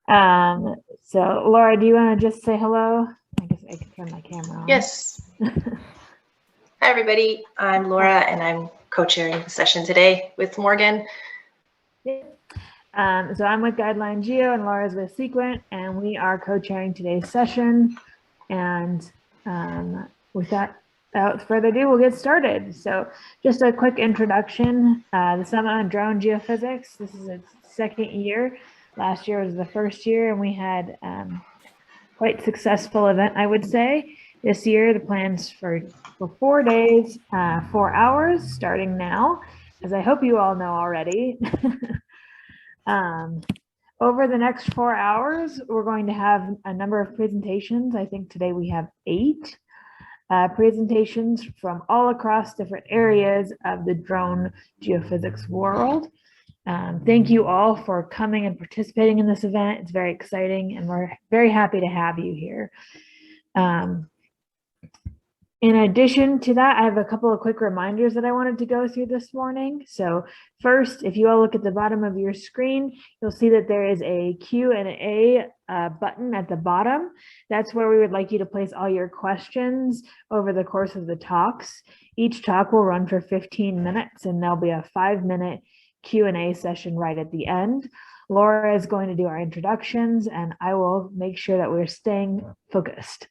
So Laura, do you want to just say hello? I guess I can turn my camera on. Yes. Hi, everybody. I'm Laura, and I'm co-chairing the session today with Morgan. So I'm with Guideline Geo and Laura's with Sequent, and we are co-chairing today's session. And without further ado, we'll get started. So just a quick introduction. The Summit on Drone Geophysics, this is its second year. Last year was the first year, and we had quite successful event, I would say. This year, the plans for 4 days, 4 hours, starting now, as I hope you all know already. Over the next 4 hours, we're going to have a number of presentations. I think today we have 8 presentations from all across different areas of the drone geophysics world. Thank you all for coming and participating in this event. It's very exciting, and we're very happy to have you here. In addition to that, I have a couple of quick reminders that I wanted to go through this morning. So first, if you all look at the bottom of your screen, you'll see that there is a Q&A button at the bottom. That's where we would like you to place all your questions over the course of the talks. Each talk will run for 15 minutes, and there'll be a 5-minute Q&A session right at the end. Laura is going to do our introductions, and I will make sure that we're staying focused.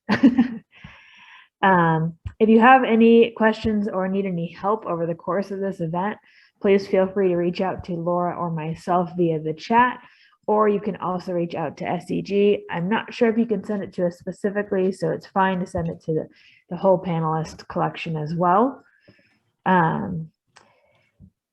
If you have any questions or need any help over the course of this event, please feel free to reach out to Laura or myself via the chat, or you can also reach out to SEG. I'm not sure if you can send it to us specifically, so it's fine to send it to the whole panelist collection as well.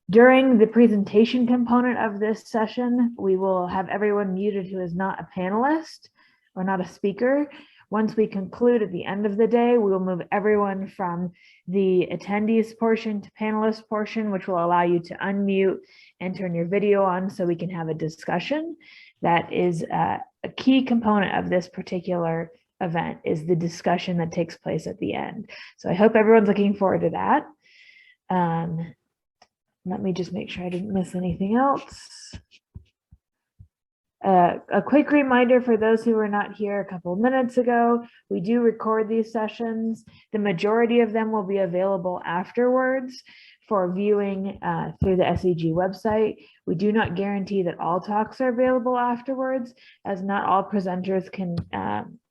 During the presentation component of this session, we will have everyone muted who is not a panelist or not a speaker. Once we conclude at the end of the day, we will move everyone from the attendees portion to panelist portion, which will allow you to unmute and turn your video on so we can have a discussion. That is a key component of this particular event, is the discussion that takes place at the end. So I hope everyone's looking forward to that. Let me just make sure I didn't miss anything else. A quick reminder for those who were not here a couple of minutes ago, we do record these sessions. The majority of them will be available afterwards for viewing through the SEG website. We do not guarantee that all talks are available afterwards, as not all presenters can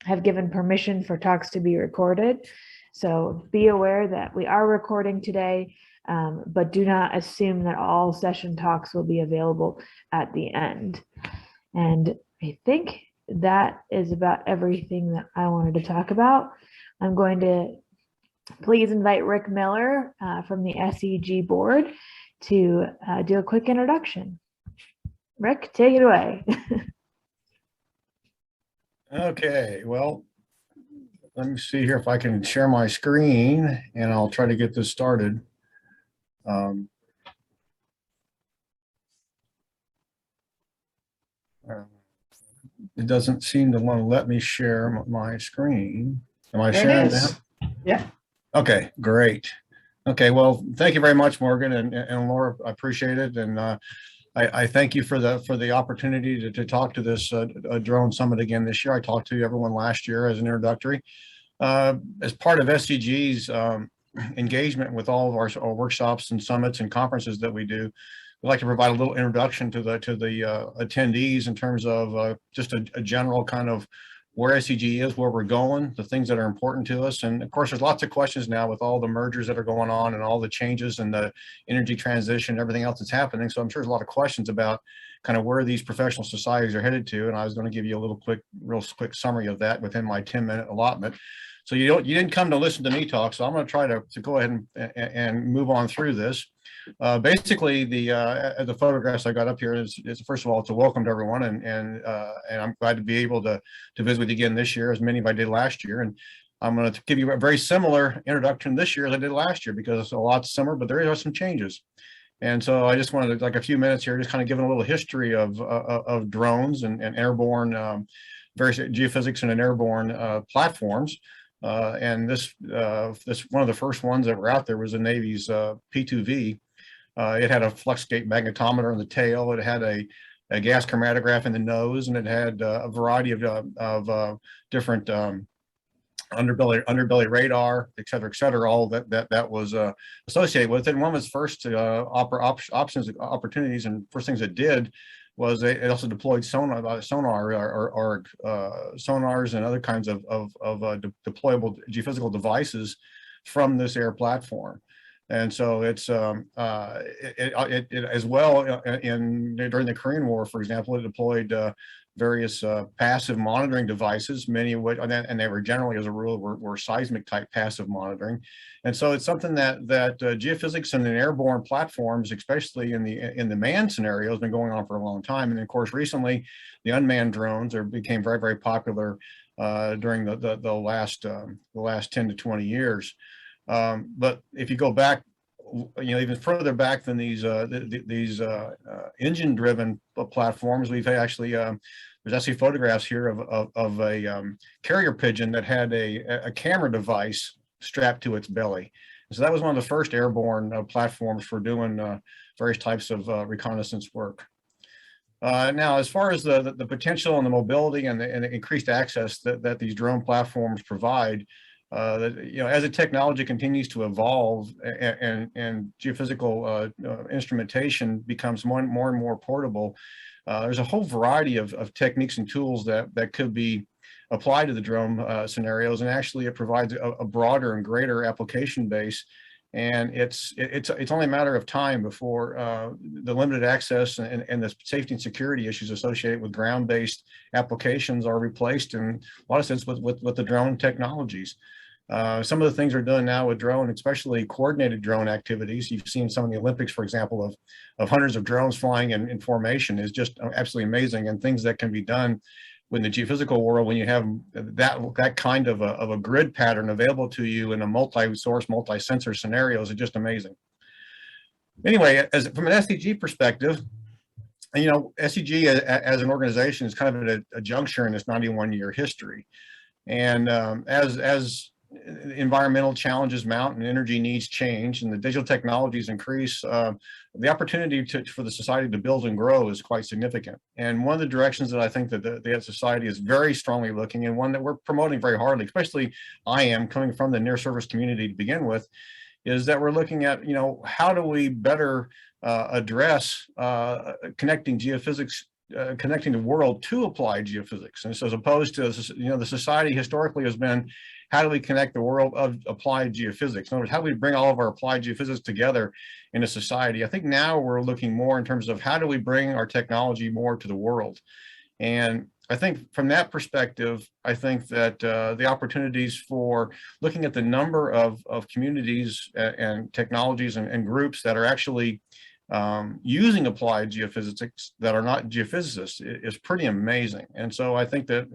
have given permission for talks to be recorded. So be aware that we are recording today, but do not assume that all session talks will be available at the end. And I think that is about everything that I wanted to talk about. I'm going to please invite Rick Miller from the SEG board to do a quick introduction. Rick, take it away. Okay, well, let me see here if I can share my screen, and I'll try to get this started. It doesn't seem to want to let me share my screen. Am I sharing now? Yeah. Okay, great. Okay, well, thank you very much, Morgan and Laura. I appreciate it, and I thank you for the opportunity to talk to this drone summit again this year. I talked to everyone last year as an introductory. As part of SCG's engagement with all of our workshops and summits and conferences that we do, we'd like to provide a little introduction to the attendees in terms of just a general kind of where SCG is, where we're going, the things that are important to us. And of course, there's lots of questions now with all the mergers that are going on and all the changes and the energy transition, everything else that's happening. So I'm sure there's a lot of questions about kind of where these professional societies are headed to. And I was going to give you a real quick summary of that within my 10-minute allotment. So you didn't come to listen to me talk, so I'm going to try to go ahead and move on through this. Basically, the photographs I got up here is first of all, it's a welcome to everyone, and I'm glad to be able to visit with you again this year, as many of I did last year. And I'm going to give you a very similar introduction this year as I did last year, because it's a lot similar, but there are some changes. And so I just wanted like a few minutes here, just kind of giving a little history of drones and airborne, various geophysics and airborne platforms. And this one of the first ones that were out there was the Navy's P2V. It had a flux gate magnetometer on the tail. It had a a gas chromatograph in the nose, and it had a variety of different underbelly radar, et cetera, all that was associated with it. And one of its first opportunities and first things it did was it also deployed sonars and other kinds of deployable geophysical devices from this air platform. And so it's it as well during the Korean War, for example, it deployed various passive monitoring devices, many of which, and they were generally, as a rule, were seismic type passive monitoring. And so it's something that geophysics and airborne platforms, especially in the manned scenario, has been going on for a long time. And of course, recently, the unmanned drones became very, very popular during the last 10 to 20 years. But if you go back, even further back than these engine-driven platforms, we've actually there's actually photographs here of a carrier pigeon that had a camera device strapped to its belly. And so that was one of the first airborne platforms for doing various types of reconnaissance work. Now, as far as the potential and the mobility and the increased access that these drone platforms provide, as the technology continues to evolve and geophysical instrumentation becomes more and more portable, there's a whole variety of techniques and tools that could be applied to the drone scenarios, and actually it provides a broader and greater application base. And it's only a matter of time before the limited access and the safety and security issues associated with ground-based applications are replaced in a lot of sense with the drone technologies. Some of the things we're doing now with drone, especially coordinated drone activities, you've seen some of the Olympics, for example, of hundreds of drones flying in formation, is just absolutely amazing. And things that can be done in the geophysical world when you have that kind of a grid pattern available to you in a multi-source, multi-sensor scenarios is just amazing. Anyway, from an SDG perspective, SDG as an organization is kind of at a juncture in its 91-year history. And as environmental challenges mount and energy needs change and the digital technologies increase, the opportunity for the society to build and grow is quite significant. And one of the directions that I think that the society is very strongly looking, and one that we're promoting very hardly, especially I am coming from the near surface community to begin with, is that we're looking at, how do we better address connecting geophysics, connecting the world to applied geophysics. And so as opposed to, the society historically has been, how do we connect the world of applied geophysics? In other words, how do we bring all of our applied geophysics together in a society? I think now we're looking more in terms of how do we bring our technology more to the world? And I think from that perspective, I think that the opportunities for looking at the number of communities and technologies and groups that are actually using applied geophysics that are not geophysicists is pretty amazing. And so I think that,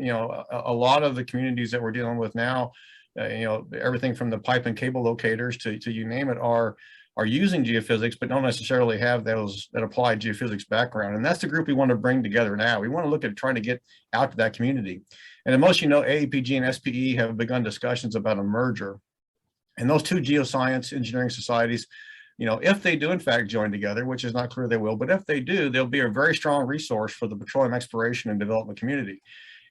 a lot of the communities that we're dealing with now, everything from the pipe and cable locators to you name it, are using geophysics, but don't necessarily have that applied geophysics background. And that's the group we want to bring together now. We want to look at trying to get out to that community. And as most AAPG and SPE have begun discussions about a merger. And those two geoscience engineering societies, if they do in fact join together, which is not clear they will, but if they do, they'll be a very strong resource for the petroleum exploration and development community.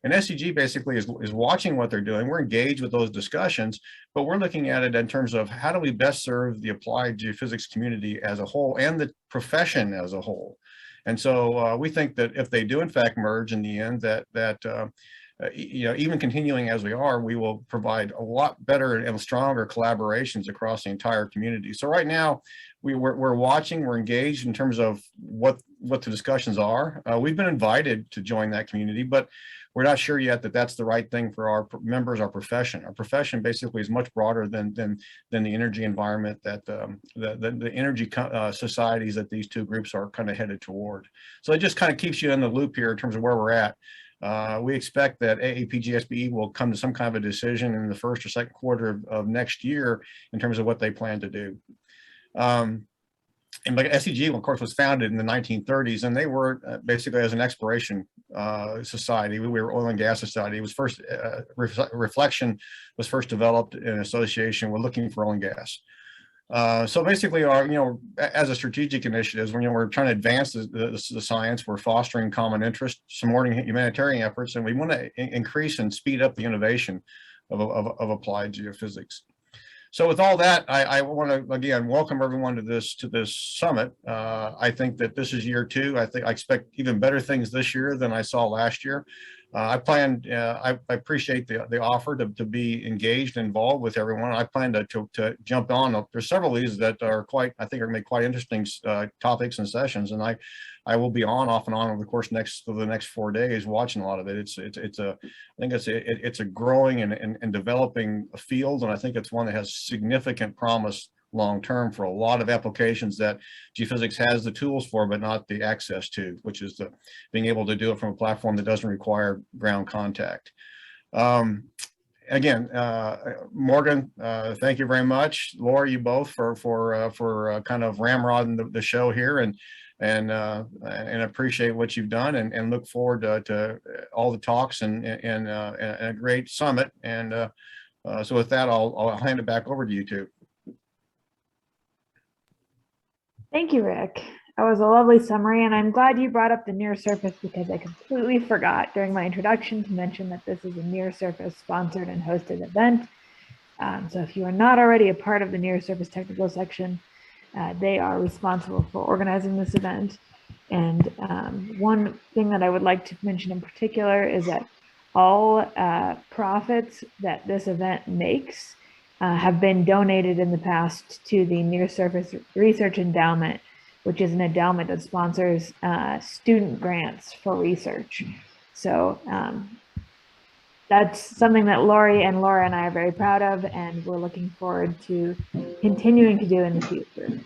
And SCG basically is watching what they're doing. We're engaged with those discussions, but we're looking at it in terms of how do we best serve the applied geophysics community as a whole and the profession as a whole. And so we think that if they do in fact merge in the end, that even continuing as we are, we will provide a lot better and stronger collaborations across the entire community. So right now, we're watching, we're engaged in terms of what the discussions are. We've been invited to join that community, but we're not sure yet that that's the right thing for our members, our profession. Our profession basically is much broader than the energy environment that the energy societies that these two groups are kind of headed toward. So it just kind of keeps you in the loop here in terms of where we're at. We expect that AAPG-SPE will come to some kind of a decision in the first or second quarter of next year in terms of what they plan to do. And like SCG, of course, was founded in the 1930s, and they were basically as an exploration society. We were oil and gas society. It was first, reflection was first developed in association with looking for oil and gas. So basically, as a strategic initiative, when we're trying to advance the science, we're fostering common interest, supporting humanitarian efforts, and we want to increase and speed up the innovation of applied geophysics. So with all that, I want to again welcome everyone to this summit. I think that this is year 2. I expect even better things this year than I saw last year. I appreciate the offer to be engaged and involved with everyone. I plan to jump on. There's several of these that are I think are going to make quite interesting topics and sessions, and I will be off and on over the course of the next 4 days watching a lot of it. I think it's a growing and developing field, and I think it's one that has significant promise long-term for a lot of applications that geophysics has the tools for, but not the access to, which is being able to do it from a platform that doesn't require ground contact. Again, Morgan, thank you very much. Laura, you both for kind of ramrodding the show here, and appreciate what you've done, and look forward to all the talks and a great summit. And so with that, I'll hand it back over to you two. Thank you, Rick. That was a lovely summary, and I'm glad you brought up the near surface, because I completely forgot during my introduction to mention that this is a near surface sponsored and hosted event. So if you are not already a part of the near surface technical section, they are responsible for organizing this event. And one thing that I would like to mention in particular is that all profits that this event makes have been donated in the past to the Near Surface Research Endowment, which is an endowment that sponsors student grants for research. So that's something that Laura and I are very proud of, and we're looking forward to continuing to do in the future.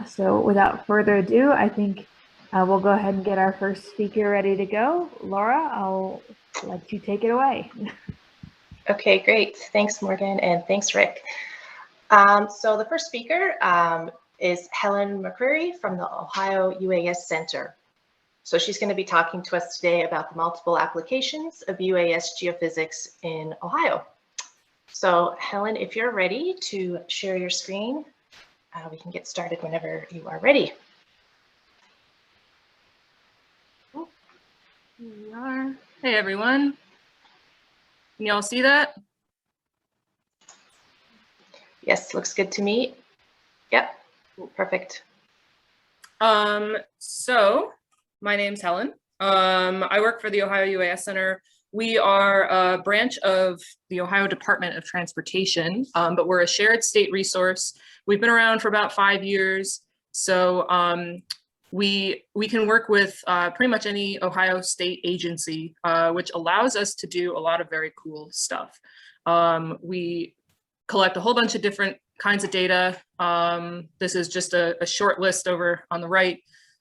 So without further ado, I think we'll go ahead and get our first speaker ready to go. Laura, I'll let you take it away. Okay, great. Thanks, Morgan, and thanks, Rick. So the first speaker is Helen McCreary from the Ohio UAS Center. So she's going to be talking to us today about the multiple applications of UAS geophysics in Ohio. So Helen, if you're ready to share your screen, we can get started whenever you are ready. Here we are. Hey, everyone. Can y'all see that? Yes, looks good to me. Yep, perfect. So my name's Helen. I work for the Ohio UAS Center. We are a branch of the Ohio Department of Transportation, but we're a shared state resource. We've been around for about 5 years. So we can work with pretty much any Ohio state agency, which allows us to do a lot of very cool stuff. We collect a whole bunch of different kinds of data. This is just a short list over on the right.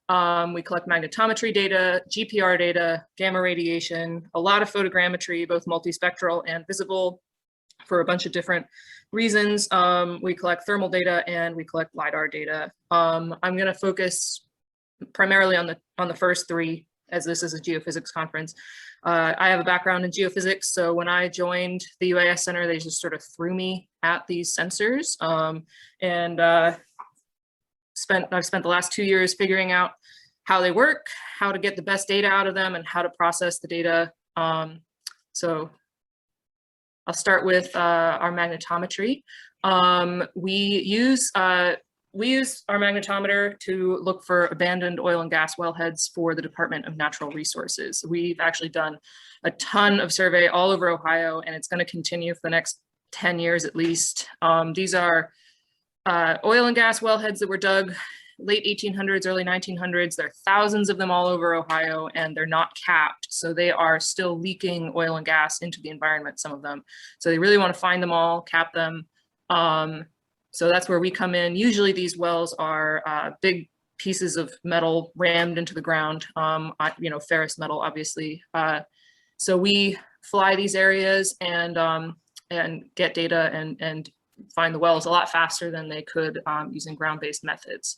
We collect magnetometry data, GPR data, gamma radiation, a lot of photogrammetry, both multispectral and visible, for a bunch of different reasons. We collect thermal data and we collect LiDAR data. I'm going to focus primarily on the first 3, as this is a geophysics conference. I have a background in geophysics, so when I joined the UAS Center, they just sort of threw me at these sensors, and I've spent the last 2 years figuring out how they work, how to get the best data out of them, and how to process the data. So I'll start with our magnetometry. We use our magnetometer to look for abandoned oil and gas wellheads for the Department of Natural Resources. We've actually done a ton of survey all over Ohio, and it's going to continue for the next 10 years at least. These are oil and gas wellheads that were dug late 1800s, early 1900s. There are thousands of them all over Ohio, and they're not capped. So they are still leaking oil and gas into the environment, some of them. So they really want to find them all, cap them. So that's where we come in. Usually these wells are big pieces of metal rammed into the ground, ferrous metal, obviously. So we fly these areas and get data and find the wells a lot faster than they could using ground-based methods.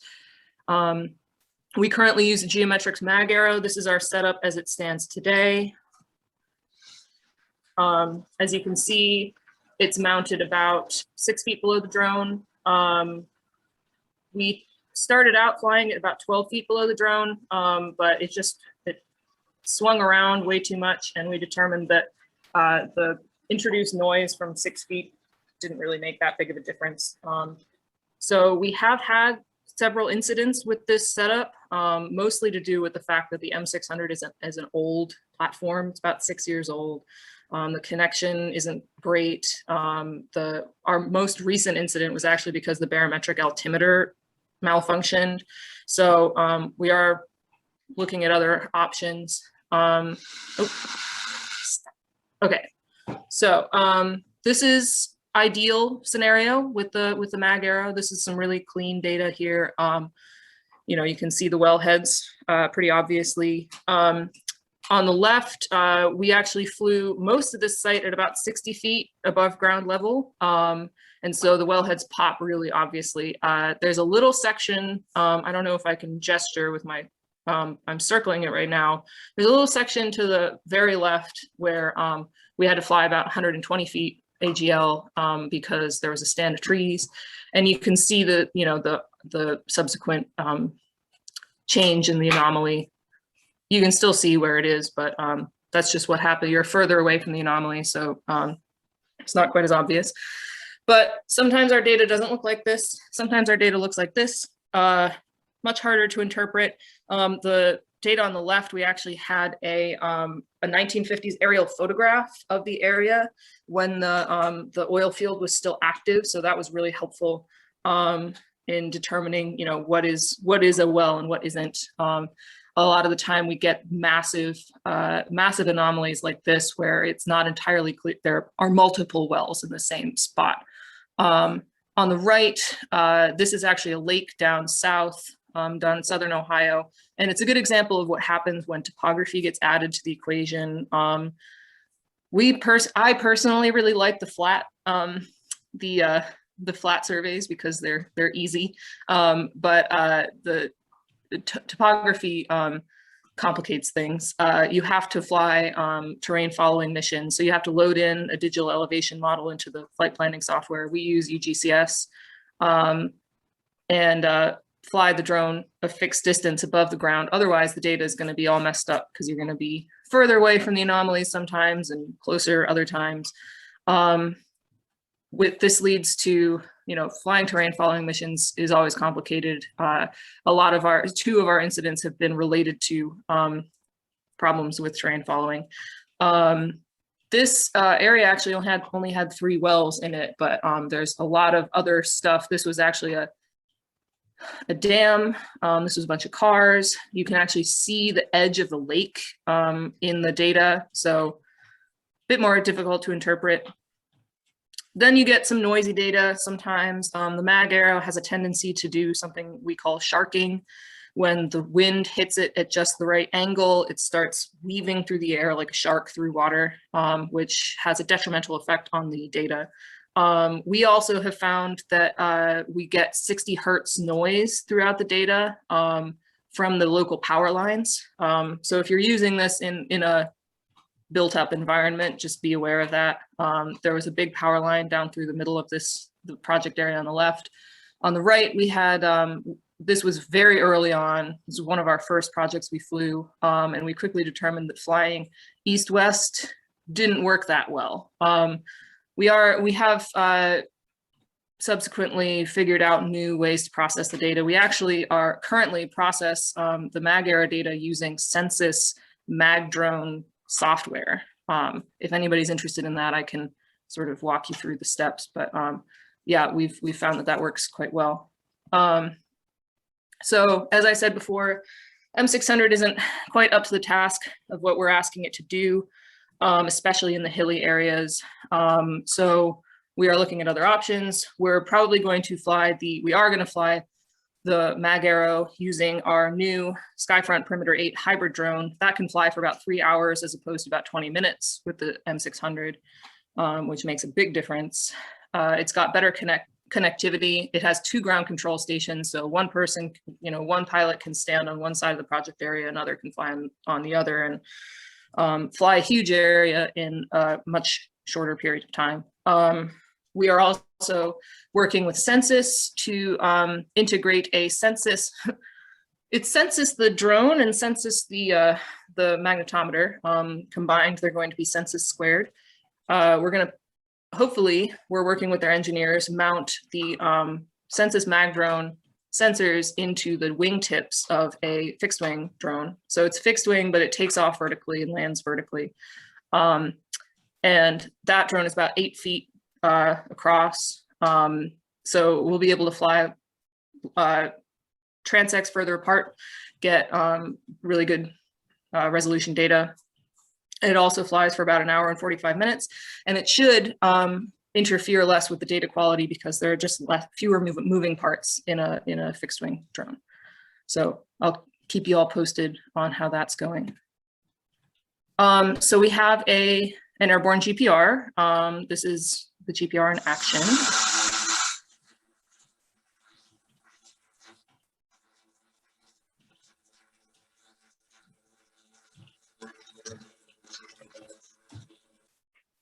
We currently use a Geometrics mag arrow. This is our setup as it stands today. As you can see, It's mounted about 6 feet below the drone. We started out flying at about 12 feet below the drone, but it swung around way too much, and we determined that the introduced noise from 6 feet didn't really make that big of a difference. So we have had several incidents with this setup, mostly to do with the fact that the M600 is an old platform. It's about 6 years old. The connection isn't great. Our most recent incident was actually because the barometric altimeter malfunctioned. So we are looking at other options. Okay, so this is ideal scenario with the mag arrow. This is some really clean data here. You know, you can see the wellheads pretty obviously. On the left, we actually flew most of this site at about 60 feet above ground level. And so the wellheads pop really obviously. There's a little section, I don't know if I can gesture with my, I'm circling it right now. There's a little section to the very left where we had to fly about 120 feet AGL because there was a stand of trees, and you can see the, you know, the subsequent change in the anomaly. You can still see where it is, but that's just what happened. You're further away from the anomaly, so it's not quite as obvious. But sometimes our data doesn't look like this. Sometimes our data looks like this. Much harder to interpret. The data on the left, we actually had a 1950s aerial photograph of the area when the oil field was still active. So that was really helpful in determining, you know, what is a well and what isn't. A lot of the time we get massive anomalies like this where it's not entirely clear. There are multiple wells in the same spot. On the right, this is actually a lake down south, down in southern Ohio. And it's a good example of what happens when topography gets added to the equation. I personally really like the flat surveys because they're easy. But the topography complicates things. You have to fly terrain following missions. So you have to load in a digital elevation model into the flight planning software. We use UGCS and fly the drone a fixed distance above the ground. Otherwise, the data is going to be all messed up because you're going to be further away from the anomalies sometimes and closer other times. This leads to, you know, flying terrain following missions is always complicated. A lot of two of our incidents have been related to problems with terrain following. This area actually only had 3 wells in it, but there's a lot of other stuff. This was actually a dam. This was a bunch of cars. You can actually see the edge of the lake in the data, so a bit more difficult to interpret. Then you get some noisy data sometimes. The mag arrow has a tendency to do something we call sharking. When the wind hits it at just the right angle, it starts weaving through the air like a shark through water, which has a detrimental effect on the data. We also have found that we get 60 hertz noise throughout the data from the local power lines. So if you're using this in a built up environment, just be aware of that. There was a big power line down through the middle of the project area on the left. On the right, we had, this was very early on. This was one of our first projects we flew, and we quickly determined that flying east-west didn't work that well. We have subsequently figured out new ways to process the data. We actually are currently process the mag arrow data using Census mag drone software. If anybody's interested in that, I can sort of walk you through the steps, but yeah, we've found that works quite well. So as I said before, M600 isn't quite up to the task of what we're asking it to do, especially in the hilly areas. So we are looking at other options. We're probably going to fly the mag arrow using our new Skyfront Perimeter 8 hybrid drone. That can fly for about 3 hours as opposed to about 20 minutes with the M600, which makes a big difference. It's got better connectivity. It has 2 ground control stations. So one person, one pilot can stand on one side of the project area, another can fly on the other, and fly a huge area in a much shorter period of time. We are also working with Census to integrate a census. It's Census the drone and Census the magnetometer. Combined, they're going to be Census squared. Hopefully, we're working with their engineers, mount the Census mag drone sensors into the wingtips of a fixed wing drone. So it's fixed wing, but it takes off vertically and lands vertically. And that drone is about 8 feet across. So we'll be able to fly transects further apart, get really good resolution data. It also flies for about 1 hour and 45 minutes, and it should interfere less with the data quality because there are just fewer moving parts in a fixed wing drone. So I'll keep you all posted on how that's going. So we have an airborne GPR. This is the GPR in action.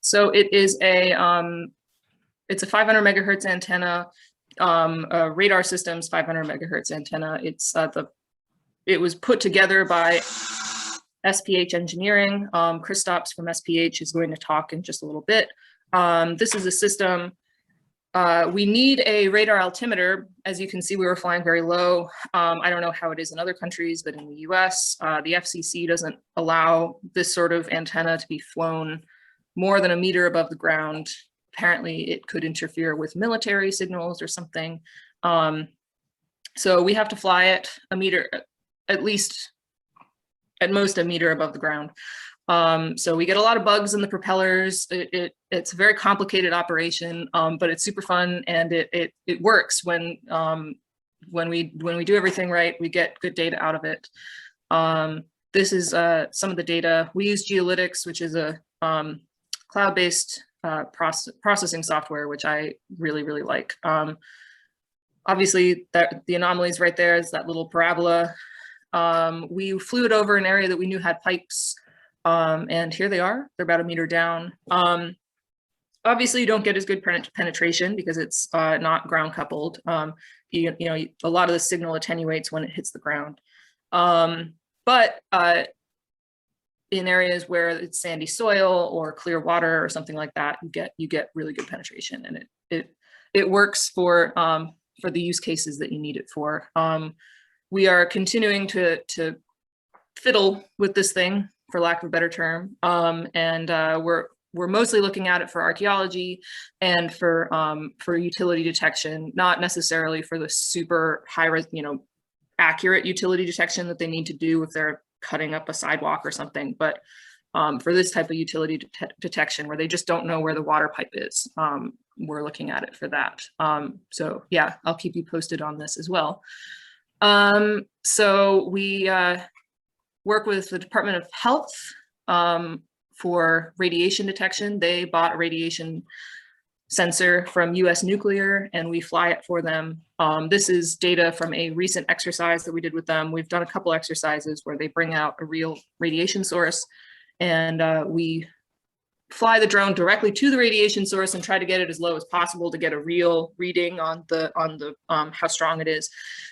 So it is it's a 500 megahertz antenna, radar systems 500 megahertz antenna. It was put together by SPH Engineering. Kristaps from SPH is going to talk in just a little bit. This is a system. We need a radar altimeter. As you can see, we were flying very low. I don't know how it is in other countries, but in the US, the FCC doesn't allow this sort of antenna to be flown more than 1 meter above the ground. Apparently it could interfere with military signals or something. So we have to fly it 1 meter, at most 1 meter above the ground. So we get a lot of bugs in the propellers. It's a very complicated operation, but it's super fun, and it works when we do everything right. We get good data out of it. This is some of the data. We use Geolytics, which is a cloud-based processing software, which I really, really like. Obviously, the anomalies right there is that little parabola. We flew it over an area that we knew had pipes, and here they are. They're about 1 meter down. Obviously, you don't get as good penetration because it's not ground coupled. You know, a lot of the signal attenuates when it hits the ground. But in areas where it's sandy soil or clear water or something like that, you get really good penetration, and it works for the use cases that you need it for. We are continuing to fiddle with this thing, for lack of a better term, and we're mostly looking at it for archaeology and for utility detection, not necessarily for the super high accurate utility detection that they need to do if they're cutting up a sidewalk or something, but for this type of utility detection where they just don't know where the water pipe is, we're looking at it for that. So yeah, I'll keep you posted on this as well. So we work with the Department of Health for radiation detection. They bought a radiation sensor from US Nuclear, and we fly it for them. This is data from a recent exercise that we did with them. We've done a couple exercises where they bring out a real radiation source, and we fly the drone directly to the radiation source and try to get it as low as possible to get a real reading on the how strong it is.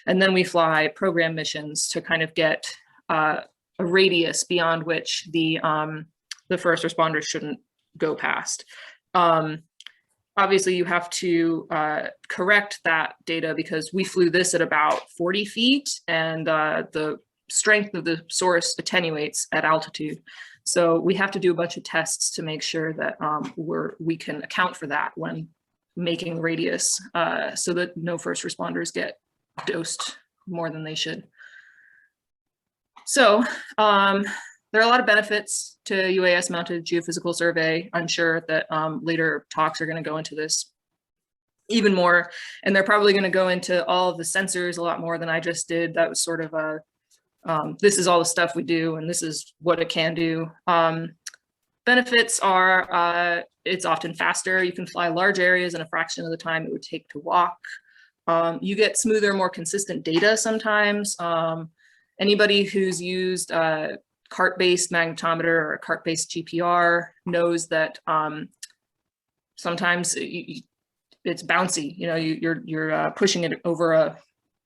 And then we fly program missions to kind of get a radius beyond which the first responders shouldn't go past. Obviously, you have to correct that data because we flew this at about 40 feet, and the strength of the source attenuates at altitude. So we have to do a bunch of tests to make sure that we can account for that when making radius, so that no first responders get dosed more than they should. So there are a lot of benefits to UAS mounted geophysical survey. I'm sure that later talks are going to go into this even more, and they're probably going to go into all of the sensors a lot more than I just did. That was sort of a, this is all the stuff we do, and this is what it can do. Benefits are it's often faster. You can fly large areas in a fraction of the time it would take to walk. You get smoother, more consistent data sometimes. Anybody who's used cart-based magnetometer or a cart-based GPR knows that sometimes it's bouncy. You know, you're pushing it over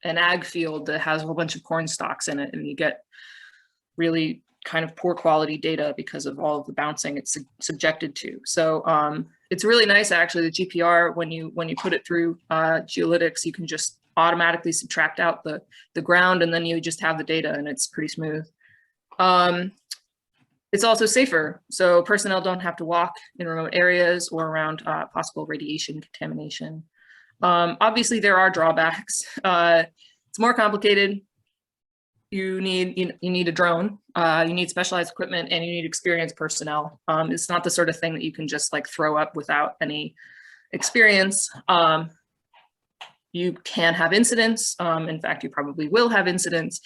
an ag field that has a whole bunch of corn stalks in it, and you get really kind of poor quality data because of all of the bouncing it's subjected to. So it's really nice actually, the GPR, when you put it through geolytics, you can just automatically subtract out the ground, and then you just have the data, and it's pretty smooth. It's also safer, so personnel don't have to walk in remote areas or around possible radiation contamination. Obviously, there are drawbacks. It's more complicated. You need a drone, you need specialized equipment, and you need experienced personnel. It's not the sort of thing that you can just like throw up without any experience. You can have incidents. In fact, you probably will have incidents.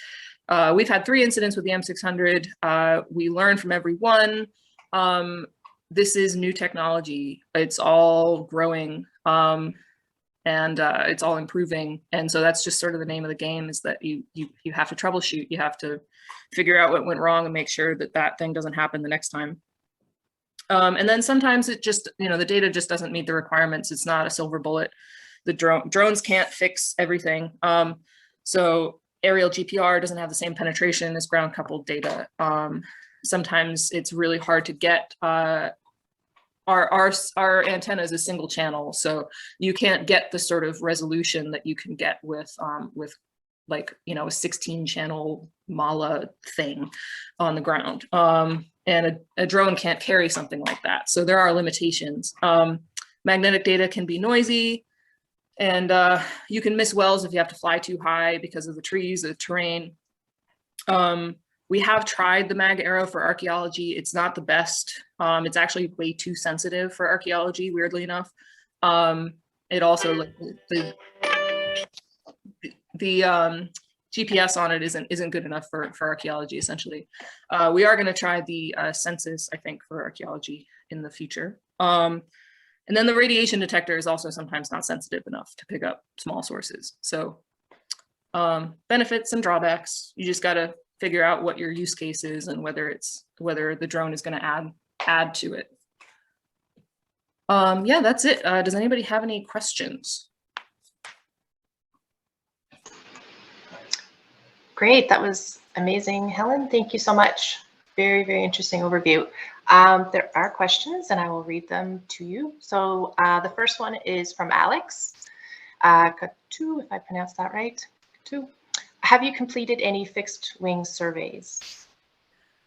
We've had 3 incidents with the M600. We learn from every one. This is new technology. It's all growing. And it's all improving, and so that's just sort of the name of the game, is that you have to troubleshoot. You have to figure out what went wrong and make sure that that thing doesn't happen the next time. And then sometimes it just, you know, the data just doesn't meet the requirements. It's not a silver bullet. The drones can't fix everything. So aerial GPR doesn't have the same penetration as ground coupled data. Sometimes it's really hard to get. Our antenna is a single channel, so you can't get the sort of resolution that you can get with like, you know, a 16 channel Mala thing on the ground. And a drone can't carry something like that. So there are limitations. Magnetic data can be noisy, and you can miss wells if you have to fly too high because of the trees, the terrain. We have tried the mag arrow for archaeology. It's not the best. It's actually way too sensitive for archaeology, weirdly enough. It also, like, the GPS on it isn't good enough for archaeology, essentially. We are going to try the census, I think, for archaeology in the future. And then the radiation detector is also sometimes not sensitive enough to pick up small sources. So benefits and drawbacks. You just got to figure out what your use case is and whether the drone is going to add to it. Yeah, that's it. Does anybody have any questions? Great, that was amazing, Helen. Thank you so much. Very, very interesting overview. There are questions, and I will read them to you. So the first one is from Alex Katu, if I pronounced that right. Katu. Have you completed any fixed wing surveys?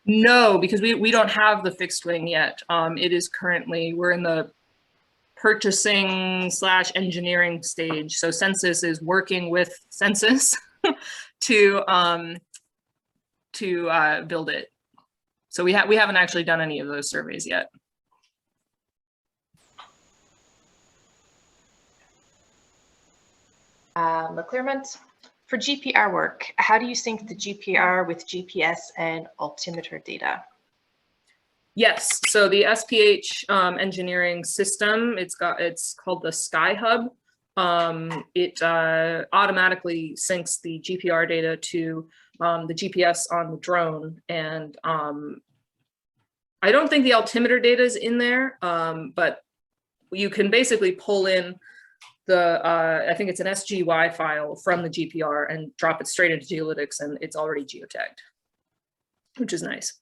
No, because we don't have the fixed wing yet. It is currently, we're in the purchasing / engineering stage. So Census is working with Census to build it. So we haven't actually done any of those surveys yet. McClearment. For GPR work, how do you sync the GPR with GPS and altimeter data? Yes, so the SPH engineering system, it's called the Sky Hub. It automatically syncs the GPR data to the GPS on the drone, and I don't think the altimeter data is in there, but you can basically pull in the, I think it's an SGY file from the GPR and drop it straight into geolytics, and it's already geotagged, which is nice.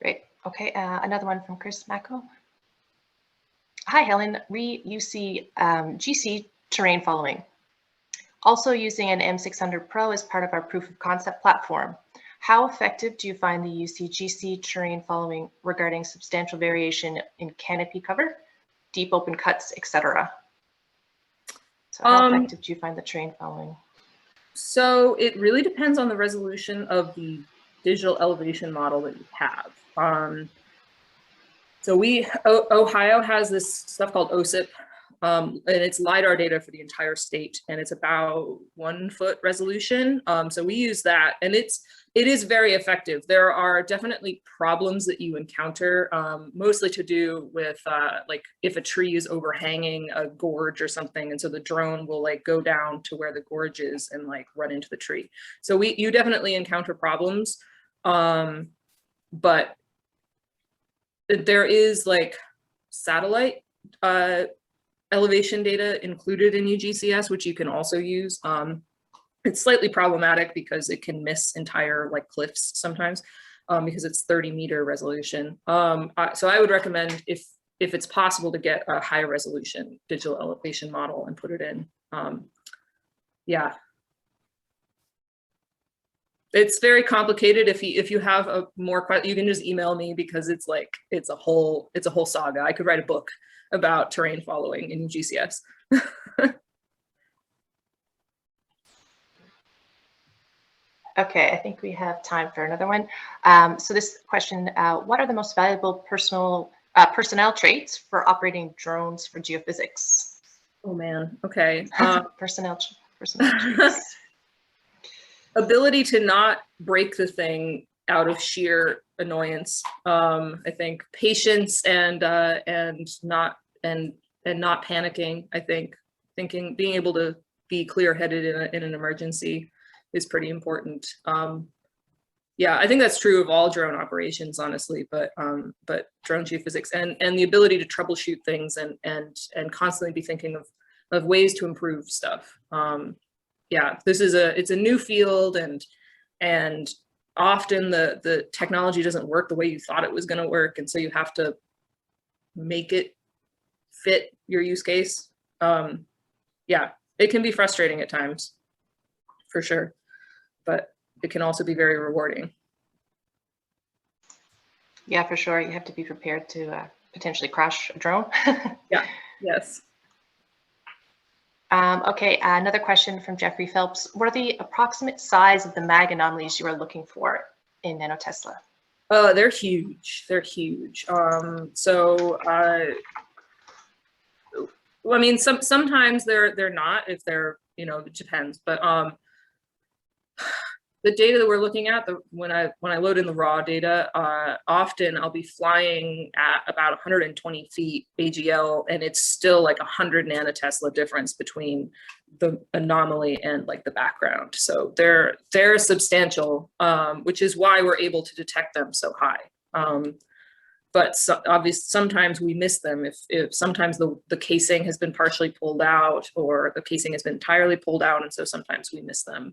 Great. Okay, another one from Chris Macco. Hi, Helen. GC terrain following. Also using an M600 Pro as part of our proof of concept platform. How effective do you find the GC terrain following regarding substantial variation in canopy cover, deep open cuts, etc.? So how effective do you find the terrain following? So it really depends on the resolution of the digital elevation model that you have. So Ohio has this stuff called OSIP, and it's LiDAR data for the entire state, and it's about 1 foot resolution. So we use that, and it is very effective. There are definitely problems that you encounter, mostly to do with like if a tree is overhanging a gorge or something, and so the drone will like go down to where the gorge is and like run into the tree. So you definitely encounter problems, but there is like satellite elevation data included in UGCS, which you can also use. It's slightly problematic because it can miss entire like cliffs sometimes because it's 30-meter resolution. So I would recommend if it's possible to get a high resolution digital elevation model and put it in. Yeah. It's very complicated. If you have a more question, you can just email me because it's like it's a whole saga. I could write a book about terrain following in GCS. Okay, I think we have time for another one. So this question, what are the most valuable personnel traits for operating drones for geophysics? Oh man, okay. Personnel traits. Ability to not break the thing out of sheer annoyance. I think patience and not panicking. I think being able to be clear-headed in an emergency is pretty important. Yeah, I think that's true of all drone operations, honestly. But drone geophysics and the ability to troubleshoot things and constantly be thinking of ways to improve stuff. Yeah, it's a new field and often the technology doesn't work the way you thought it was going to work, and so you have to make it fit your use case. Yeah, it can be frustrating at times, for sure, but it can also be very rewarding. Yeah, for sure. You have to be prepared to potentially crash a drone. Yeah. Yes. Okay, another question from Jeffrey Phelps. What are the approximate size of the mag anomalies you are looking for in nanotesla? Oh, they're huge. They're huge. So, I mean, sometimes they're not. If they're, it depends. But the data that we're looking at, when I load in the raw data, often I'll be flying at about 120 feet AGL, and it's still like 100 nanotesla difference between the anomaly and like the background. So they're substantial, which is why we're able to detect them so high. But obviously, sometimes we miss them if sometimes the casing has been partially pulled out or the casing has been entirely pulled out, and so sometimes we miss them.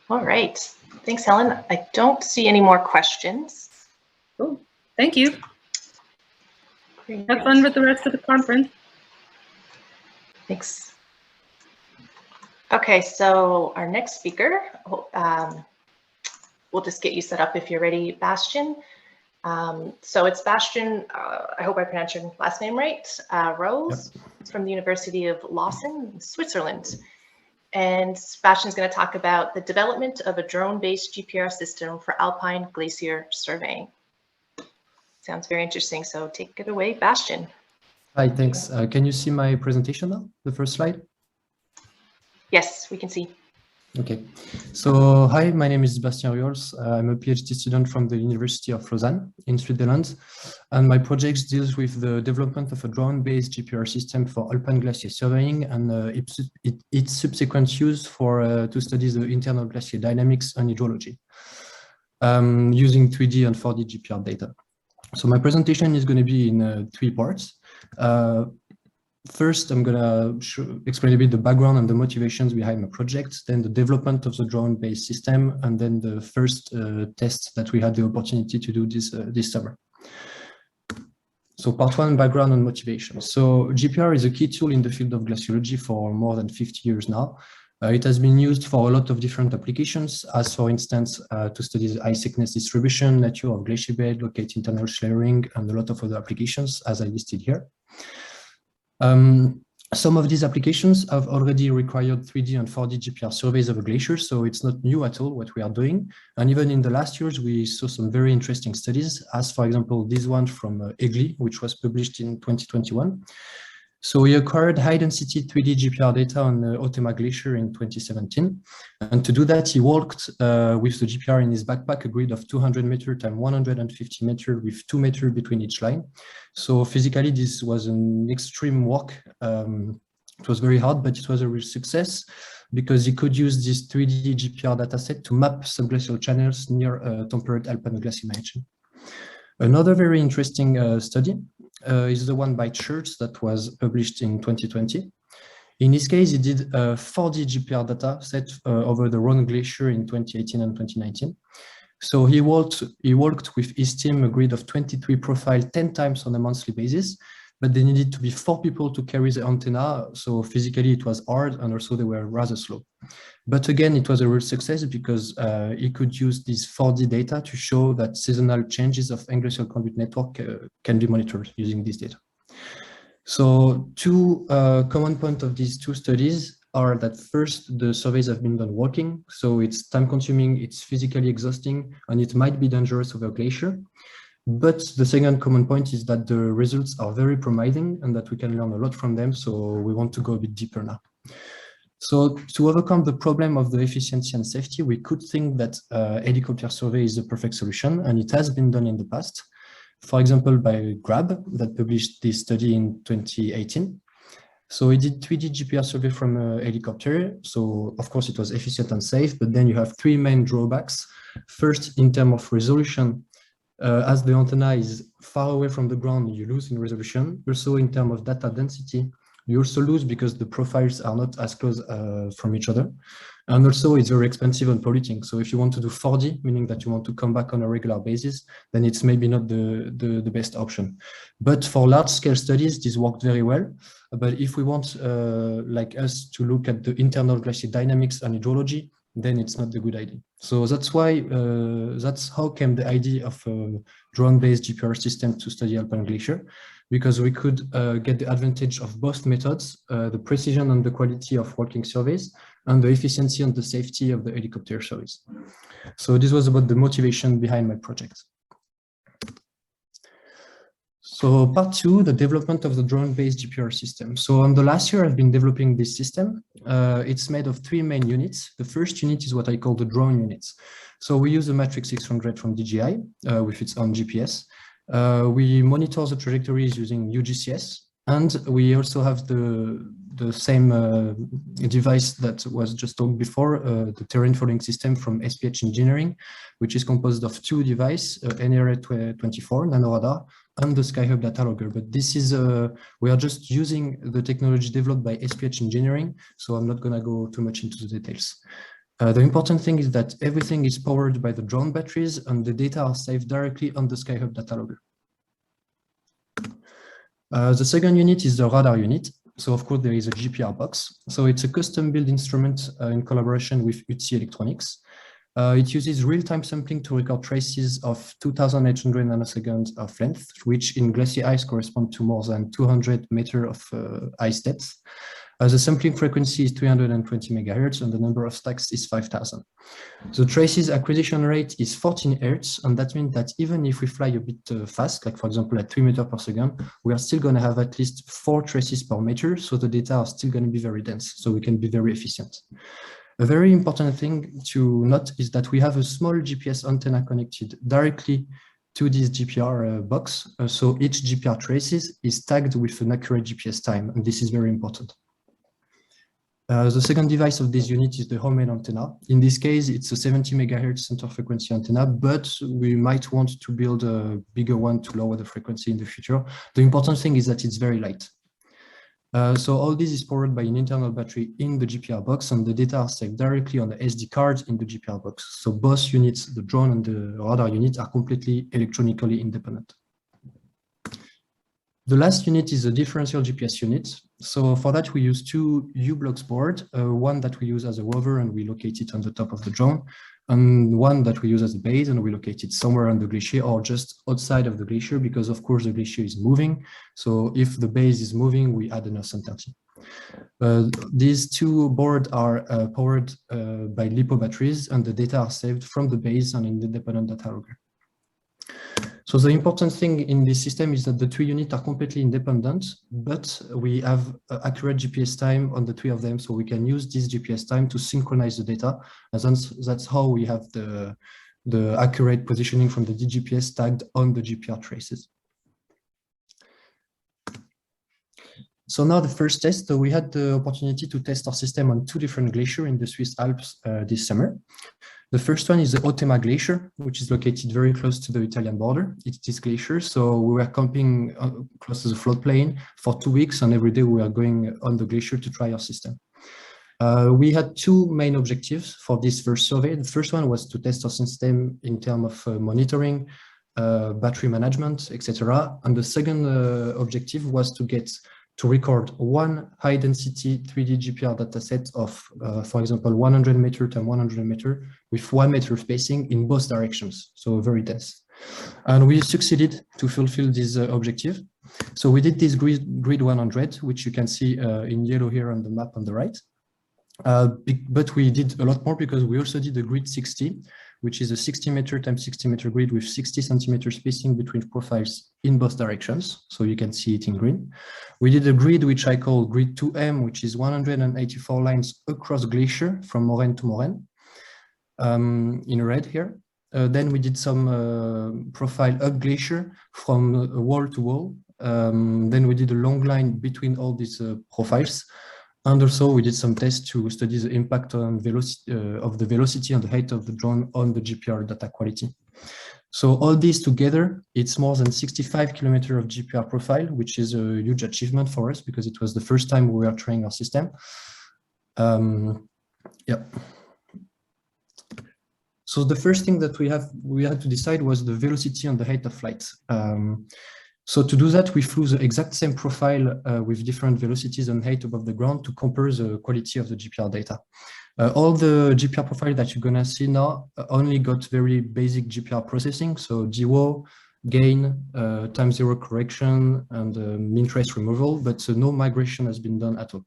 All right. Thanks, Helen. I don't see any more questions. Cool. Thank you. Great. Have fun with the rest of the conference. Thanks. Okay, so our next speaker, we'll just get you set up if you're ready, Bastien. So it's Bastien, I hope I pronounced your last name right, Ruols. Yep. From the University of Lausanne, Switzerland. And Bastien's going to talk about the development of a drone-based GPR system for alpine glacier surveying. Sounds very interesting, so take it away, Bastien. Hi, thanks. Can you see my presentation now, the first slide? Yes, we can see. Okay, so hi, my name is Bastien Ruols. I'm a PhD student from the University of Lausanne in Switzerland, and my project deals with the development of a drone-based GPR system for alpine glacier surveying and its subsequent use to study the internal glacier dynamics and hydrology using 3D and 4D GPR data. So my presentation is going to be in 3 parts. First, I'm going to explain a bit the background and the motivations behind my project, then the development of the drone-based system, and then the first test that we had the opportunity to do this summer. So part 1, background and motivation. So GPR is a key tool in the field of glaciology for more than 50 years now. It has been used for a lot of different applications, as for instance, to study the ice thickness distribution, nature of glacier bed, locate internal layering, and a lot of other applications, as I listed here. Some of these applications have already required 3D and 4D GPR surveys of a glacier, so it's not new at all what we are doing. And even in the last years, we saw some very interesting studies, as for example, this one from EGLI, which was published in 2021. So we acquired high-density 3D GPR data on the Otema Glacier in 2017. And to do that, he walked with the GPR in his backpack, a grid of 200 meters times 150 meters with 2 meters between each line. So physically, this was an extreme walk. It was very hard, but it was a real success. because he could use this 3D GPR dataset to map subglacial channels near temperate alpine glacier region. Another very interesting study is the one by Church that was published in 2020. In this case, he did a 4D GPR data set over the Rhone Glacier in 2018 and 2019. So he worked with his team a grid of 23 profiles 10 times on a monthly basis, but they needed to be 4 people to carry the antenna. So physically it was hard, and also they were rather slow. But again, it was a real success because he could use this 4D data to show that seasonal changes of glacial conduit network can be monitored using this data. So two common points of these two studies are that first, the surveys have been done walking, so it's time consuming, it's physically exhausting, and it might be dangerous over a glacier. But the second common point is that the results are very promising and that we can learn a lot from them, so we want to go a bit deeper now. So to overcome the problem of the efficiency and safety, we could think that helicopter survey is the perfect solution, and it has been done in the past. For example, by Grab, that published this study in 2018. So he did 3D GPR survey from a helicopter. So of course it was efficient and safe, but then you have 3 main drawbacks. First, in terms of resolution, as the antenna is far away from the ground, you lose in resolution. Also in terms of data density, you also lose because the profiles are not as close from each other. And also it's very expensive and polluting. So if you want to do 4D, meaning that you want to come back on a regular basis, then it's maybe not the best option. But for large scale studies, this worked very well. But if we want, like us, to look at the internal glacier dynamics and hydrology, then it's not a good idea. So that's why, that's how came the idea of a drone-based GPR system to study alpine glacier, because we could get the advantage of both methods, the precision and the quality of walking surveys, and the efficiency and the safety of the helicopter surveys. So this was about the motivation behind my project. So part 2, the development of the drone-based GPR system. So on the last year, I've been developing this system. It's made of 3 main units. The first unit is what I call the drone units. So we use the Matrix 600 from DJI with its own GPS. We monitor the trajectories using UGCS, and we also have the same device that was just talked before, the terrain following system from SPH Engineering, which is composed of 2 devices, NRA24 NanoRadar and the Skyhub data logger. But this is, we are just using the technology developed by SPH Engineering, so I'm not going to go too much into the details. The important thing is that everything is powered by the drone batteries, and the data are saved directly on the Skyhub data logger. The second unit is the radar unit. So of course there is a GPR box. So it's a custom built instrument in collaboration with UTC Electronics. It uses real-time sampling to record traces of 2,800 nanoseconds of length, which in glacier ice correspond to more than 200 meters of ice depth. The sampling frequency is 320 megahertz and the number of stacks is 5,000. The traces acquisition rate is 14 hertz, and that means that even if we fly a bit fast, like for example at 3 meters per second, we are still going to have at least 4 traces per meter, so the data are still going to be very dense, so we can be very efficient. A very important thing to note is that we have a small GPS antenna connected directly to this GPR box, so each GPR traces is tagged with an accurate GPS time, and this is very important. The second device of this unit is the homemade antenna. In this case, it's a 70 megahertz center frequency antenna, but we might want to build a bigger one to lower the frequency in the future. The important thing is that it's very light. So all this is powered by an internal battery in the GPR box, and the data are saved directly on the SD card in the GPR box. So both units, the drone and the radar unit, are completely electronically independent. The last unit is a differential GPS unit. So for that, we use 2 U-blocks board, one that we use as a rover and we locate it on the top of the drone, and one that we use as a base and we locate it somewhere on the glacier or just outside of the glacier, because of course the glacier is moving. So if the base is moving, we add an uncertainty. These 2 boards are powered by LiPo batteries, and the data are saved from the base and in the independent data logger. So the important thing in this system is that the 3 units are completely independent, but we have accurate GPS time on the 3 of them, so we can use this GPS time to synchronize the data, and that's how we have the accurate positioning from the DGPS tagged on the GPR traces. So now the first test, so we had the opportunity to test our system on 2 different glaciers in the Swiss Alps this summer. The first one is the Otema Glacier, which is located very close to the Italian border. It's this glacier, so we were camping close to the floodplain for 2 weeks, and every day we were going on the glacier to try our system. We had 2 main objectives for this first survey. The first one was to test our system in terms of monitoring, battery management, etc. And the second objective was to record one high-density 3D GPR dataset of, for example, 100 meter times 100 meter with 1 meter spacing in both directions, so very dense. And we succeeded to fulfill this objective. So we did this grid 100, which you can see in yellow here on the map on the right. But we did a lot more because we also did a grid 60, which is a 60 meter times 60 meter grid with 60 centimeter spacing between profiles in both directions. So you can see it in green. We did a grid which I call grid 2M, which is 184 lines across glacier from moraine to moraine, in red here. Then we did some profile up glacier from wall to wall. Then we did a long line between all these profiles. And also we did some tests to study the impact on velocity of the velocity and the height of the drone on the GPR data quality. So all these together, it's more than 65 kilometers of GPR profile, which is a huge achievement for us because it was the first time we were trying our system. Yeah. So the first thing that we had to decide was the velocity and the height of flight. So to do that, we flew the exact same profile with different velocities and height above the ground to compare the quality of the GPR data. All the GPR profile that you're gonna see now only got very basic GPR processing, so GWO, gain, time zero correction, and mean trace removal, but no migration has been done at all.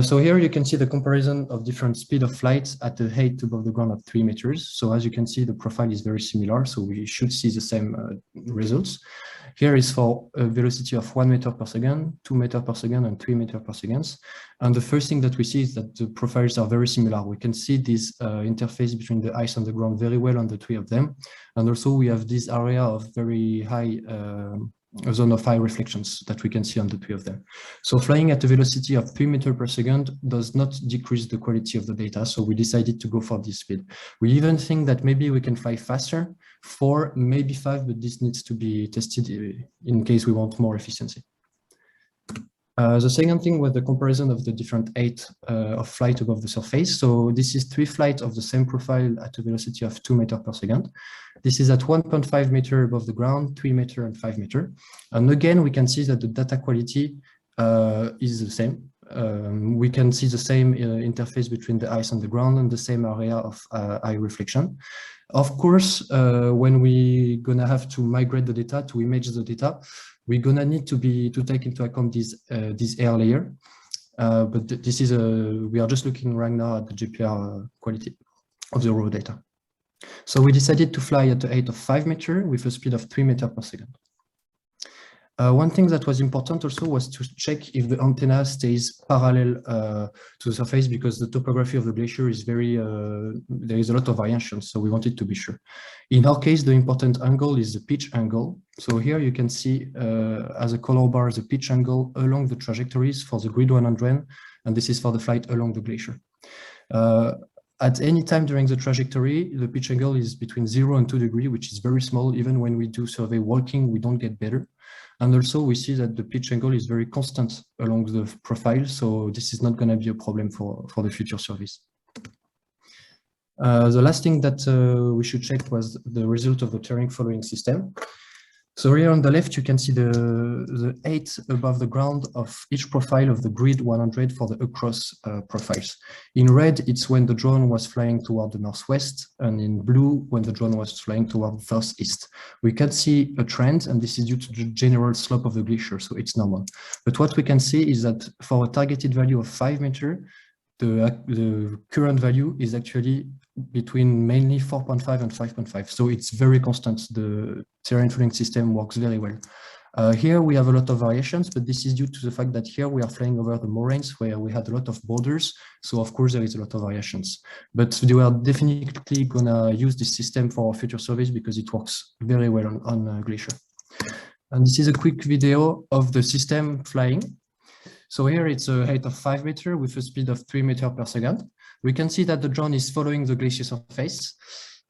So here you can see the comparison of different speed of flight at the height above the ground of 3 meters. So as you can see, the profile is very similar. So we should see the same results. Here is for a velocity of 1 meter per second, 2 meters per second, and 3 meters per second. And the first thing that we see is that the profiles are very similar. We can see this interface between the ice and the ground very well on the 3 of them. And also we have this area of very high a zone of high reflections that we can see on the 3 of them. So flying at a velocity of 3 meters per second does not decrease the quality of the data. So we decided to go for this speed. We even think that maybe we can fly faster, 4, maybe 5, but this needs to be tested in case we want more efficiency. The second thing was the comparison of the different height of flight above the surface. So this is 3 flights of the same profile at a velocity of 2 meters per second. This is at 1.5 meter above the ground, 3 meter and 5 meter. And again, we can see that the data quality is the same. We can see the same interface between the ice and the ground and the same area of high reflection. Of course, when we're gonna have to migrate the data, to image the data, we're gonna need to take into account this air layer. But this is we are just looking right now at the GPR quality of the raw data. So we decided to fly at the height of 5 meters with a speed of 3 meters per second. One thing that was important also was to check if the antenna stays parallel to the surface, because the topography of the glacier is very, there is a lot of variations, so we wanted to be sure. In our case, the important angle is the pitch angle. So here you can see as a color bar the pitch angle along the trajectories for the grid 100, and this is for the flight along the glacier. At any time during the trajectory, the pitch angle is between 0 and 2 degrees, which is very small. Even when we do survey walking, we don't get better. And also we see that the pitch angle is very constant along the profile. So this is not going to be a problem for the future surveys. The last thing that we should check was the result of the terrain following system. So here on the left, you can see the height above the ground of each profile of the grid 100 for the across profiles. In red, it's when the drone was flying toward the northwest, and in blue, when the drone was flying toward the southeast. We can see a trend, and this is due to the general slope of the glacier, so it's normal. But what we can see is that for a targeted value of 5 meters, the current value is actually between mainly 4.5 and 5.5. So it's very constant. The terrain following system works very well. Here we have a lot of variations, but this is due to the fact that here we are flying over the moraines where we had a lot of borders. So of course there is a lot of variations, but we are definitely gonna use this system for future surveys because it works very well on glacier. And this is a quick video of the system flying. So here it's a height of 5 meters with a speed of 3 meters per second. We can see that the drone is following the glacier surface.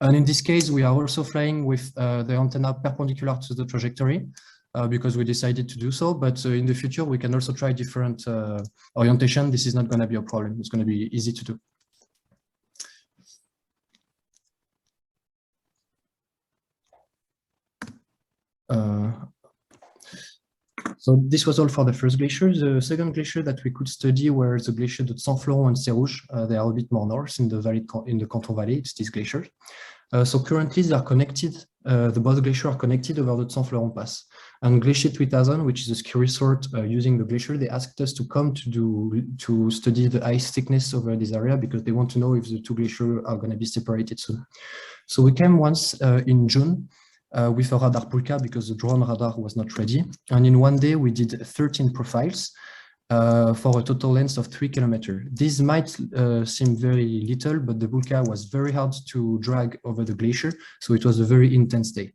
And in this case, we are also flying with the antenna perpendicular to the trajectory because we decided to do so. But in the future, we can also try different orientation. This is not going to be a problem. It's going to be easy to do. So this was all for the first glacier. The second glacier that we could study were the glacier de Saint-Florent and Serrouge. They are a bit more north in the valley, in the Canton Valley. It's this glacier. So currently they are connected. The both glaciers are connected over the Saint-Florent Pass. And Glacier 3000, which is a ski resort using the glacier, they asked us to come to study the ice thickness over this area because they want to know if the two glaciers are going to be separated soon. So we came once in June. With a radar pulka because the drone radar was not ready. And in one day, we did 13 profiles for a total length of 3 kilometers. This might seem very little, but the pulka was very hard to drag over the glacier. So it was a very intense day.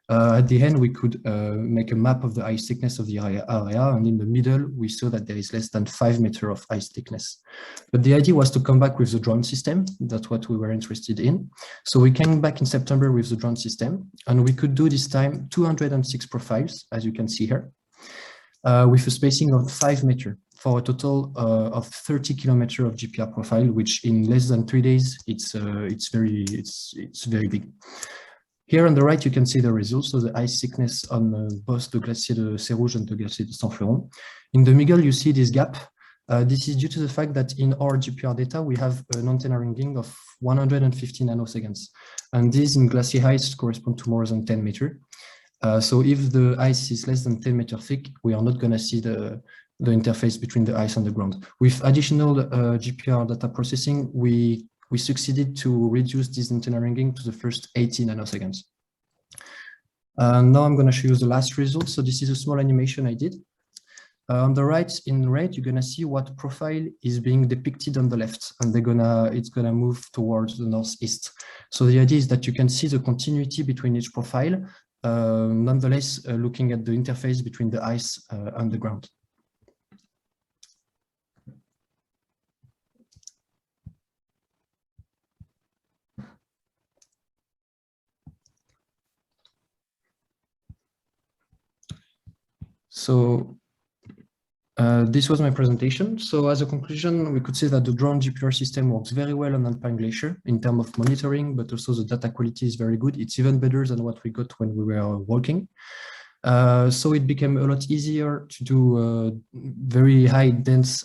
At the end, we could make a map of the ice thickness of the area. And in the middle, we saw that there is less than 5 meters of ice thickness. But the idea was to come back with the drone system. That's what we were interested in. So we came back in September with the drone system, and we could do this time 206 profiles, as you can see here, with a spacing of 5 meters for a total of 30 kilometers of GPR profile, which in less than 3 days, it's very big. Here on the right, you can see the results, so the ice thickness on both the Glacier de Serrouge and the Glacier de Saint-Florent. In the middle, you see this gap. This is due to the fact that in our GPR data, we have an antenna ringing of 150 nanoseconds. And these in glacier heights correspond to more than 10 meters. So if the ice is less than 10 meters thick, we are not going to see the interface between the ice and the ground. With additional GPR data processing, we succeeded to reduce this antenna ringing to the first 80 nanoseconds. Now I'm going to show you the last result. So this is a small animation I did. On the right, in red, you're going to see what profile is being depicted on the left, and it's going to move towards the northeast. So the idea is that you can see the continuity between each profile, nonetheless, looking at the interface between the ice and the ground. So this was my presentation. So as a conclusion, we could say that the drone GPR system works very well on Alpine Glacier in terms of monitoring, but also the data quality is very good. It's even better than what we got when we were walking. So it became a lot easier to do a very high dense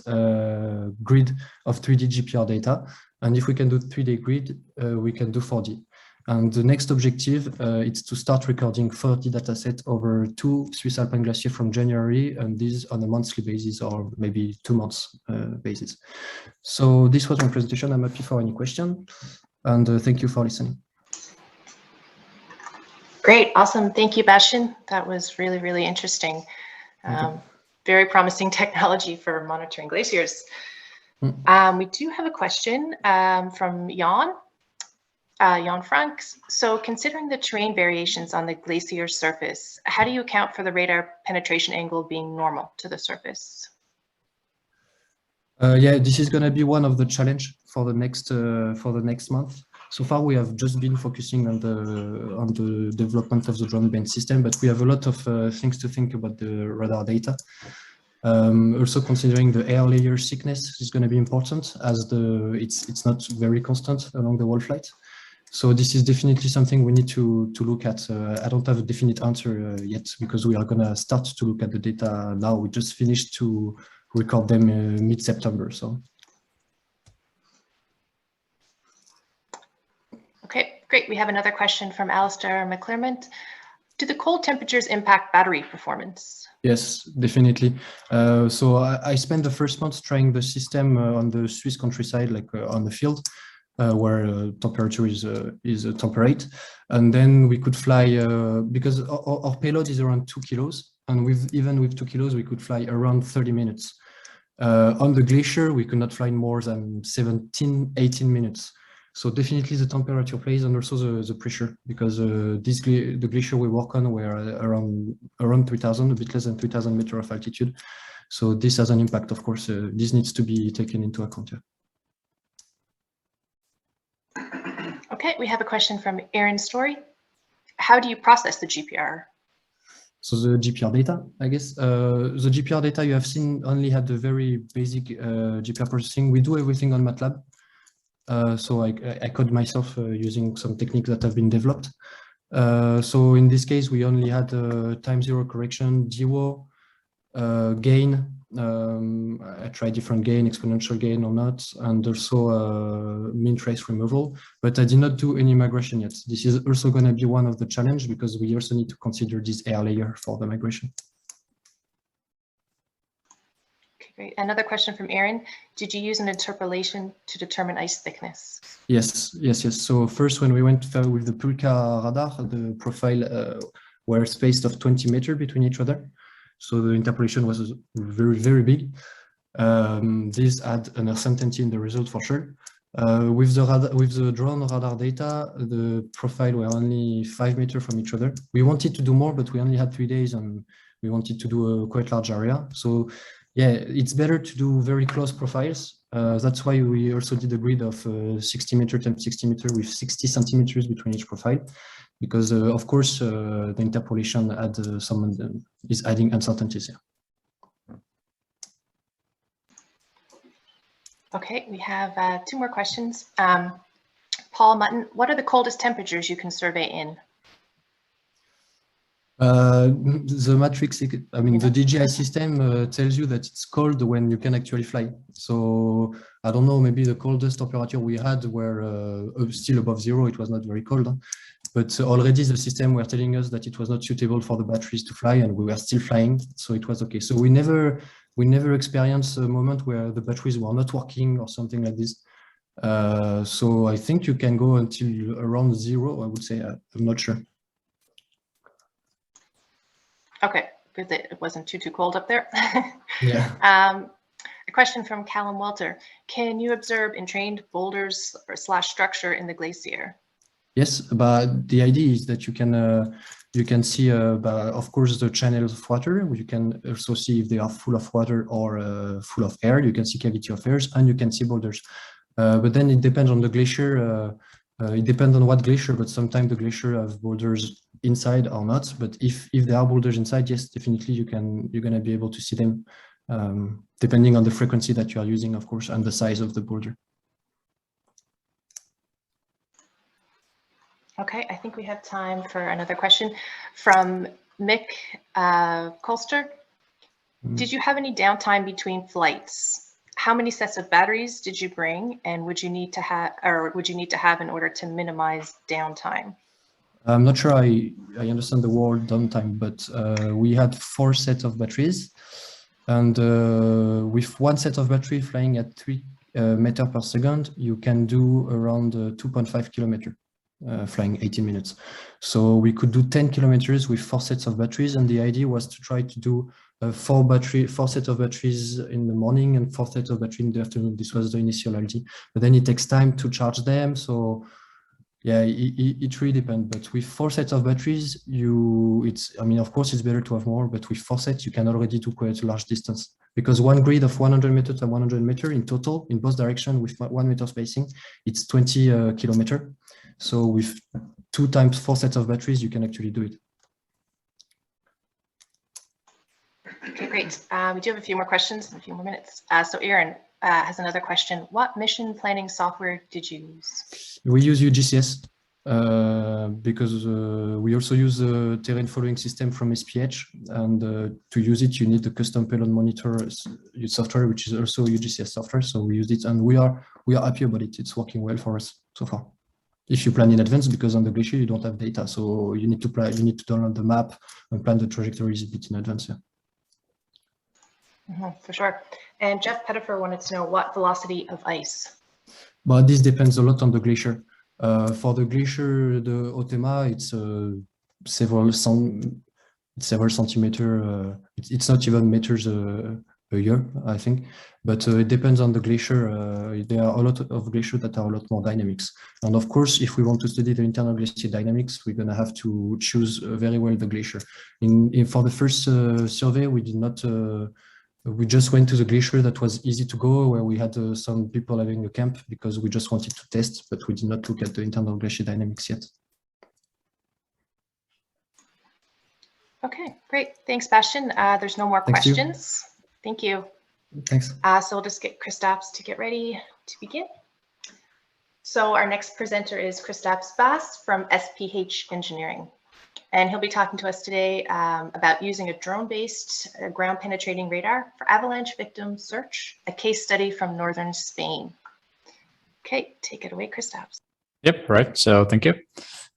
grid of 3D GPR data. And if we can do 3D grid, we can do 4D. And the next objective is to start recording 40 datasets over 2 Swiss Alpine glaciers from January, and this on a monthly basis or maybe 2 months basis. So this was my presentation. I'm happy for any question, and thank you for listening. Great, awesome. Thank you, Bastien. That was really, really interesting. Very promising technology for monitoring glaciers. We do have a question from Jan. Jan Frank. So considering the terrain variations on the glacier surface, how do you account for the radar penetration angle being normal to the surface? Yeah, this is going to be one of the challenge for the next month. So far, we have just been focusing on the development of the drone band system, but we have a lot of things to think about the radar data. Also considering the air layer thickness is going to be important, as it's not very constant along the whole flight. So this is definitely something we need to look at. I don't have a definite answer yet because we are going to start to look at the data now. We just finished to record them mid-September. So. Okay, great. We have another question from Alistair McClearmont. Do the cold temperatures impact battery performance? Yes, definitely. So I spent the first month trying the system on the Swiss countryside, like on the field. Where temperature is temperate, and then we could fly because our payload is around 2 kilos, and even with 2 kilos we could fly around 30 minutes. On the glacier we could not fly more than 17-18 minutes. So definitely the temperature plays, and also the pressure, because the glacier we work on were around 3,000, a bit less than 3,000 meters of altitude. So this has an impact, of course. This needs to be taken into account. Yeah. Okay, we have a question from Aaron Story. How do you process the GPR? So the GPR data, I guess, the GPR data you have seen only had the very basic GPR processing. We do everything on MATLAB. So I code myself using some techniques that have been developed. So in this case, we only had time zero correction, DWO, gain. I tried different gain, exponential gain or not, and also mean trace removal, but I did not do any migration yet. This is also going to be one of the challenge, because we also need to consider this air layer for the migration. Okay, great. Another question from Aaron. Did you use an interpolation to determine ice thickness? Yes. So first, when we went with the Pulka radar, the profile were spaced of 20 meters between each other. So the interpolation was very, very big. This had an uncertainty in the result for sure. With the drone radar data, the profile were only 5 meters from each other. We wanted to do more, but we only had 3 days, and we wanted to do a quite large area. So yeah, it's better to do very close profiles. That's why we also did a grid of 60 meters times 60 meters with 60 centimeters between each profile. Because of course the interpolation is adding uncertainties here. Okay, we have 2 more questions. Paul Mutton, what are the coldest temperatures you can survey in? The matrix, I mean, the DJI system tells you that it's cold when you can actually fly. So I don't know, maybe the coldest temperature we had were still above 0. It was not very cold. Huh? But already the system were telling us that it was not suitable for the batteries to fly, and we were still flying, so it was okay. So we never experienced a moment where the batteries were not working or something like this. So I think you can go until around 0, I would say. I'm not sure. Okay, good that it wasn't too cold up there. Yeah. A question from Callum Walter. Can you observe entrained boulders or / structure in the glacier? Yes, but the idea is that you can see, of course, the channels of water. You can also see if they are full of water or full of air. You can see cavity of air, and you can see boulders. But then it depends on the glacier. It depends on what glacier, but sometimes the glacier have boulders inside or not. But if there are boulders inside, yes, definitely you're gonna be able to see them, depending on the frequency that you are using, of course, and the size of the boulder. Okay, I think we have time for another question from Mick Kolster. Did you have any downtime between flights? How many sets of batteries did you bring, and would you need to have in order to minimize downtime? I'm not sure I understand the word downtime, but we had 4 sets of batteries, and with 1 set of battery flying at 3 meters per second, you can do around 2.5 kilometers. Flying 18 minutes. So we could do 10 kilometers with 4 sets of batteries, and the idea was to try to do 4 sets of batteries in the morning and 4 sets of battery in the afternoon. This was the initial idea, but then it takes time to charge them. So yeah, it really depends. But with 4 sets of batteries, I mean, of course, it's better to have more, but with 4 sets, you can already do quite a large distance, because one grid of 100 meters and 100 meters in total, in both directions with 1 meter spacing, it's 20 kilometers. So with 2 times 4 sets of batteries, you can actually do it. Okay, great. We do have a few more questions in a few more minutes. So Aaron has another question. What mission planning software did you use? We use UGCS because we also use the terrain following system from SPH, and to use it, you need the custom payload monitor software, which is also UGCS software. So we used it, and we are happy about it. It's working well for us so far. If you plan in advance, because on the glacier you don't have data, so you need to plan. You need to download the map and plan the trajectories a bit in advance. Yeah. For sure. And Jeff Pettifer wanted to know what velocity of ice. But this depends a lot on the glacier. For the glacier, the Otema, it's several centimeters. It's not even meters a year, I think. But it depends on the glacier. There are a lot of glaciers that are a lot more dynamics. And of course, if we want to study the internal glacier dynamics, we're going to have to choose very well the glacier. For the first survey, we did not. We just went to the glacier that was easy to go, where we had some people having a camp because we just wanted to test, but we did not look at the internal glacier dynamics yet. Okay, great. Thanks, Bastien. There's no more questions. Thank you. Thanks. So we'll just get Kristaps to get ready to begin. So our next presenter is Kristaps from SPH Engineering. And he'll be talking to us today about using a drone-based ground penetrating radar for avalanche victim search, a case study from northern Spain. Okay, take it away, Kristaps. Yep, right. So thank you.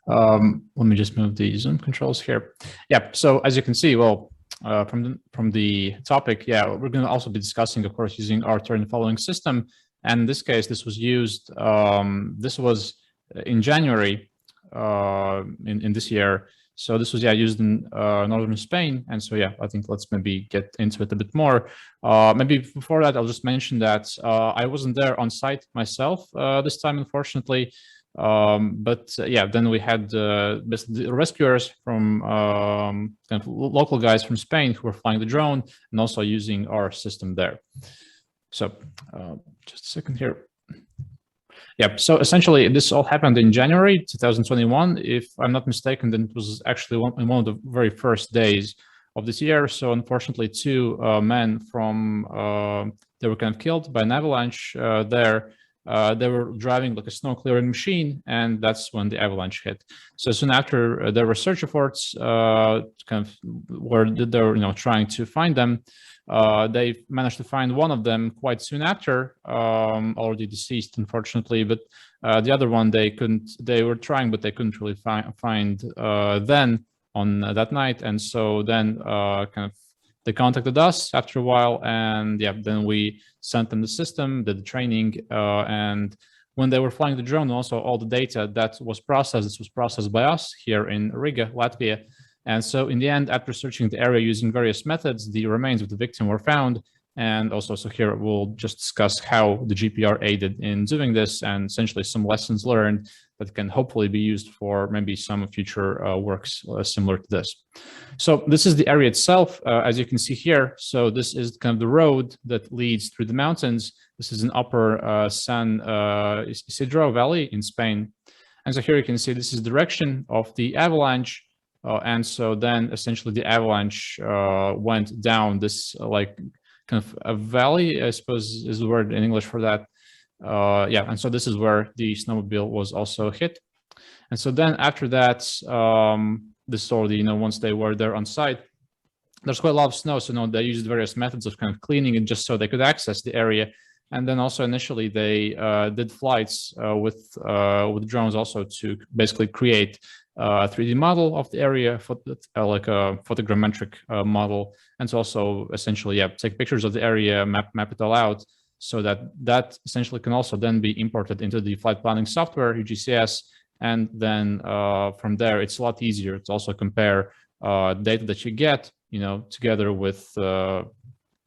Let me just move the Zoom controls here. Yeah, so as you can see, well, from the topic, yeah, we're going to also be discussing, of course, using our terrain following system. And in this case, this was used, this was in January in this year. So this was, yeah, used in northern Spain. And so, yeah, I think let's maybe get into it a bit more. Maybe before that, I'll just mention that I wasn't there on site myself this time, unfortunately. But yeah, then we had basically the rescuers from kind of local guys from Spain who were flying the drone and also using our system there. So just a second here. Yeah, so essentially this all happened in January 2021. If I'm not mistaken, then it was actually one of the very first days of this year. So unfortunately, two men from, they were kind of killed by an avalanche there. They were driving like a snow clearing machine, and that's when the avalanche hit. So soon after, there were search efforts kind of where they were, trying to find them. They managed to find one of them quite soon after, already deceased, unfortunately. But the other one, they couldn't. They were trying, but they couldn't really find then on that night. And so then kind of they contacted us after a while, and yeah, then we sent them the system, did the training, and when they were flying the drone, also all the data that was processed, this was processed by us here in Riga, Latvia. And so in the end, after searching the area using various methods, the remains of the victim were found. And also, so here we'll just discuss how the GPR aided in doing this and essentially some lessons learned that can hopefully be used for maybe some future works similar to this. So this is the area itself, as you can see here. So this is kind of the road that leads through the mountains. This is in upper San Isidro Valley in Spain. And so here you can see this is the direction of the avalanche. And so then essentially the avalanche went down this like kind of a valley, I suppose is the word in English for that. Yeah, and so this is where the snowmobile was also hit. And so then after that, this is already, once they were there on site, there's quite a lot of snow. So they used various methods of kind of cleaning it just so they could access the area. And then also initially they did flights with drones also to basically create a 3D model of the area, like a photogrammetric model, and to also essentially, yeah, take pictures of the area, map it all out, so that essentially can also then be imported into the flight planning software, UGCS, and then from there it's a lot easier to also compare data that you get, together with kind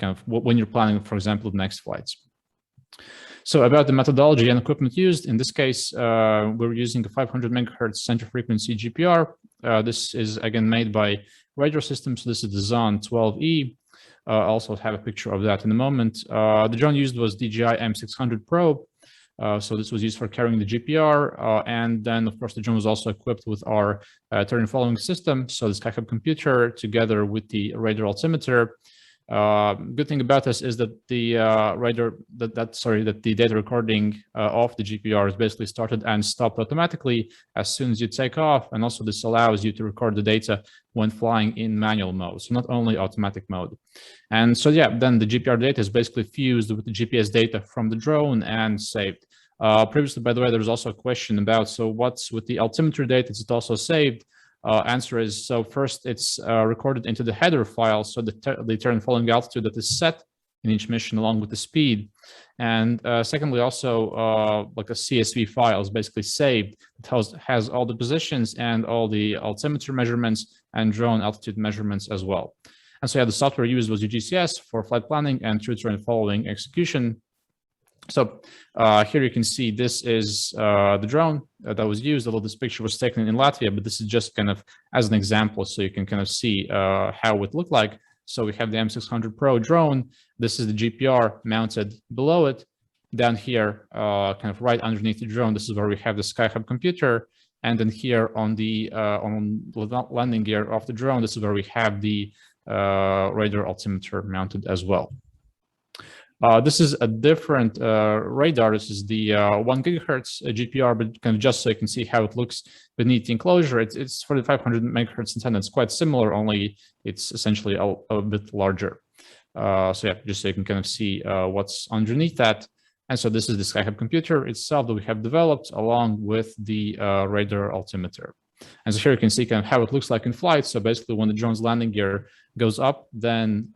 of when you're planning, for example, the next flights. So about the methodology and equipment used, in this case, we're using a 500 megahertz center frequency GPR. This is again made by radar systems. So this is the Zon 12E. I'll also have a picture of that in a moment. The drone used was DJI M600 Pro. So this was used for carrying the GPR. And then, of course, the drone was also equipped with our terrain following system. So the SkyHub computer together with the radar altimeter. Good thing about this is that the the data recording of the GPR is basically started and stopped automatically as soon as you take off, and also this allows you to record the data when flying in manual mode, so not only automatic mode. And so yeah, then the GPR data is basically fused with the GPS data from the drone and saved. Previously, by the way, there was also a question about, so what's with the altimeter data? Is it also saved? Answer is, so first it's recorded into the header file, so the terrain following altitude that is set in each mission along with the speed. And secondly, also like a CSV file is basically saved. It has all the positions and all the altimeter measurements and drone altitude measurements as well. And so yeah, the software used was UGCS for flight planning and true terrain following execution. So here you can see this is the drone that was used, although this picture was taken in Latvia, but this is just kind of as an example, so you can kind of see how it looked like. So we have the M600 Pro drone. This is the GPR mounted below it. Down here, kind of right underneath the drone, this is where we have the SkyHub computer. And then here on the landing gear of the drone, this is where we have the radar altimeter mounted as well. This is a different radar. This is the 1 gigahertz GPR, but kind of just so you can see how it looks beneath the enclosure. It's for the 500 megahertz antenna. It's quite similar, only it's essentially a bit larger. So yeah, just so you can kind of see what's underneath that. And so this is the SkyHub computer itself that we have developed along with the radar altimeter. And so here you can see kind of how it looks like in flight. So basically when the drone's landing gear goes up, then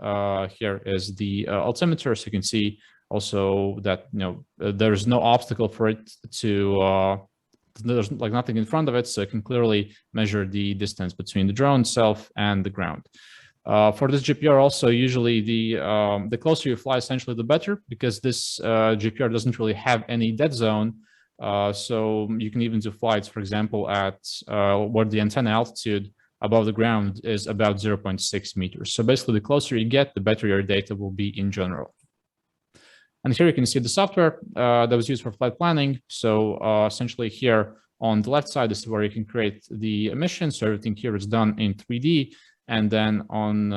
here is the altimeter. So you can see also that, there's no obstacle for it to, there's like nothing in front of it. So it can clearly measure the distance between the drone itself and the ground. For this GPR also, usually the closer you fly, essentially the better, because this GPR doesn't really have any dead zone. So you can even do flights, for example, at where the antenna altitude above the ground is about 0.6 meters. So basically, the closer you get, the better your data will be in general. And here you can see the software that was used for flight planning. So essentially here on the left side, this is where you can create the mission. So everything here is done in 3D. And then on,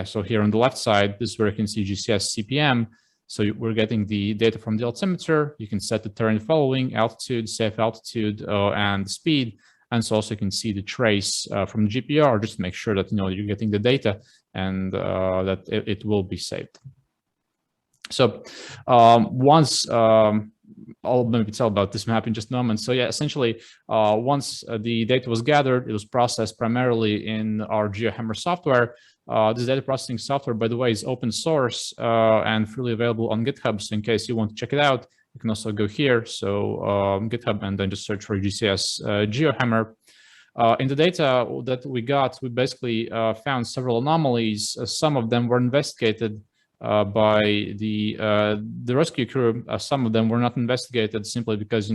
so here on the left side, this is where you can see GCS CPM. So we're getting the data from the altimeter. You can set the terrain following, altitude, safe altitude, and speed. And so also you can see the trace from the GPR, just to make sure that you're getting the data and that it will be saved. So once I'll maybe tell about this map in just a moment. So yeah, essentially, once the data was gathered, it was processed primarily in our GeoHammer software. This data processing software, by the way, is open source and freely available on GitHub. So in case you want to check it out, you can also go here. So GitHub, and then just search for GCS GeoHammer. In the data that we got, we basically found several anomalies. Some of them were investigated by the rescue crew. Some of them were not investigated simply because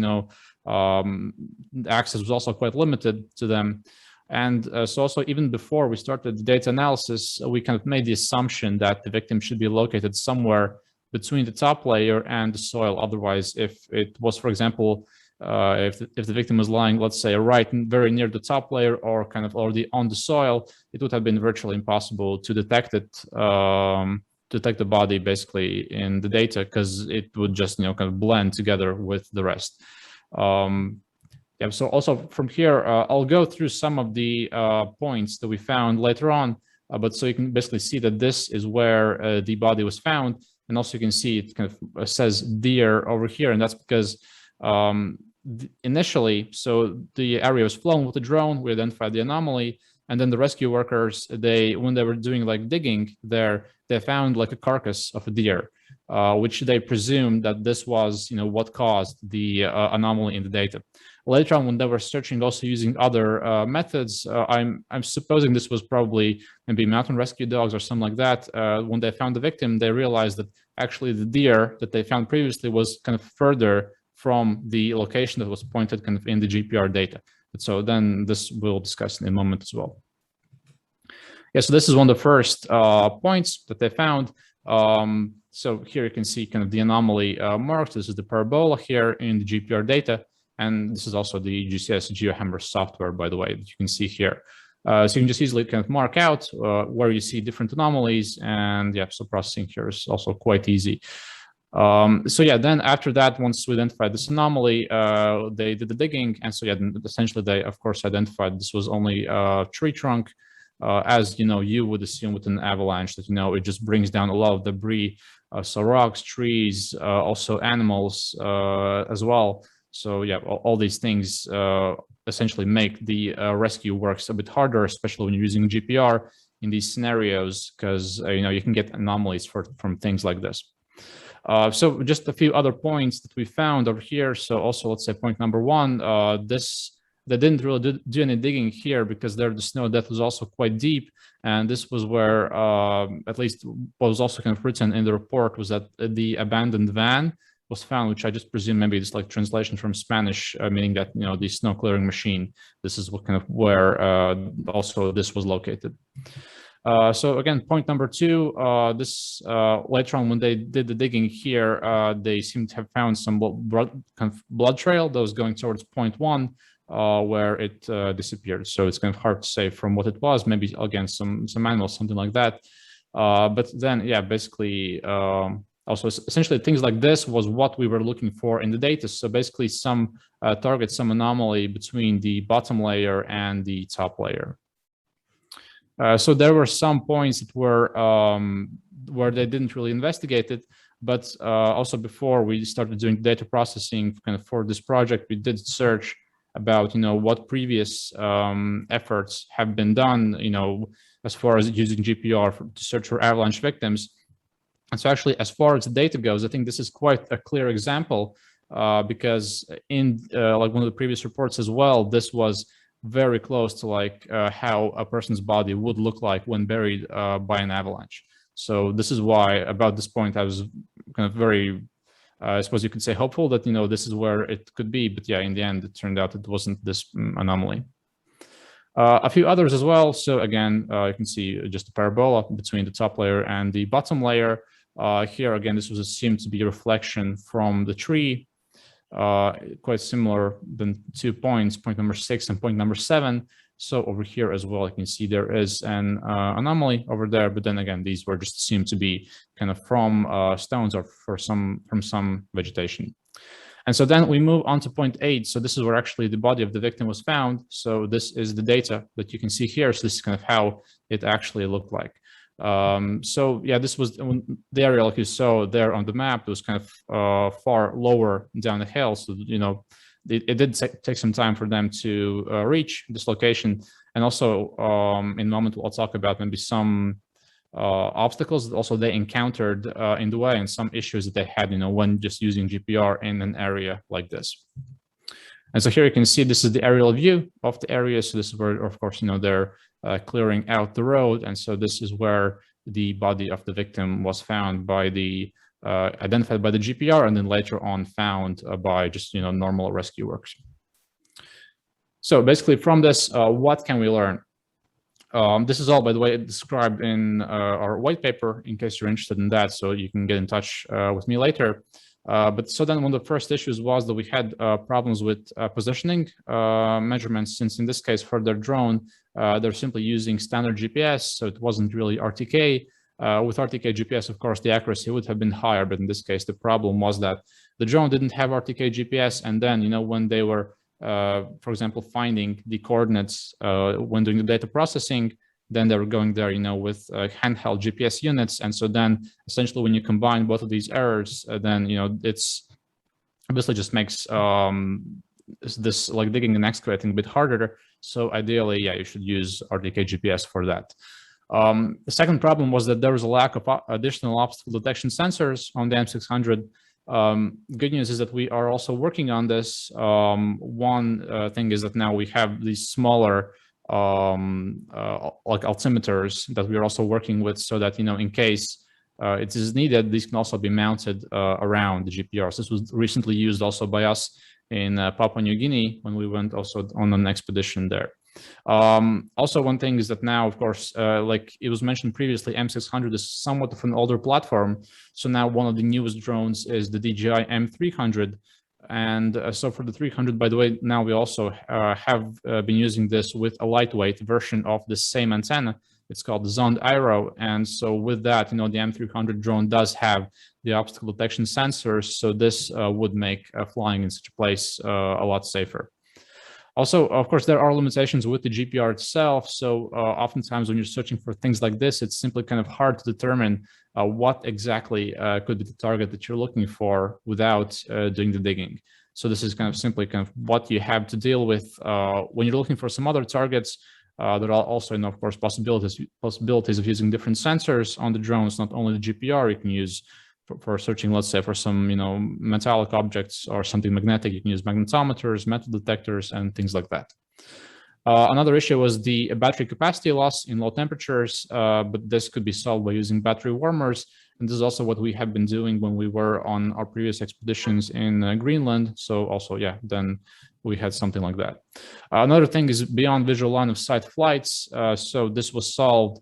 access was also quite limited to them. And so also even before we started the data analysis, we kind of made the assumption that the victim should be located somewhere between the top layer and the soil. Otherwise, if it was, for example, if the victim was lying, let's say, very near the top layer or kind of already on the soil, it would have been virtually impossible to detect it, detect the body basically in the data, because it would just kind of blend together with the rest. Yeah, so also from here, I'll go through some of the points that we found later on, but so you can basically see that this is where the body was found. And also you can see it kind of says deer over here, and that's because initially, so the area was flown with the drone, we identified the anomaly, and then the rescue workers, when they were doing like digging there, they found like a carcass of a deer, which they presumed that this was, what caused the anomaly in the data. Later on, when they were searching, also using other methods, I'm supposing this was probably maybe mountain rescue dogs or something like that. When they found the victim, they realized that actually the deer that they found previously was kind of further from the location that was pointed kind of in the GPR data. So then this we'll discuss in a moment as well. Yeah, so this is one of the first points that they found. So here you can see kind of the anomaly marked. This is the parabola here in the GPR data. And this is also the GCS GeoHammer software, by the way, that you can see here. So you can just easily kind of mark out where you see different anomalies. And yeah, so processing here is also quite easy. So yeah, then after that, once we identified this anomaly, they did the digging. And so yeah, essentially they, of course, identified this was only a tree trunk. As you would assume with an avalanche that, it just brings down a lot of debris. So rocks, trees, also animals as well. So yeah, all these things essentially make the rescue works a bit harder, especially when you're using GPR in these scenarios, because you can get anomalies from things like this. So just a few other points that we found over here. So also, let's say point number one, this they didn't really do any digging here because there the snow depth was also quite deep. And this was where, at least what was also kind of written in the report was that the abandoned van was found, which I just presume maybe it's like translation from Spanish, meaning that, you know, the snow clearing machine, this is what kind of where also this was located. So again, point number 2, this later on when they did the digging here, they seem to have found some blood trail that was going towards point 1, where it disappeared. So it's kind of hard to say from what it was, maybe again, some animals, something like that. But then, yeah, basically, also essentially things like this was what we were looking for in the data. So basically some target, some anomaly between the bottom layer and the top layer. So there were some points that were where they didn't really investigate it, but also before we started doing data processing kind of for this project, we did search about, you know, what previous efforts have been done, you know, as far as using GPR to search for avalanche victims. And so actually, as far as the data goes, I think this is quite a clear example because in like one of the previous reports as well, this was very close to like how a person's body would look like when buried by an avalanche. So this is why about this point I was kind of very, I suppose you could say hopeful that, you know, this is where it could be, but yeah, in the end, it turned out it wasn't this anomaly. A few others as well. So again, you can see just a parabola between the top layer and the bottom layer. Here again, this was assumed to be a reflection from the tree. Quite similar than 2 points, point number 6 and point number 7. So over here as well, you can see there is an anomaly over there, but then again, these were just assumed to be kind of from stones or from some vegetation. And so then we move on to point 8. So this is where actually the body of the victim was found. So this is the data that you can see here. So this is kind of how it actually looked like. So yeah, this was the area like you saw there on the map. It was kind of far lower down the hill. So, you know, it did take some time for them to reach this location. And also in a moment, we'll talk about maybe some obstacles that also they encountered in the way and some issues that they had, you know, when just using GPR in an area like this. And so here you can see this is the aerial view of the area. So this is where, of course, you know, they're clearing out the road. And so this is where the body of the victim was found by the, identified by the GPR and then later on found by just, you know, normal rescue works. So basically from this, what can we learn? This is all, by the way, described in our white paper in case you're interested in that. So you can get in touch with me later. But so then one of the first issues was that we had problems with positioning measurements, since in this case for their drone, they're simply using standard GPS. So it wasn't really RTK. With RTK GPS, of course, the accuracy would have been higher. But in this case, the problem was that the drone didn't have RTK GPS. And then, you know, when they were, for example, finding the coordinates when doing the data processing, then they were going there, you know, with handheld GPS units. And so then essentially when you combine both of these errors, then, you know, it's obviously just makes this like digging and excavating a bit harder. So ideally, yeah, you should use RTK GPS for that. The second problem was that there was a lack of additional obstacle detection sensors on the M600. Good news is that we are also working on this. One thing is that now we have these smaller like altimeters that we are also working with, so that, you know, in case it is needed, these can also be mounted around the GPRs. This was recently used also by us in Papua New Guinea when we went also on an expedition there. Also, one thing is that now, of course, like it was mentioned previously, M600 is somewhat of an older platform. So now one of the newest drones is the DJI M300. And so for the 300, by the way, now we also have been using this with a lightweight version of the same antenna. It's called the Zoned Aero. And so with that, you know, the M300 drone does have the obstacle detection sensors. So this would make flying in such a place a lot safer. Also, of course, there are limitations with the GPR itself. So oftentimes when you're searching for things like this, it's simply kind of hard to determine what exactly could be the target that you're looking for without doing the digging. So this is kind of simply kind of what you have to deal with when you're looking for some other targets. There are also, you know, of course, possibilities of using different sensors on the drones, not only the GPR. You can use, for searching, let's say, for some, metallic objects or something magnetic. You can use magnetometers, metal detectors, and things like that. Another issue was the battery capacity loss in low temperatures, but this could be solved by using battery warmers. And this is also what we have been doing when we were on our previous expeditions in Greenland. So also, yeah, then we had something like that. Another thing is beyond visual line of sight flights. So this was solved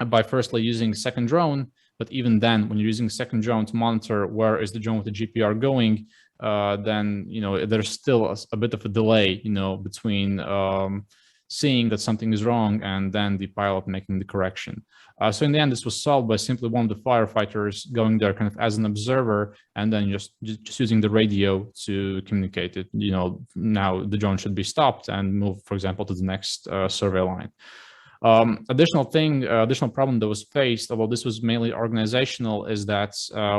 by firstly using second drone. But even then, when you're using second drone to monitor where is the drone with the GPR going, then there's still a bit of a delay, between seeing that something is wrong and then the pilot making the correction. So in the end, this was solved by simply one of the firefighters going there kind of as an observer and then just using the radio to communicate it. Now the drone should be stopped and move, for example, to the next survey line. Additional problem that was faced, although this was mainly organizational, is that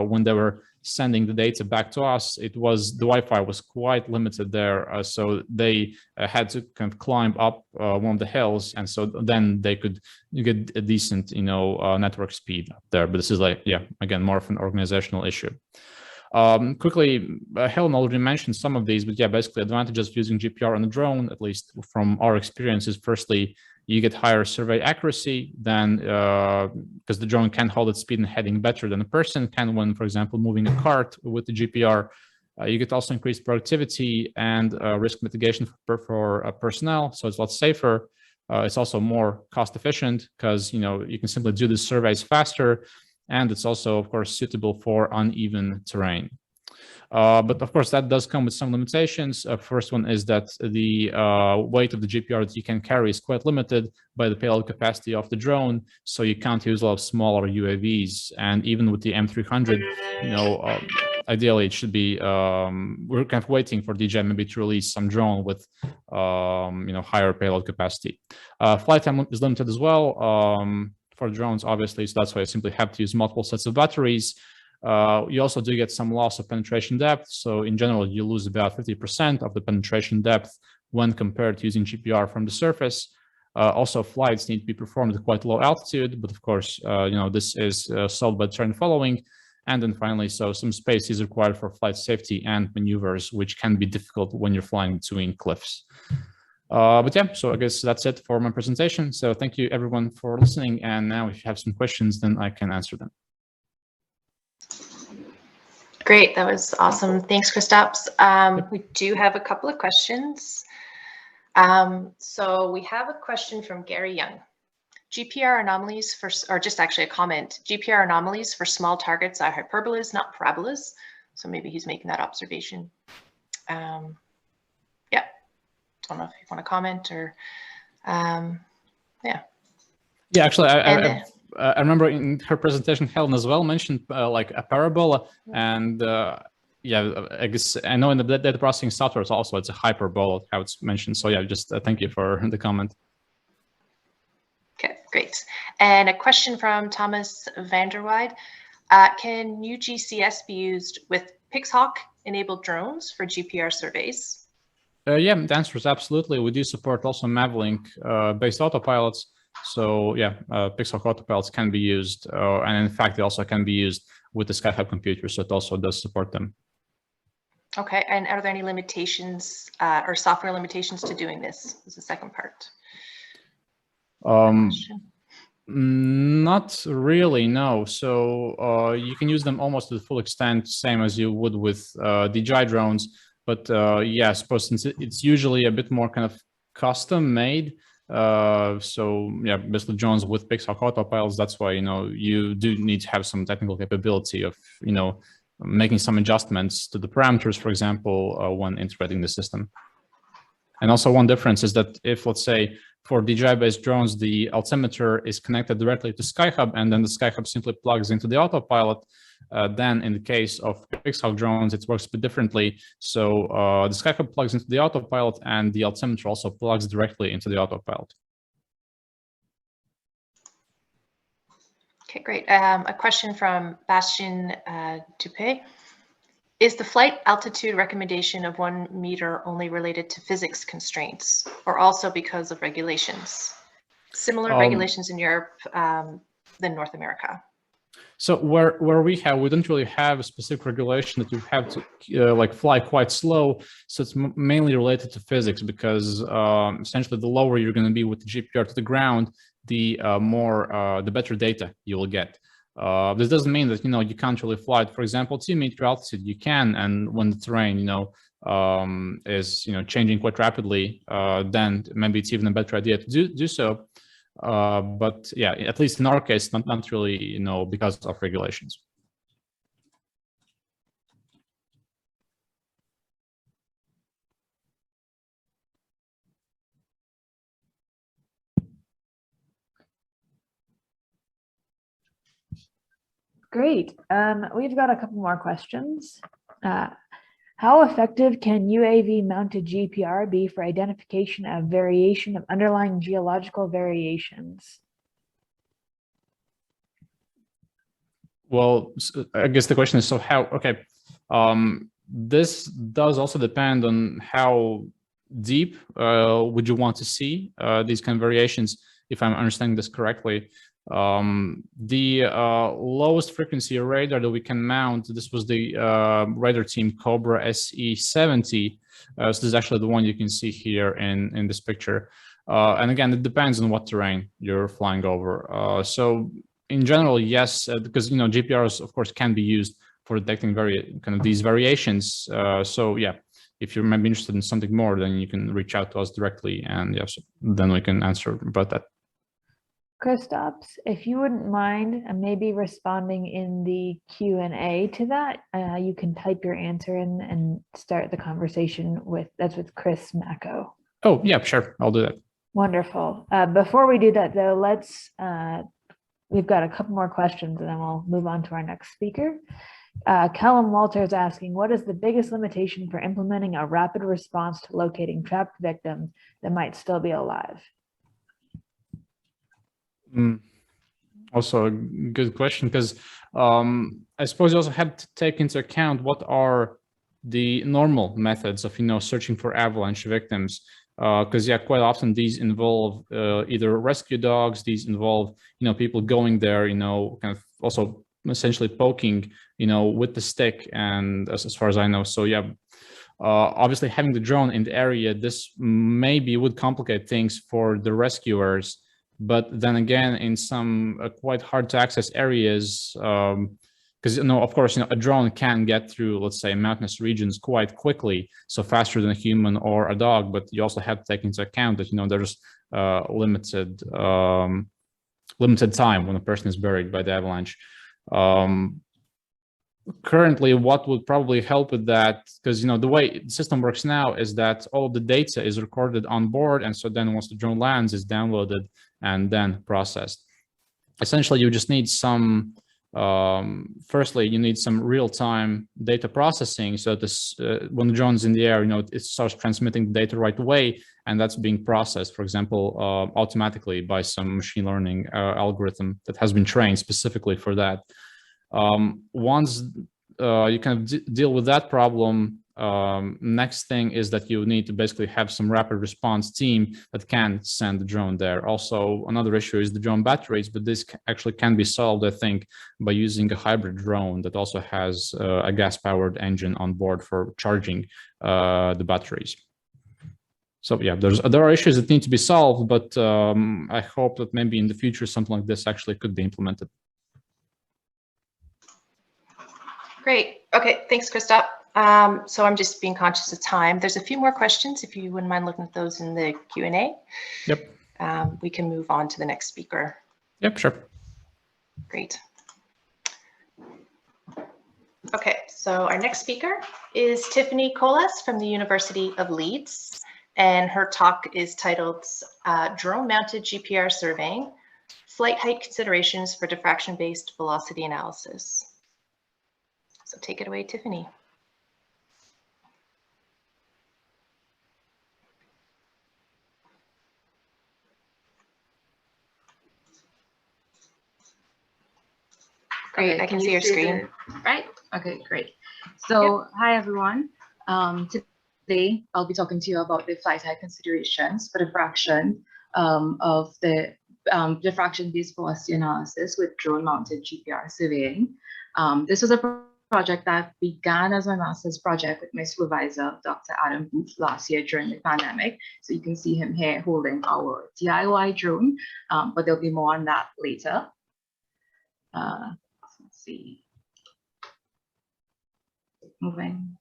when they were sending the data back to us, the Wi-Fi was quite limited there. So they had to kind of climb up one of the hills, and so then they could get a decent, network speed up there. But this is again, more of an organizational issue. Quickly, Helen already mentioned some of these, but yeah, basically advantages of using GPR on a drone, at least from our experiences. Firstly, you get higher survey accuracy than because the drone can hold its speed and heading better than a person can when, for example, moving a cart with the GPR. You get also increased productivity and risk mitigation for personnel, so it's a lot safer. It's also more cost efficient because you can simply do the surveys faster, and it's also, of course, suitable for uneven terrain. But of course, that does come with some limitations. First one is that the weight of the GPR that you can carry is quite limited by the payload capacity of the drone, so you can't use a lot of smaller UAVs. And even with the M300, ideally it should be, we're kind of waiting for DJI maybe to release some drone with, higher payload capacity. Flight time is limited as well for drones, obviously, so that's why I simply have to use multiple sets of batteries. You also do get some loss of penetration depth. So in general, you lose about 50% of the penetration depth when compared to using GPR from the surface. Also, flights need to be performed at quite low altitude, but of course, this is solved by terrain following. And then finally, so some space is required for flight safety and maneuvers, which can be difficult when you're flying between cliffs. But yeah, so I guess that's it for my presentation. So thank you everyone for listening. And now if you have some questions, then I can answer them. Great, that was awesome. Thanks, Kristaps. We do have a couple of questions. So we have a question from Gary Young. GPR anomalies or just actually a comment, GPR anomalies for small targets are hyperbolas, not parabolas. So maybe he's making that observation. Yeah, don't know if you want to comment or, yeah. Yeah, actually, I remember in her presentation, Helen as well mentioned like a parabola, and yeah, I guess I know in the data processing software it's a hyperbola, how it's mentioned. So yeah, just thank you for the comment. Okay, great. And a question from Thomas Vanderweide. Can UGCS be used with Pixhawk enabled drones for GPR surveys? Yeah, the answer is absolutely. We do support also Mavlink based autopilots. So yeah, Pixhawk autopilots can be used, and in fact, they also can be used with the SkyHub computer, so it also does support them. Okay, and are there any limitations or software limitations to doing this? Is the second part. Not really, no. So you can use them almost to the full extent, same as you would with DJI drones. But yeah, I suppose since it's usually a bit more kind of custom made. So yeah, basically drones with Pixhawk autopilots, that's why, you do need to have some technical capability of, making some adjustments to the parameters, for example, when integrating the system. And also one difference is that if, let's say, for DJI-based drones, the altimeter is connected directly to SkyHub, and then the SkyHub simply plugs into the autopilot, then in the case of Pixhawk drones, it works a bit differently. So the SkyHub plugs into the autopilot, and the altimeter also plugs directly into the autopilot. Okay, great. A question from Bastien Ruols. Is the flight altitude recommendation of 1 meter only related to physics constraints, or also because of regulations? Similar regulations in Europe than North America? So where we don't really have a specific regulation that you have to like fly quite slow. So it's mainly related to physics, because essentially the lower you're going to be with the GPR to the ground, the the better data you will get. This doesn't mean that you can't really fly it. For example, 2 meter altitude you can, and when the terrain is changing quite rapidly, then maybe it's even a better idea to do so. But yeah, at least in our case, not really, because of regulations. Great. We've got a couple more questions. How effective can UAV mounted GPR be for identification of variation of underlying geological variations? Well, I guess the question is, so how, okay, this does also depend on how deep would you want to see these kind of variations, if I'm understanding this correctly. The lowest frequency radar that we can mount, this was the radar team Cobra SE70. So this is actually the one you can see here in this picture. And again, it depends on what terrain you're flying over. So in general, yes, because GPRs of course can be used for detecting these variations. So yeah, if you're maybe interested in something more, then you can reach out to us directly, and yes, then we can answer about that. Kristaps, if you wouldn't mind maybe responding in the Q&A to that, you can type your answer in and start the conversation with Chris Macco. Oh yeah, sure, I'll do that. Wonderful. Before we do that though, we've got a couple more questions and then we'll move on to our next speaker. Callum Walters asking, what is the biggest limitation for implementing a rapid response to locating trapped victims that might still be alive? Also a good question, because I suppose you also have to take into account what are the normal methods of searching for avalanche victims, because yeah, quite often these involve either rescue dogs, these involve people going there, kind of also essentially poking with the stick, and as far as I know. So yeah, obviously having the drone in the area, this maybe would complicate things for the rescuers. But then again, in some quite hard to access areas, because of course a drone can get through, let's say, mountainous regions quite quickly, so faster than a human or a dog. But you also have to take into account that there's limited time when a person is buried by the avalanche. Currently, what would probably help with that, because the way the system works now is that all of the data is recorded on board, and so then once the drone lands, is downloaded and then processed. Essentially, you just need some firstly, you need some real-time data processing, so this when the drone's in the air, it starts transmitting the data right away, and that's being processed, for example, automatically by some machine learning algorithm that has been trained specifically for that. Once you kind of deal with that problem, next thing is that you need to basically have some rapid response team that can send the drone there. Also, another issue is the drone batteries, but this actually can be solved, I think, by using a hybrid drone that also has a gas-powered engine on board for charging the batteries. So yeah, there are issues that need to be solved, but I hope that maybe in the future something like this actually could be implemented. Great. Okay, thanks, Kristaps. So I'm just being conscious of time. There's a few more questions, if you wouldn't mind looking at those in the Q&A. Yep. We can move on to the next speaker. Yep, sure. Great. Okay, so our next speaker is Tiffany Koylass from the University of Leeds, and her talk is titled Drone-Mounted GPR Surveying, Flight Height Considerations for Diffraction-Based Velocity Analysis. So take it away, Tiffany. Great, I can see your screen. Right, okay, great. So yep. Hi everyone. Today I'll be talking to you about the flight height considerations for diffraction of the diffraction-based velocity analysis with drone-mounted GPR surveying. This was a project that began as my master's project with my supervisor, Dr. Adam Booth, last year during the pandemic. So you can see him here holding our DIY drone, but there'll be more on that later. Let's see. Moving.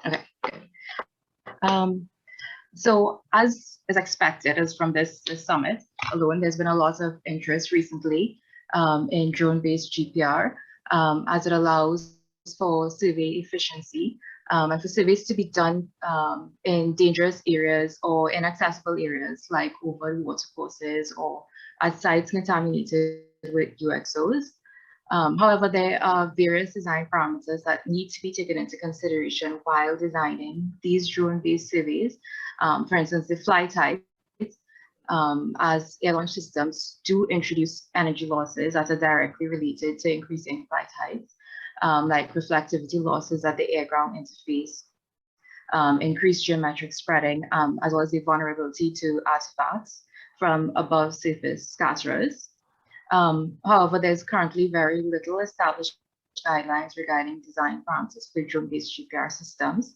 Okay, good. So as is expected, as from this summit alone, there's been a lot of interest recently in drone-based GPR, as it allows for survey efficiency and for surveys to be done in dangerous areas or inaccessible areas like over watercourses or at sites contaminated with UXOs. However, there are various design parameters that need to be taken into consideration while designing these drone-based surveys. For instance, the flight type, as air launch systems do introduce energy losses that are directly related to increasing flight heights, like reflectivity losses at the air-ground interface, increased geometric spreading, as well as the vulnerability to artifacts from above surface scatterers. However, there's currently very little established guidelines regarding design parameters for drone-based GPR systems.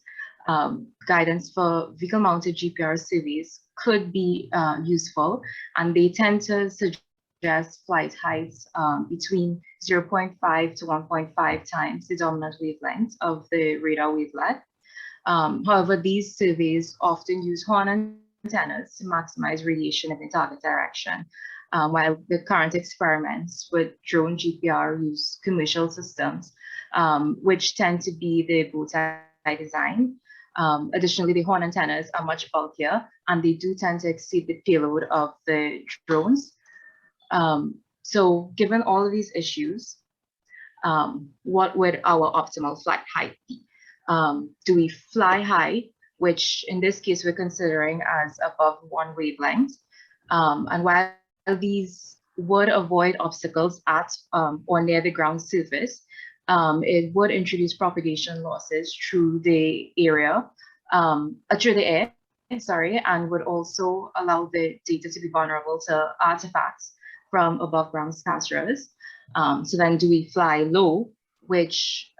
Guidance for vehicle-mounted GPR surveys could be useful, and they tend to suggest flight heights between 0.5 to 1.5 times the dominant wavelength of the radar wavelet. However, these surveys often use horn antennas to maximize radiation in the target direction, while the current experiments with drone GPR use commercial systems, which tend to be the bow tie design. Additionally, the horn antennas are much bulkier and they do tend to exceed the payload of the drones. So given all of these issues, what would our optimal flight height be? Do we fly high, which in this case we're considering as above one wavelength? And while these would avoid obstacles at or near the ground surface, it would introduce propagation losses through the area, through the air, sorry, and would also allow the data to be vulnerable to artifacts from above ground scatterers. So then do we fly low, which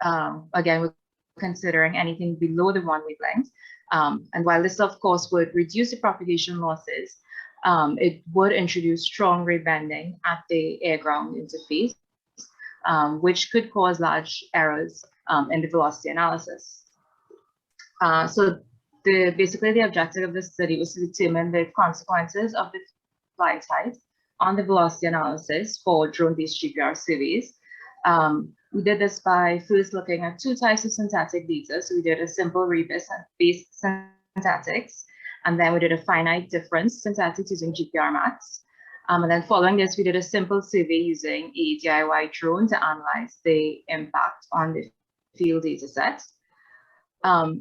again, we're considering anything below the one wavelength. And while this of course would reduce the propagation losses, it would introduce strong ray bending at the air-ground interface, which could cause large errors in the velocity analysis. So basically the objective of this study was to determine the consequences of the flight height on the velocity analysis for drone-based GPR surveys. We did this by first looking at two types of syntactic data. So we did a simple ray-based syntactics, and then we did a finite difference syntactics using GPR max. And then following this, we did a simple survey using a DIY drone to analyze the impact on the field data set.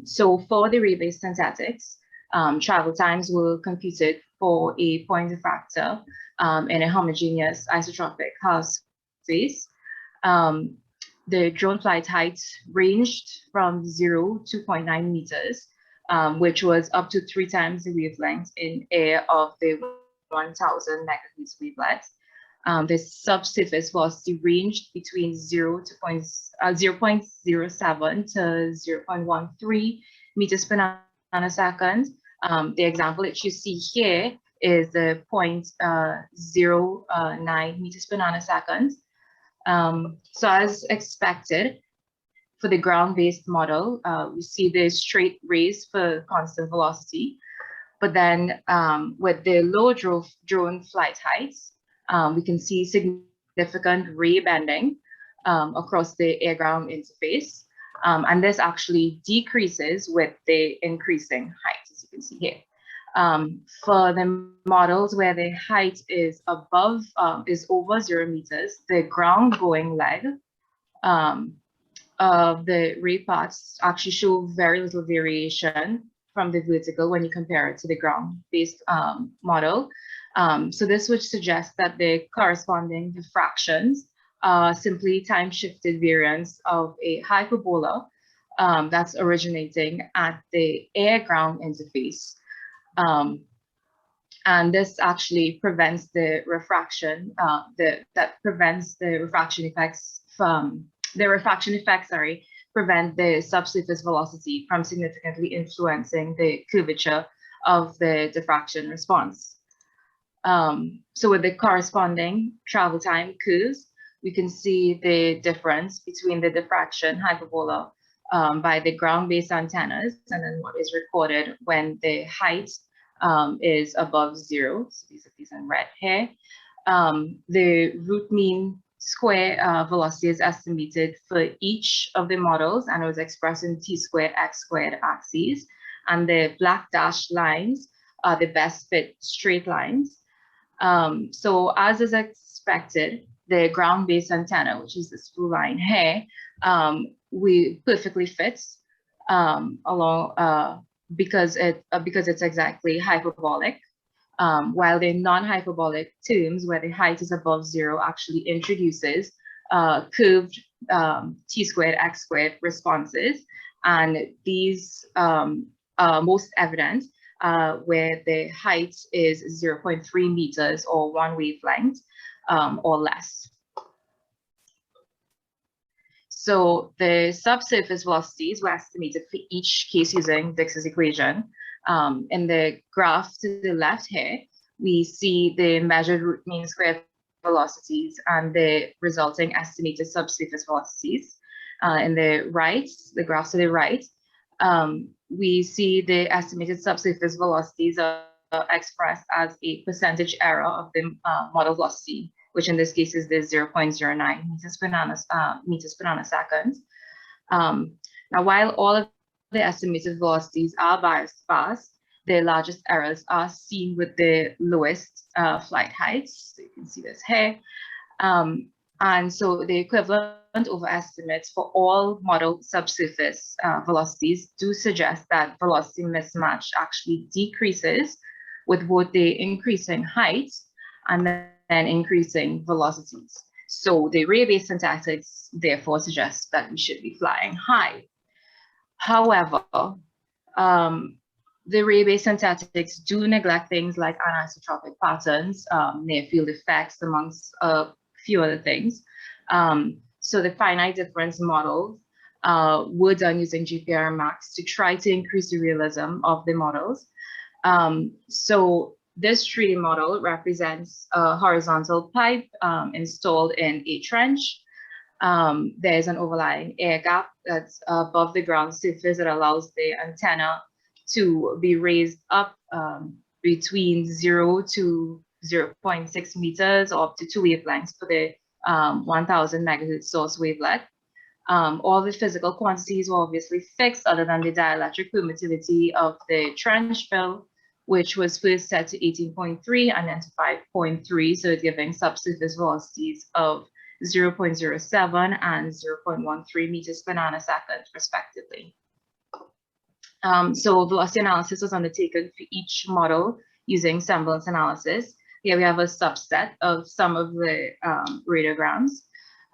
So for the ray-based syntactics, travel times were computed for a point diffractor in a homogeneous isotropic half space. The drone flight height ranged from 0 to 0.9 meters, which was up to 3 times the wavelength in air of the 1000 megahertz wavelet. The subsurface velocity ranged between 0.07 to 0.13 meters per nanosecond. The example that you see here is the 0.09 meters per nanosecond. So as expected, for the ground-based model, we see the straight rays for constant velocity. But then with the low drone flight heights, we can see significant ray bending across the air-ground interface. And this actually decreases with the increasing height, as you can see here. For the models where the height is above, is over 0 meters, the ground-going leg of the ray paths actually show very little variation from the vertical when you compare it to the ground-based model. So this would suggest that the corresponding diffractions are simply time-shifted variants of a hyperbola that's originating at the air-ground interface. And this actually prevents the refraction, that prevents the refraction effects from, prevent the subsurface velocity from significantly influencing the curvature of the diffraction response. So with the corresponding travel time curves, we can see the difference between the diffraction hyperbola by the ground-based antennas and then what is recorded when the height is above 0. So these are these in red here. The root mean square velocity is estimated for each of the models, and it was expressed in t-squared, x-squared axes. And the black dashed lines are the best fit straight lines. So as is expected, the ground-based antenna, which is this blue line here, we perfectly fits along because it's exactly hyperbolic, while the non-hyperbolic terms where the height is above 0 actually introduces curved t-squared, x-squared responses, and these are most evident where the height is 0.3 meters or 1 wavelength or less. So the subsurface velocities were estimated for each case using Dix's equation. In the graph to the left here, we see the measured root mean square velocities and the resulting estimated subsurface velocities. In the right, the graph to the right, we see the estimated subsurface velocities are expressed as a percentage error of the model velocity, which in this case is the 0.09 meters per nanosecond. Now, while all of the estimated velocities are biased fast, the largest errors are seen with the lowest flight heights. So you can see this here. And so the equivalent overestimates for all model subsurface velocities do suggest that velocity mismatch actually decreases with both the increasing heights and then increasing velocities. So the ray-based syntactics therefore suggests that we should be flying high. However, the ray-based syntactics do neglect things like anisotropic patterns, near field effects, amongst a few other things. So the finite difference models were done using GPR max to try to increase the realism of the models. So this 3D model represents a horizontal pipe installed in a trench. There's an overlying air gap that's above the ground surface that allows the antenna to be raised up between 0 to 0.6 meters or up to 2 wavelengths for the 1000 megahertz source wavelet. All the physical quantities were obviously fixed other than the dielectric permittivity of the trench fill, which was first set to 18.3 and then to 5.3, so giving subsurface velocities of 0.07 and 0.13 meters per nanosecond, respectively. So velocity analysis was undertaken for each model using semblance analysis. Here we have a subset of some of the radiograms.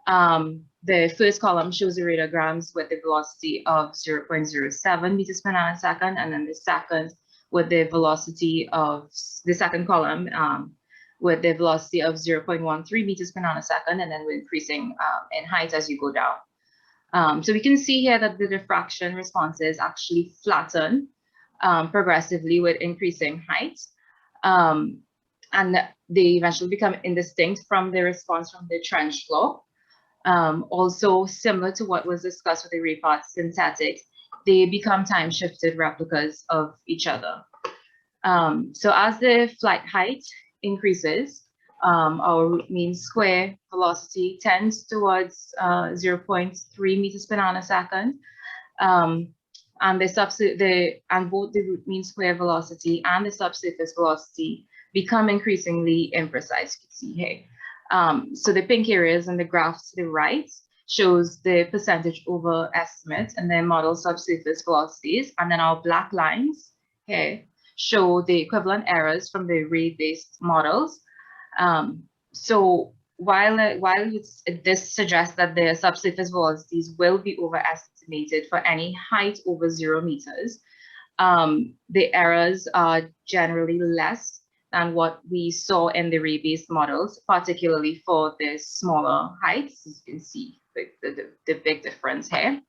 The first column shows the radiograms with the velocity of 0.07 meters per nanosecond, and then the second with the velocity of the second column with the velocity of 0.13 meters per nanosecond, and then we're increasing in height as you go down. So we can see here that the diffraction responses actually flatten progressively with increasing height. And they eventually become indistinct from the response from the trench flow. Also, similar to what was discussed with the ray-path synthetics, they become time-shifted replicas of each other. So as the flight height increases, our root mean square velocity tends towards 0.3 meters per nanosecond. And both the root mean square velocity and the subsurface velocity become increasingly imprecise, you can see here. So the pink areas in the graph to the right shows the percentage overestimate and then model subsurface velocities. And then our black lines here show the equivalent errors from the ray-based models. So while this suggests that the subsurface velocities will be overestimated for any height over 0 meters, The errors are generally less than what we saw in the ray-based models, particularly for the smaller heights. As you can see the big difference here.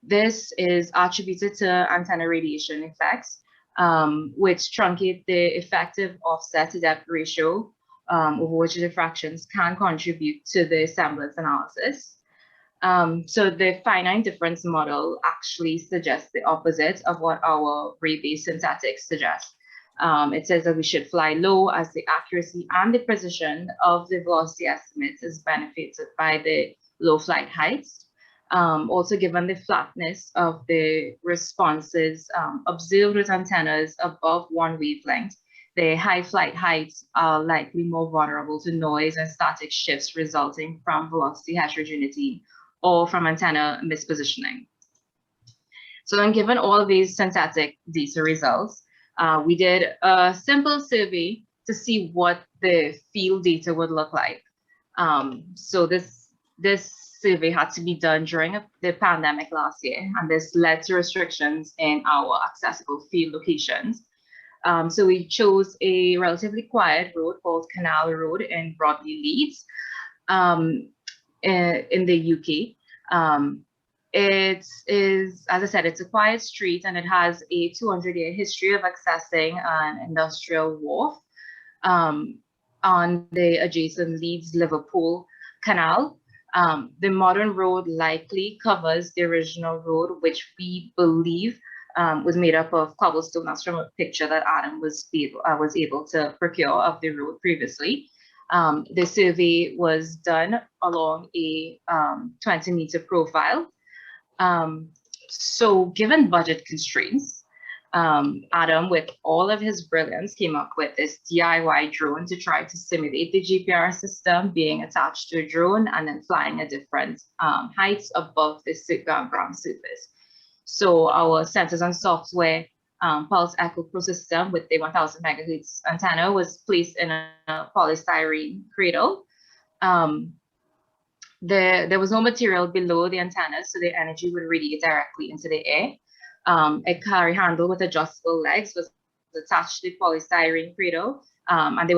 This is attributed to antenna radiation effects, which truncate the effective offset to depth ratio, over which diffractions can contribute to the semblance analysis. So the finite difference model actually suggests the opposite of what our ray-based synthetics suggest. It says that we should fly low as the accuracy and the precision of the velocity estimates is benefited by the low flight heights. Also, given the flatness of the responses observed with antennas above one wavelength, the high flight heights are likely more vulnerable to noise and static shifts resulting from velocity heterogeneity or from antenna mispositioning. So then, given all these synthetic data results, we did a simple survey to see what the field data would look like. So this survey had to be done during the pandemic last year, and this led to restrictions in our accessible field locations. So we chose a relatively quiet road called Canal Road in Broadley, Leeds, in the UK. It is, as I said, it's a quiet street, and it has a 200-year history of accessing an industrial wharf on the adjacent Leeds-Liverpool Canal. The modern road likely covers the original road, which we believe was made up of cobblestone. That's from a picture that Adam was able to procure of the road previously. The survey was done along a 20-meter profile. So given budget constraints, Adam, with all of his brilliance, came up with this DIY drone to try to simulate the GPR system being attached to a drone and then flying at different heights above the ground surface. So our sensors and software pulse echo pro system with the 1000 megahertz antenna was placed in a polystyrene cradle. There was no material below the antenna, so the energy would radiate directly into the air. A carry handle with adjustable legs was attached to the polystyrene cradle, and it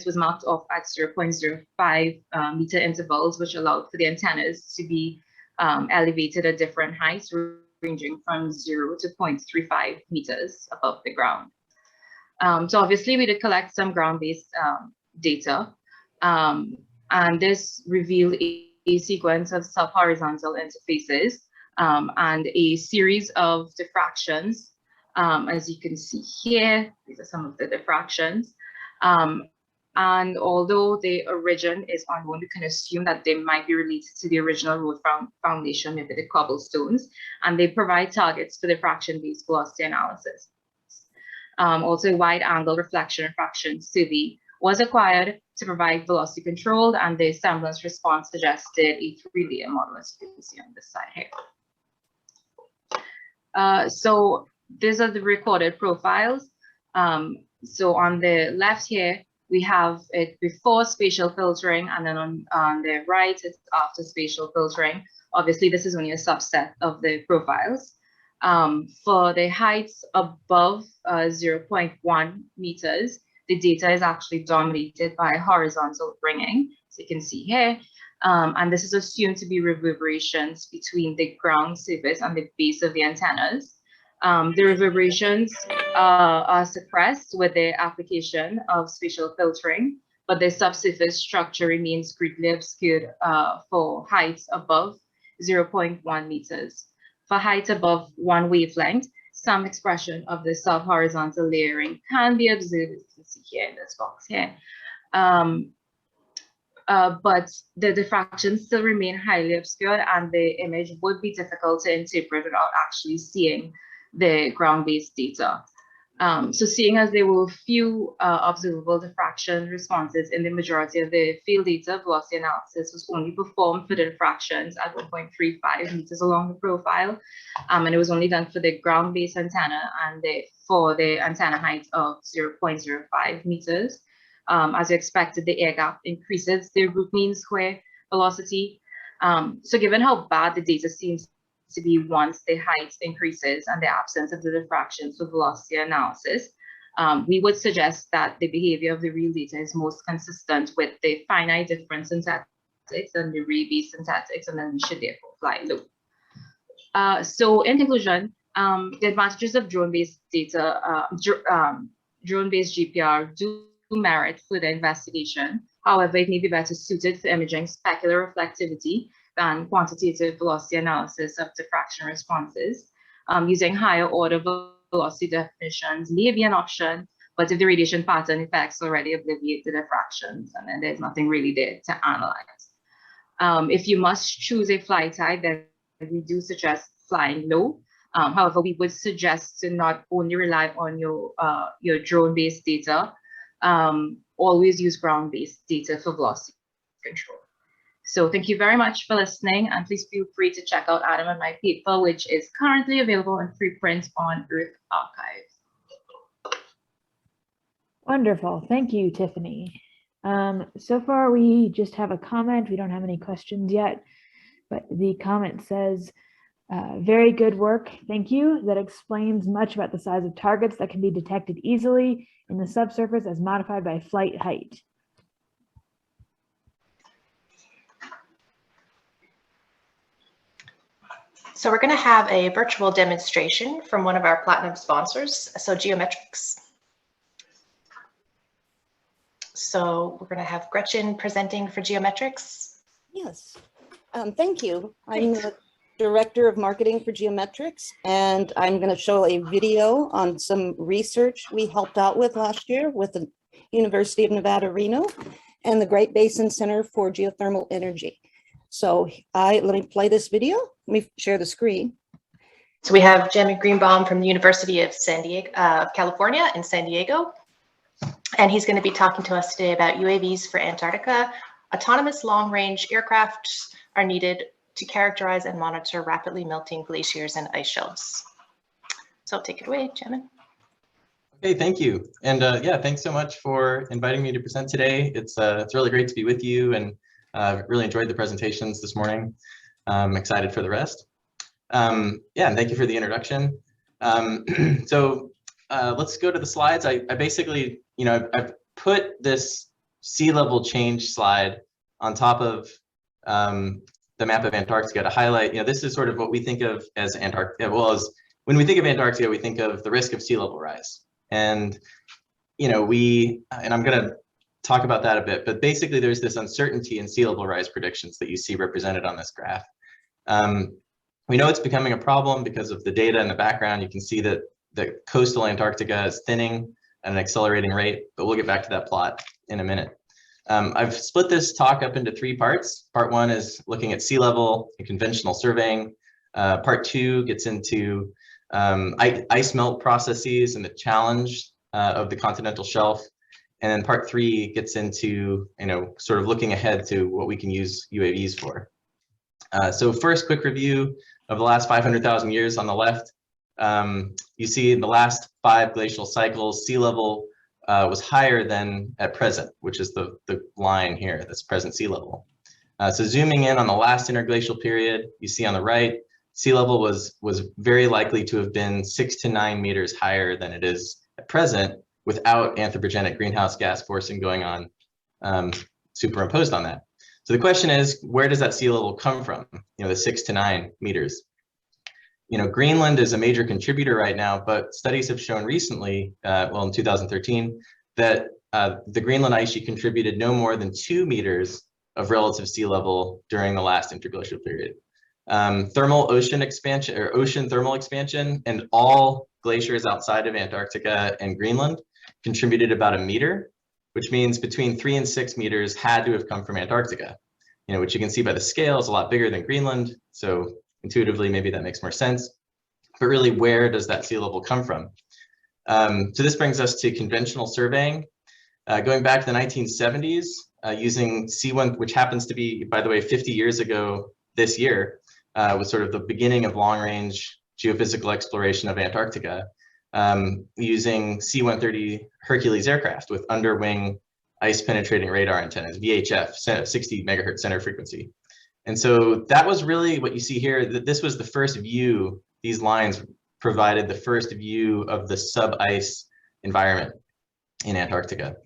was marked off at 0.05 meter intervals, which allowed for the antennas to be elevated at different heights, ranging from 0 to 0.35 meters above the ground. So obviously we did collect some ground-based data, and this revealed a sequence of sub-horizontal interfaces and a series of diffractions. As you can see here, these are some of the diffractions. And although the origin is unknown, we can assume that they might be related to the original road foundation, maybe the cobblestones, and they provide targets for diffraction-based velocity analysis. Also, a wide-angle reflection survey was acquired to provide velocity control, and the semblance response suggested a 3-layer model, as you can see on this side here. So these are the recorded profiles. So on the left here, we have it before spatial filtering, and then on the right, it's after spatial filtering. Obviously, this is only a subset of the profiles. For the heights above 0.1 meters, the data is actually dominated by horizontal ringing, so you can see here. And this is assumed to be reverberations between the ground surface and the base of the antennas. The reverberations are suppressed with the application of spatial filtering, but the subsurface structure remains greatly obscured for heights above 0.1 meters. For heights above 1 wavelength, some expression of the sub-horizontal layering can be observed, as you can see here in this box here. But the diffractions still remain highly obscured, and the image would be difficult to interpret without actually seeing the ground-based data. So seeing as there were few observable diffraction responses in the majority of the field data, velocity analysis was only performed for the diffractions at 1.35 meters along the profile. And it was only done for the ground-based antenna and for the antenna height of 0.05 meters. As you expected, the air gap increases the root mean square velocity. So given how bad the data seems to be once the height increases and the absence of the diffraction for velocity analysis. We would suggest that the behavior of the real data is most consistent with the finite difference synthetics and the ray-based synthetics, and then we should therefore fly low. So in conclusion, the advantages of drone-based data, drone-based GPR do merit further investigation. However, it may be better suited for imaging specular reflectivity than quantitative velocity analysis of diffraction responses. Using higher order velocity definitions may be an option, but if the radiation pattern effects already obliviate the diffractions, and then there's nothing really there to analyze. If you must choose a flight type, then we do suggest flying low. However, we would suggest to not only rely on your drone-based data, always use ground-based data for velocity control. So thank you very much for listening, and please feel free to check out Adam and my paper, which is currently available in preprint on Earth Archive. Wonderful. Thank you, Tiffany. So far, we just have a comment. We don't have any questions yet, but the comment says, very good work. Thank you. That explains much about the size of targets that can be detected easily in the subsurface as modified by flight height. So we're going to have a virtual demonstration from one of our platinum sponsors, so Geometrics. So we're going to have Gretchen presenting for Geometrics. Yes, thank you. I'm the Director of Marketing for Geometrics, and I'm going to show a video on some research we helped out with last year with the University of Nevada, Reno, and the Great Basin Center for Geothermal Energy. So let me play this video. Let me share the screen. So we have Jamin Greenbaum from the University of California in San Diego. And he's going to be talking to us today about UAVs for Antarctica. Autonomous long-range aircraft are needed to characterize and monitor rapidly melting glaciers and ice shelves. So take it away, Jamin. Okay, thank you. And yeah, thanks so much for inviting me to present today. It's really great to be with you, and really enjoyed the presentations this morning. I'm excited for the rest. Yeah, and thank you for the introduction. So let's go to the slides. I basically, I've put this sea level change slide on top of the map of Antarctica to highlight, this is sort of what we think of as Antarctica. Well, as when we think of Antarctica, we think of the risk of sea level rise. And, and I'm going to talk about that a bit, but basically there's this uncertainty in sea level rise predictions that you see represented on this graph. We know it's becoming a problem because of the data in the background. You can see that the coastal Antarctica is thinning at an accelerating rate, but we'll get back to that plot in a minute. I've split this talk up into 3 parts. Part 1 is looking at sea level and conventional surveying. Part 2 gets into ice melt processes and the challenge of the continental shelf. And then part 3 gets into, sort of looking ahead to what we can use UAVs for. So first, quick review of the last 500,000 years on the left. You see in the last 5 glacial cycles, sea level was higher than at present, which is the line here, that's present sea level. So zooming in on the last interglacial period, you see on the right, sea level was very likely to have been 6 to 9 meters higher than it is at present, without anthropogenic greenhouse gas forcing going on superimposed on that. So the question is, where does that sea level come from? The 6 to 9 meters. Greenland is a major contributor right now, but studies have shown recently, well, in 2013, that the Greenland ice sheet contributed no more than 2 meters of relative sea level during the last interglacial period. Thermal ocean expansion, or ocean thermal expansion, and all glaciers outside of Antarctica and Greenland contributed about 1 meter, which means between 3 and 6 meters had to have come from Antarctica, which you can see by the scale is a lot bigger than Greenland. So intuitively, maybe that makes more sense. But really, where does that sea level come from? So this brings us to conventional surveying. Going back to the 1970s, using C1, which happens to be, by the way, 50 years ago this year, was sort of the beginning of long-range geophysical exploration of Antarctica, using C-130 Hercules aircraft with underwing ice penetrating radar antennas, VHF, 60 megahertz center frequency. And so that was really what you see here, that this was the first view, these lines provided the first view of the sub-ice environment in Antarctica.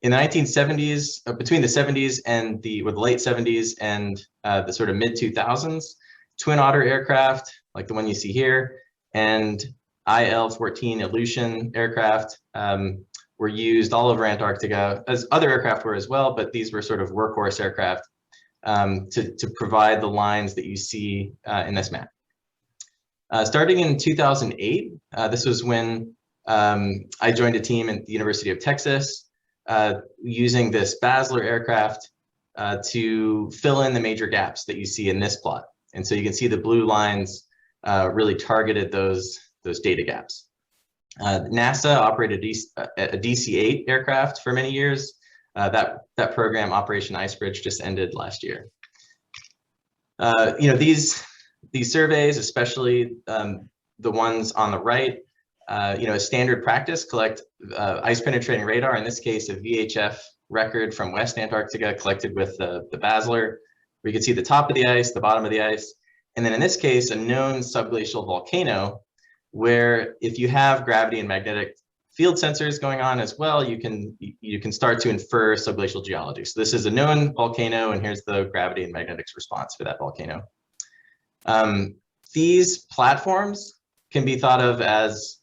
In the 1970s, between the 70s and the late 70s and the sort of mid 2000s, twin otter aircraft, like the one you see here, and IL-14 Aleutian aircraft were used all over Antarctica, as other aircraft were as well, but these were sort of workhorse aircraft to provide the lines that you see in this map. Starting in 2008, this was when I joined a team at the University of Texas using this Basler aircraft to fill in the major gaps that you see in this plot. And so you can see the blue lines really targeted those data gaps. NASA operated a DC-8 aircraft for many years. That program, Operation Icebridge, just ended last year. You know, these surveys, especially the ones on the right, you know, a standard practice, collect ice penetrating radar, in this case, a VHF record from West Antarctica collected with the Basler. We could see the top of the ice, the bottom of the ice, and then in this case, a known subglacial volcano, where if you have gravity and magnetic field sensors going on as well, you can start to infer subglacial geology. So this is a known volcano, and here's the gravity and magnetics response for that volcano. These platforms can be thought of as,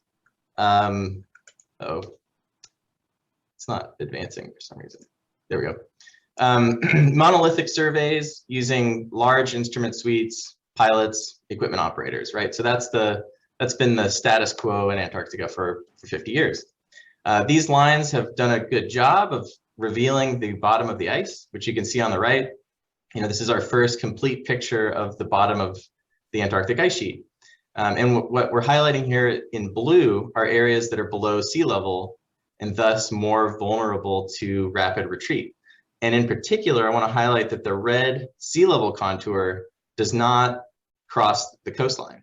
oh, it's not advancing for some reason. There we go. Monolithic surveys using large instrument suites, pilots, equipment operators, right? So that's been the status quo in Antarctica for 50 years. These lines have done a good job of revealing the bottom of the ice, which you can see on the right. You know, this is our first complete picture of the bottom of the Antarctic ice sheet. And what we're highlighting here in blue are areas that are below sea level and thus more vulnerable to rapid retreat. And in particular, I want to highlight that the red sea level contour does not cross the coastline.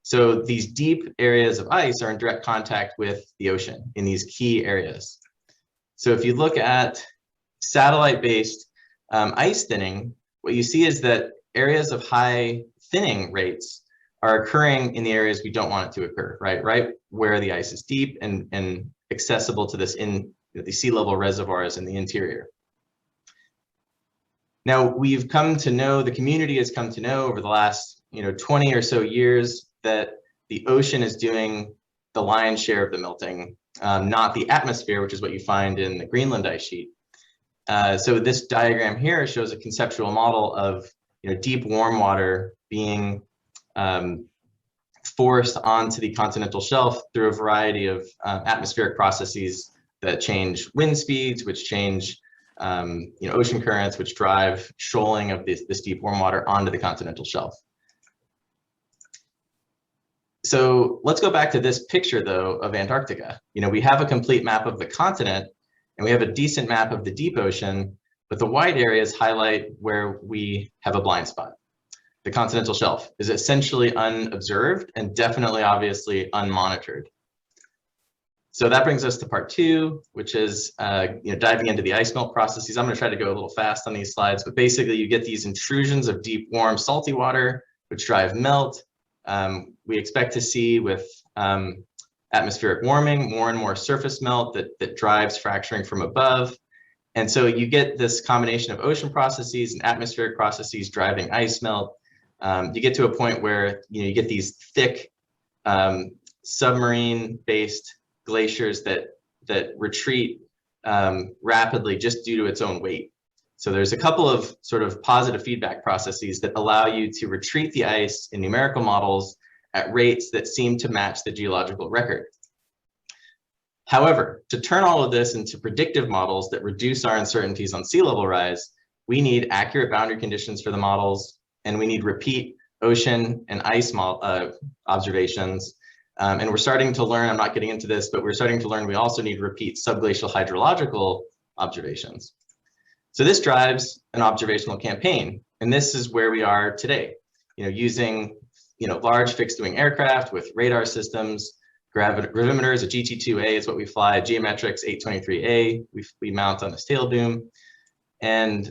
So these deep areas of ice are in direct contact with the ocean in these key areas. So if you look at satellite-based ice thinning, what you see is that areas of high thinning rates are occurring in the areas we don't want it to occur, right where the ice is deep and accessible to this the sea level reservoirs in the interior. Now we've come to know, the community has come to know over the last 20 or so years that the ocean is doing the lion's share of the melting, not the atmosphere, which is what you find in the Greenland ice sheet. So this diagram here shows a conceptual model of deep warm water being forced onto the continental shelf through a variety of atmospheric processes that change wind speeds, which change ocean currents, which drive shoaling of this deep warm water onto the continental shelf. So let's go back to this picture, though, of Antarctica. We have a complete map of the continent, and we have a decent map of the deep ocean, but the white areas highlight where we have a blind spot. The continental shelf is essentially unobserved and definitely, obviously, unmonitored. So that brings us to part 2, which is diving into the ice melt processes. I'm going to try to go a little fast on these slides, but basically you get these intrusions of deep, warm, salty water, which drive melt. We expect to see with atmospheric warming more and more surface melt that drives fracturing from above. And so you get this combination of ocean processes and atmospheric processes driving ice melt. You get to a point where you get these thick submarine-based glaciers that retreat rapidly just due to its own weight. So there's a couple of sort of positive feedback processes that allow you to retreat the ice in numerical models at rates that seem to match the geological record. However, to turn all of this into predictive models that reduce our uncertainties on sea level rise, we need accurate boundary conditions for the models, and we need repeat ocean and ice observations. And we're starting to learn, I'm not getting into this, but we're starting to learn we also need repeat subglacial hydrological observations. So this drives an observational campaign, and this is where we are today. Using large fixed wing aircraft with radar systems, gravimeters, a GT2A is what we fly, geometrics 823A we mount on this tail boom, and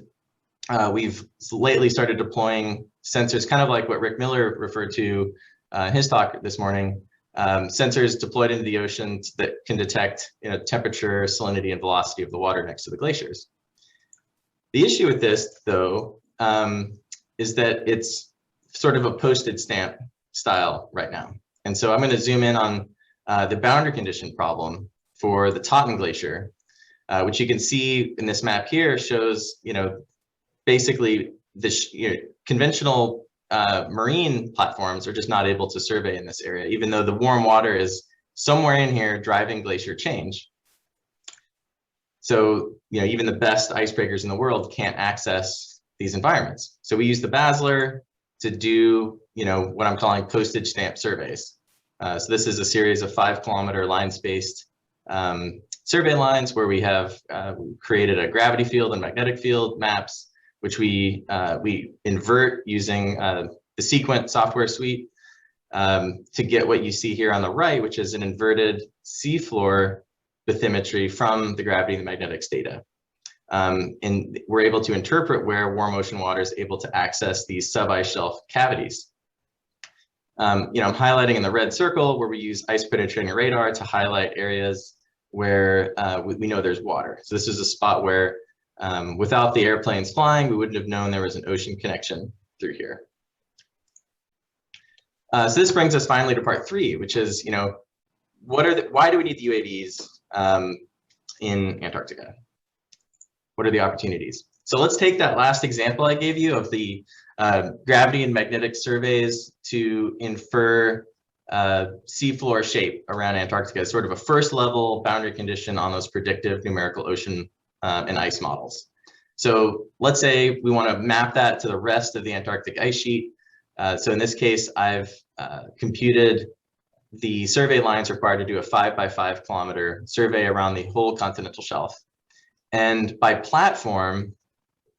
we've lately started deploying sensors, kind of like what Rick Miller referred to in his talk this morning, sensors deployed into the oceans that can detect temperature, salinity, and velocity of the water next to the glaciers. The issue with this, though, is that it's sort of a postage stamp style right now. And so I'm going to zoom in on the boundary condition problem for the Totten Glacier, which you can see in this map here shows, basically the conventional marine platforms are just not able to survey in this area, even though the warm water is somewhere in here driving glacier change. So, even the best icebreakers in the world can't access these environments. So we use the Basler to do, what I'm calling postage stamp surveys. So this is a series of 5-kilometer line-spaced survey lines where we have created a gravity field and magnetic field maps, which we invert using the Sequent software suite to get what you see here on the right, which is an inverted seafloor bathymetry from the gravity and the magnetics data. And we're able to interpret where warm ocean water is able to access these sub-ice shelf cavities. I'm highlighting in the red circle where we use ice penetrating radar to highlight areas where we know there's water. So this is a spot where without the airplanes flying, we wouldn't have known there was an ocean connection through here. So this brings us finally to part 3, which is, why do we need the UAVs in Antarctica? What are the opportunities? So let's take that last example I gave you of the gravity and magnetic surveys to infer seafloor shape around Antarctica as sort of a first level boundary condition on those predictive numerical ocean and ice models. So let's say we want to map that to the rest of the Antarctic ice sheet. So in this case, I've computed the survey lines required to do a 5 by 5 kilometer survey around the whole continental shelf. And by platform,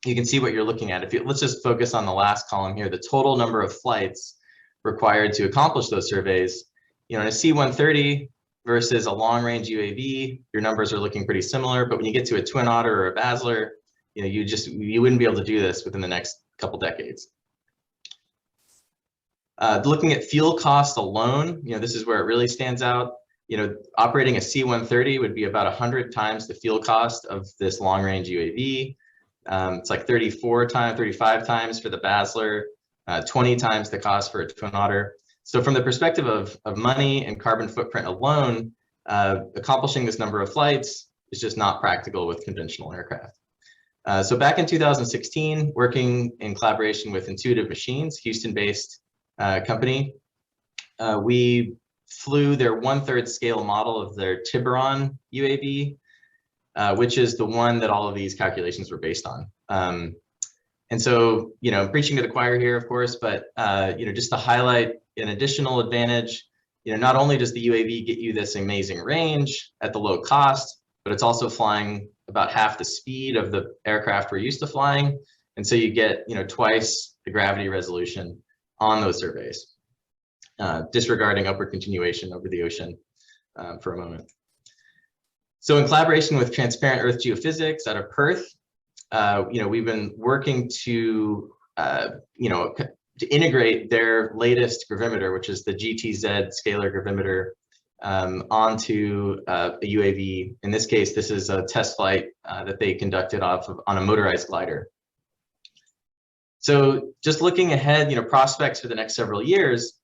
you can see what you're looking at. Let's just focus on the last column here, the total number of flights required to accomplish those surveys. In a C-130 versus a long-range UAV, your numbers are looking pretty similar. But when you get to a Twin Otter or a Basler, you wouldn't be able to do this within the next couple decades. Looking at fuel cost alone, this is where it really stands out. Operating a C-130 would be about 100 times the fuel cost of this long-range UAV. It's like 35 times for the Basler, 20 times the cost for a Twin Otter. So from the perspective of money and carbon footprint alone, accomplishing this number of flights is just not practical with conventional aircraft. So back in 2016, working in collaboration with Intuitive Machines, Houston-based company, we flew their 1/3 scale model of their Tiburon UAV, which is the one that all of these calculations were based on. And so, preaching to the choir here, of course, but, just to highlight an additional advantage, not only does the UAV get you this amazing range at the low cost, but it's also flying about half the speed of the aircraft we're used to flying. And so you get, twice the gravity resolution on those surveys, disregarding upward continuation over the ocean for a moment. So in collaboration with Transparent Earth Geophysics out of Perth, we've been working to, to integrate their latest gravimeter, which is the GTZ scalar gravimeter, onto a UAV. In this case, this is a test flight that they conducted on a motorized glider. So just looking ahead, prospects for the next several years,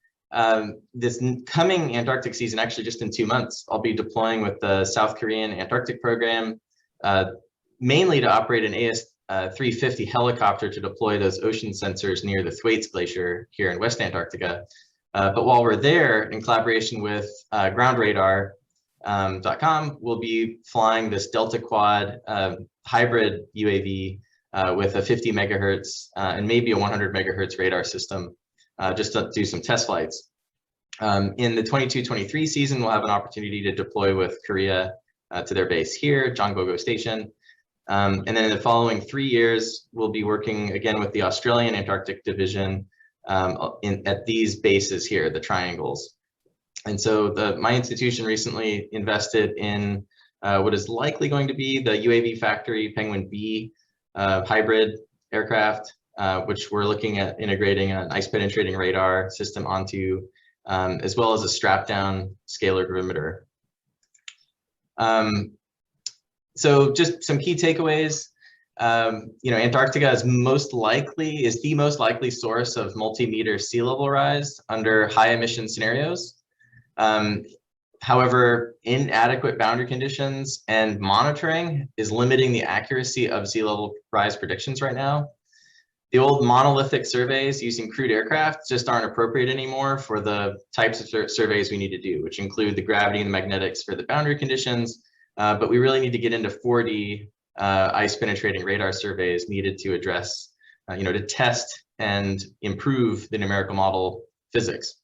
this coming Antarctic season, actually just in 2 months, I'll be deploying with the South Korean Antarctic program, mainly to operate an AS-350 helicopter to deploy those ocean sensors near the Thwaites Glacier here in West Antarctica. But while we're there, in collaboration with groundradar.com, we'll be flying this Delta Quad hybrid UAV with a 50 megahertz and maybe a 100 megahertz radar system, just to do some test flights. In the 22-23 season, we'll have an opportunity to deploy with Korea to their base here, Jongbogo Station. And then in the following 3 years, we'll be working again with the Australian Antarctic Division at these bases here, the triangles. And so my institution recently invested in what is likely going to be the UAV factory Penguin B hybrid aircraft, which we're looking at integrating an ice penetrating radar system onto, as well as a strap down scalar gravimeter. So just some key takeaways. Antarctica is the most likely source of multi-meter sea level rise under high emission scenarios. However, inadequate boundary conditions and monitoring is limiting the accuracy of sea level rise predictions right now. The old monolithic surveys using crewed aircraft just aren't appropriate anymore for the types of surveys we need to do, which include the gravity and the magnetics for the boundary conditions. But we really need to get into 4D ice penetrating radar surveys needed to address, to test and improve the numerical model physics.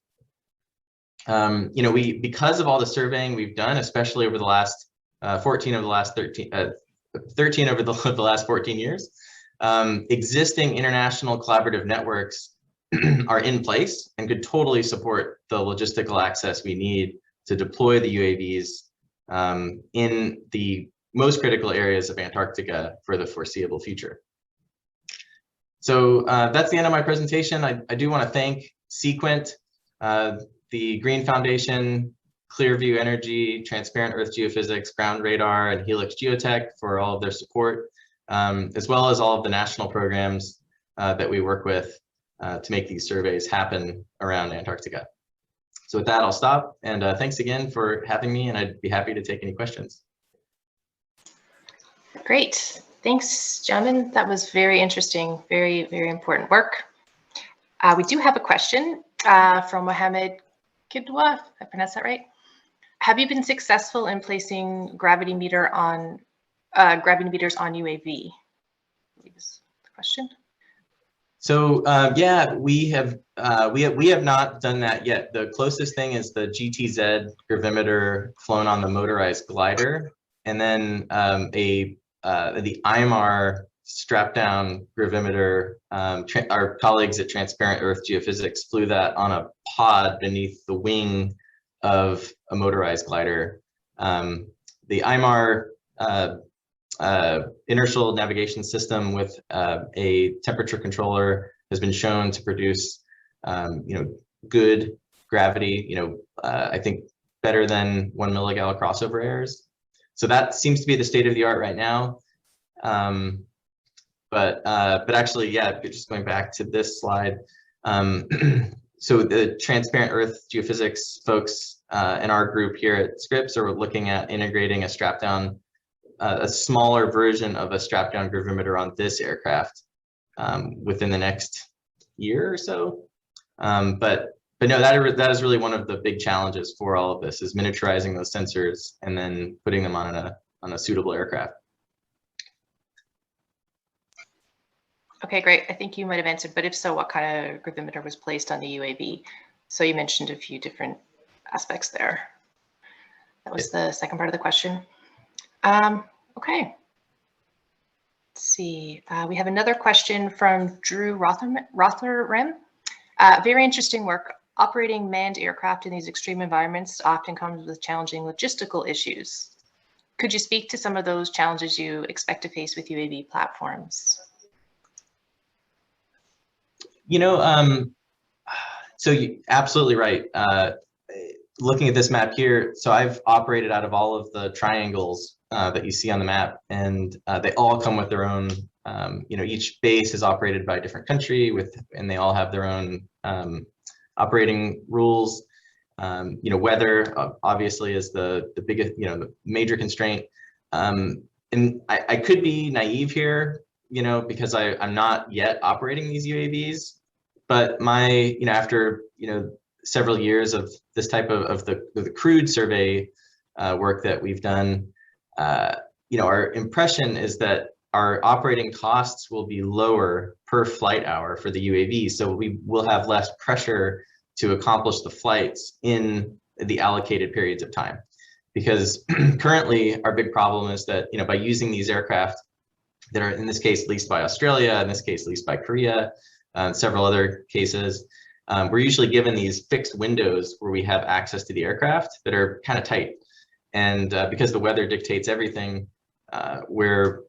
Because of all the surveying we've done, especially over the last 13 over the last 14 years, existing international collaborative networks are in place and could totally support the logistical access we need to deploy the UAVs in the most critical areas of Antarctica for the foreseeable future. So that's the end of my presentation. I do want to thank Sequent, the Green Foundation, Clearview Energy, Transparent Earth Geophysics, Ground Radar, and Helix Geotech for all of their support, as well as all of the national programs that we work with to make these surveys happen around Antarctica. So with that, I'll stop. And thanks again for having me, and I'd be happy to take any questions. Great. Thanks, Jamin. That was very interesting, very, very important work. We do have a question from Mohammed Kidwa, if I pronounced that right. Have you been successful in placing gravity meters on UAV? Is the question. So yeah, we have not done that yet. The closest thing is the GTZ gravimeter flown on the motorized glider, and then the IMAR strap down gravimeter. Our colleagues at Transparent Earth Geophysics flew that on a pod beneath the wing of a motorized glider. The IMAR inertial navigation system with a temperature controller has been shown to produce good gravity, I think better than 1 milligal crossover errors. So that seems to be the state of the art right now. But actually, yeah, just going back to this slide. So the Transparent Earth Geophysics folks in our group here at Scripps are looking at integrating a strap down, a smaller version of a strap down gravimeter on this aircraft within the next year or so. But no, that is really one of the big challenges for all of this, is miniaturizing those sensors and then putting them on a suitable aircraft. Okay, great. I think you might have answered, but if so, what kind of gravimeter was placed on the UAV? So you mentioned a few different aspects there. That was the second part of the question. Okay. Let's see. We have another question from Drew Rotherham. Very interesting work. Operating manned aircraft in these extreme environments often comes with challenging logistical issues. Could you speak to some of those challenges you expect to face with UAV platforms? So you're absolutely right. Looking at this map here, so I've operated out of all of the triangles that you see on the map, and they all come with their own, each base is operated by a different country and they all have their own operating rules. Weather obviously is the biggest, the major constraint. And I could be naive here, because I'm not yet operating these UAVs, but after, several years of this type of the crewed survey work that we've done, our impression is that our operating costs will be lower per flight hour for the UAV. So we will have less pressure to accomplish the flights in the allocated periods of time. Because currently our big problem is that, by using these aircraft that are in this case leased by Australia, in this case leased by Korea, several other cases, we're usually given these fixed windows where we have access to the aircraft that are kind of tight. And because the weather dictates everything, we're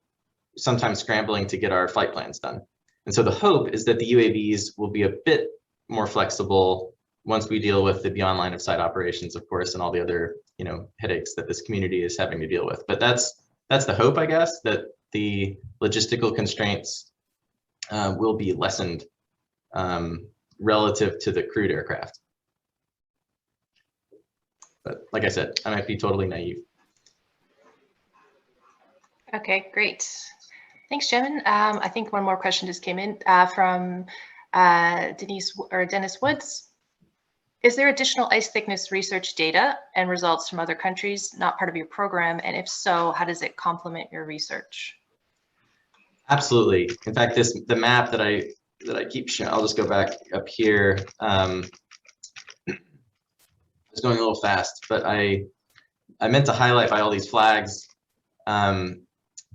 sometimes scrambling to get our flight plans done. And so the hope is that the UAVs will be a bit more flexible once we deal with the beyond line of sight operations, of course, and all the other, you know, headaches that this community is having to deal with. But that's the hope, I guess, that the logistical constraints will be lessened relative to the crewed aircraft. But like I said, I might be totally naive. Okay, great. Thanks, Jamin. I think one more question just came in from Dennis Woods. Is there additional ice thickness research data and results from other countries not part of your program? And if so, how does it complement your research? Absolutely. In fact, the map that I keep showing, I'll just go back up here. It's going a little fast, but I meant to highlight by all these flags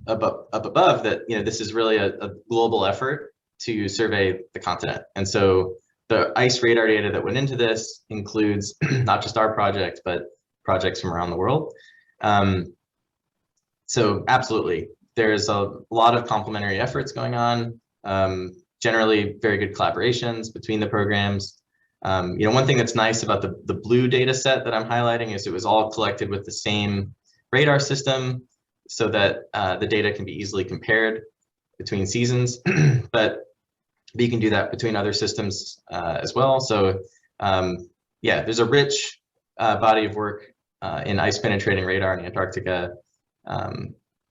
up above that, you know, this is really a global effort to survey the continent. And so the ice radar data that went into this includes not just our project, but projects from around the world. So absolutely, there's a lot of complementary efforts going on, generally very good collaborations between the programs. You know, one thing that's nice about the blue data set that I'm highlighting is it was all collected with the same radar system so that the data can be easily compared between seasons, but you can do that between other systems as well. So yeah, there's a rich body of work in ice penetrating radar in Antarctica.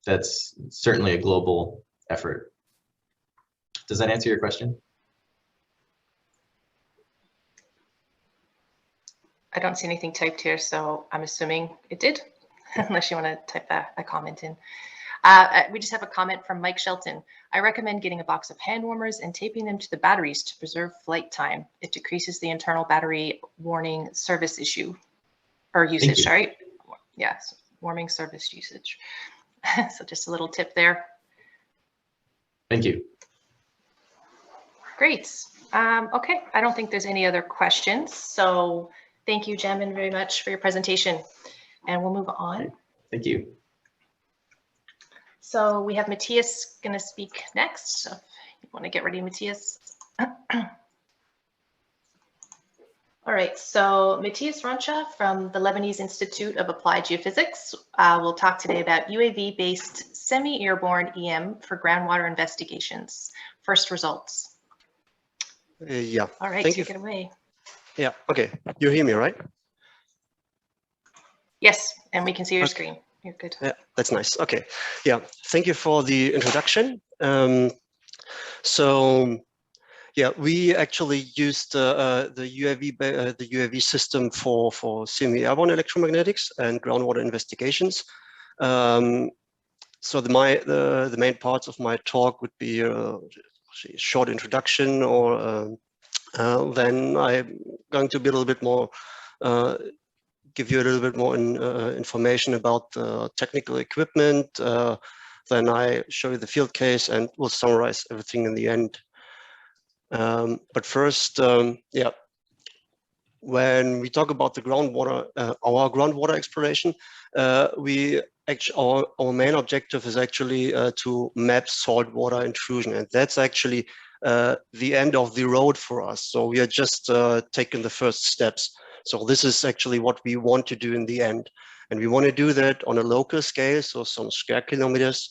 That's certainly a global effort. Does that answer your question? I don't see anything typed here, so I'm assuming it did, unless you want to type a comment in. We just have a comment from Mike Shelton. I recommend getting a box of hand warmers and taping them to the batteries to preserve flight time. It decreases the internal battery warning service issue or usage, sorry. Yes, warming service usage. So just a little tip there. Thank you. Great. Okay, I don't think there's any other questions. So thank you, Jamin, very much for your presentation. And we'll move on. Thank you. So we have Mathias going to speak next. So if you want to get ready, Mathias. All right, so Mathias Robczka from the Lebanese Institute of Applied Geophysics will talk today about UAV-based semi-airborne EM for groundwater investigations. First results. Yeah. All right, take it away. Yeah, okay. You hear me, right? Yes, and we can see your screen. You're good. Yeah, that's nice. Okay. Yeah, thank you for the introduction. So yeah, we actually used the UAV system for semi-airborne electromagnetics and groundwater investigations. So the main parts of my talk would be a short introduction, or then I'm going to be a little bit more, give you a little bit more information about the technical equipment. Then I show you the field case and we'll summarize everything in the end. But first, yeah, when we talk about the groundwater, our groundwater exploration, our main objective is actually to map saltwater intrusion, and that's actually the end of the road for us. So we are just taking the first steps. So this is actually what we want to do in the end, and we want to do that on a local scale, so some square kilometers,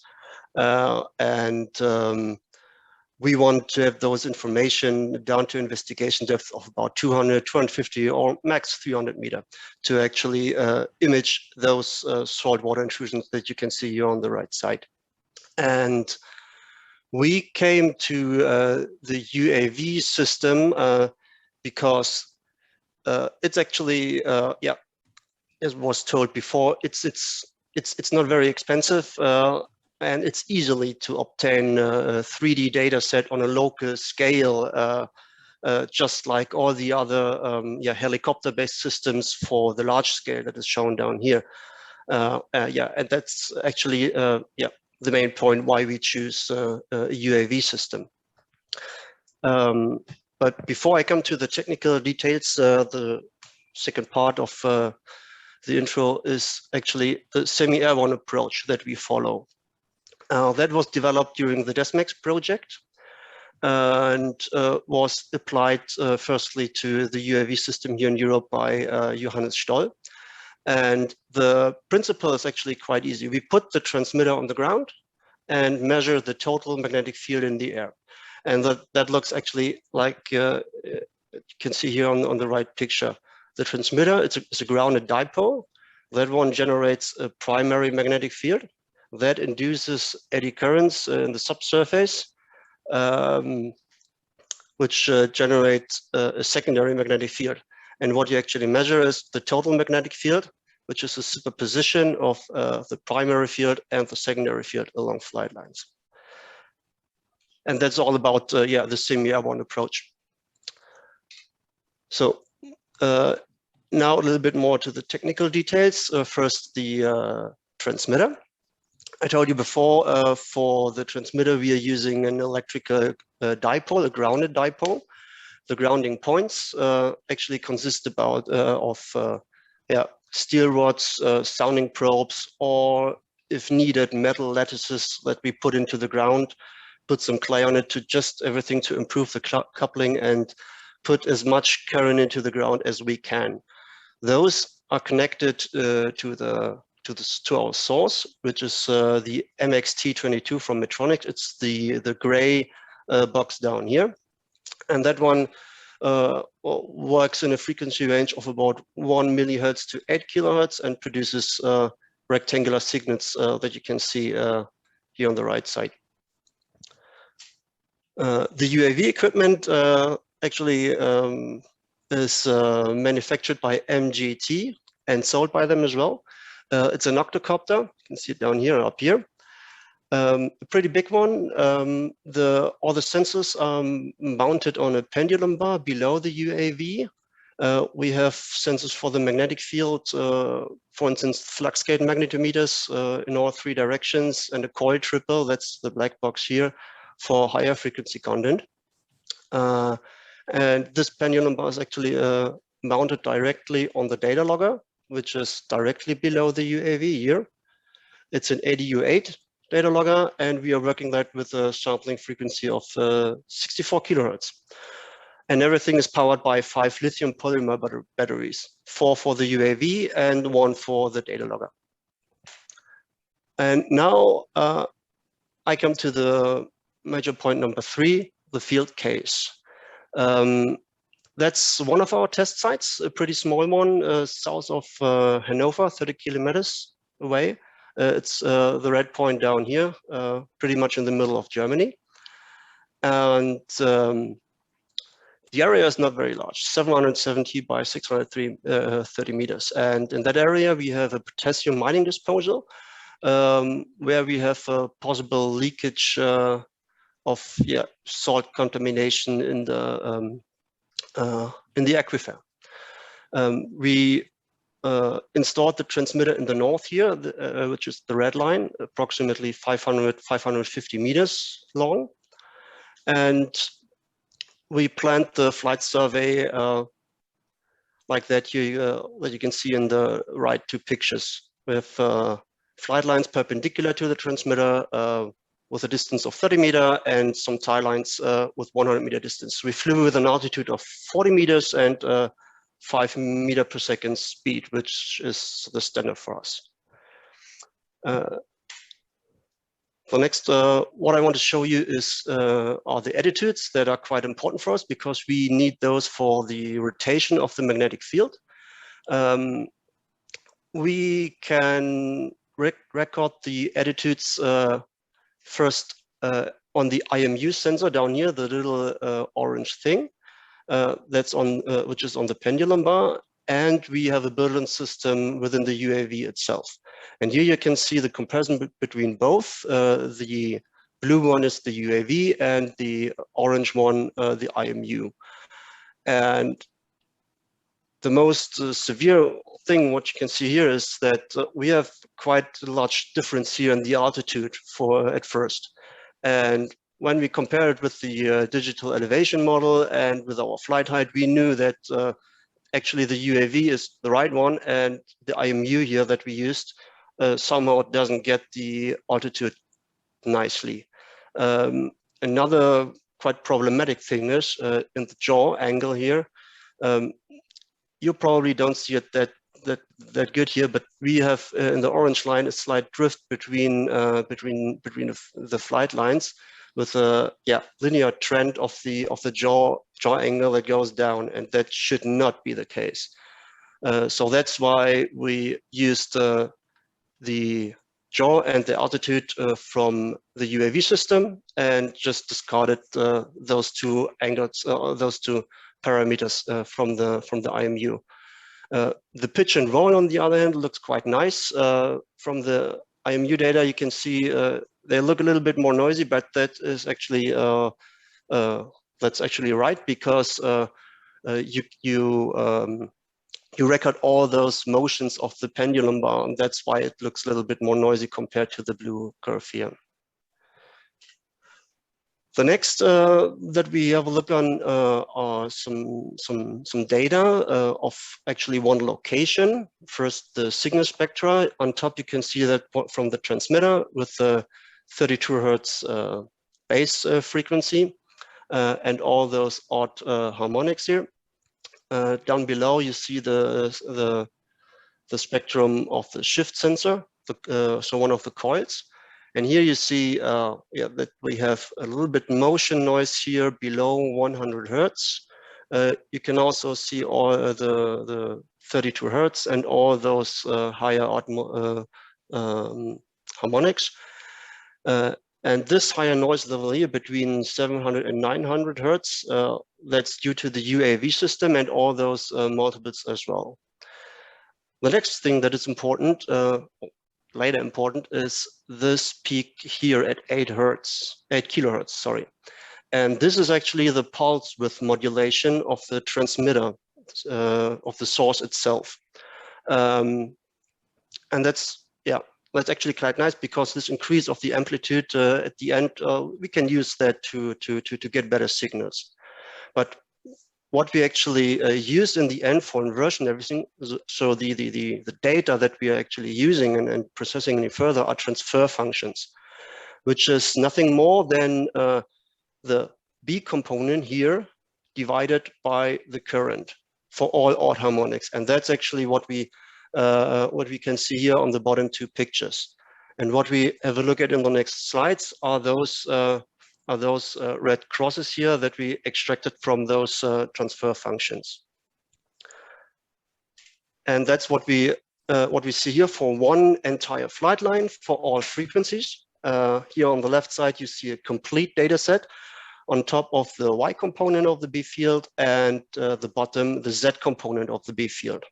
we want to have those information down to investigation depth of about 200, 250, or max 300 meter to actually image those saltwater intrusions that you can see here on the right side. And we came to the UAV system because it's actually, yeah, as was told before, it's not very expensive. And it's easily to obtain a 3D data set on a local scale, just like all the other helicopter-based systems for the large scale that is shown down here. Yeah, and that's actually the main point why we choose a UAV system. But before I come to the technical details, the second part of the intro is actually the semi-airborne approach that we follow. That was developed during the DESMAX project. and was applied firstly to the UAV system here in Europe by Johannes Stoll. And the principle is actually quite easy. We put the transmitter on the ground and measure the total magnetic field in the air. And that looks actually like you can see here on the right picture. The transmitter, it's a grounded dipole. That one generates a primary magnetic field that induces eddy currents in the subsurface, which generates a secondary magnetic field. And what you actually measure is the total magnetic field, which is a superposition of the primary field and the secondary field along flight lines. And that's all about the semi-airborne approach. So now a little bit more to the technical details. First, the transmitter. I told you before, for the transmitter, we are using an electrical dipole, a grounded dipole. The grounding points actually consist of steel rods, sounding probes, or if needed, metal lattices that we put into the ground, put some clay on it to just everything to improve the coupling and put as much current into the ground as we can. Those are connected to our source, which is the MXT22 from Medtronic. It's the gray box down here. And that one works in a frequency range of about 1 millihertz to 8 kilohertz and produces rectangular signals that you can see here on the right side. The UAV equipment actually is manufactured by MGT and sold by them as well. It's an octocopter. You can see it down here, up here. A pretty big one. All the sensors are mounted on a pendulum bar below the UAV. We have sensors for the magnetic field, for instance, flux gate magnetometers in all 3 directions, and a coil triple, that's the black box here, for higher frequency content. And this pendulum bar is actually mounted directly on the data logger, which is directly below the UAV here. It's an ADU8 data logger, and we are working that with a sampling frequency of 64 kilohertz. And everything is powered by 5 lithium polymer batteries, 4 for the UAV and 1 for the data logger. And now I come to the major point number 3, the field case. That's one of our test sites, a pretty small one, south of Hanover, 30 kilometers away. It's the red point down here, pretty much in the middle of Germany. And the area is not very large, 770 by 630 meters. And in that area, we have a potassium mining disposal, where we have a possible leakage of salt contamination in the aquifer. We installed the transmitter in the north here, which is the red line, approximately 550 meters long. And we planned the flight survey like that you can see in the right 2 pictures, with flight lines perpendicular to the transmitter with a distance of 30 meters and some tie lines with 100 meter distance. We flew with an altitude of 40 meters and 5 meter per second speed, which is the standard for us. The next, what I want to show you is are the attitudes that are quite important for us, because we need those for the rotation of the magnetic field. We can record the attitudes first on the IMU sensor down here, the little orange thing that's on, which is on the pendulum bar, and we have a built-in system within the UAV itself. And here you can see the comparison between both. The blue one is the UAV, and the orange one, the IMU. And the most severe thing, what you can see here, is that we have quite a large difference here in the altitude at first. And when we compare it with the digital elevation model and with our flight height, we knew that actually the UAV is the right one, and the IMU here that we used somehow doesn't get the altitude nicely. Another quite problematic thing is in the jaw angle here. You probably don't see it that good here, but we have in the orange line a slight drift between the flight lines with a linear trend of the jaw angle that goes down, and that should not be the case. So that's why we used the jaw and the altitude from the UAV system and just discarded those two angles, those two parameters from the IMU. The pitch and roll, on the other hand, looks quite nice. From the IMU data, you can see they look a little bit more noisy, but that is actually that's actually right, because you record all those motions of the pendulum bar, and that's why it looks a little bit more noisy compared to the blue curve here. The next that we have a look on are some data of actually one location. First, the signal spectra. On top, you can see that from the transmitter with the 32 Hertz base frequency and all those odd harmonics here. Down below, you see the spectrum of the shift sensor, so one of the coils. And here you see that we have a little bit motion noise here below 100 Hertz. You can also see all the 32 Hertz and all those higher harmonics. And this higher noise level here between 700 and 900 Hertz, that's due to the UAV system and all those multiples as well. The next thing that is important, later important, is this peak here at 8 kilohertz, sorry. And this is actually the pulse width modulation of the transmitter, of the source itself. And that's actually quite nice, because this increase of the amplitude at the end, we can use that to get better signals. But what we actually use in the end for inversion, everything, so the data that we are actually using and processing any further are transfer functions, which is nothing more than the B component here divided by the current for all odd harmonics. And that's actually what we can see here on the bottom two pictures. And what we have a look at in the next slides are those red crosses here that we extracted from those transfer functions. And that's what we see here for one entire flight line for all frequencies. Here on the left side, you see a complete data set on top of the Y component of the B field, and the bottom, the Z component of the B field.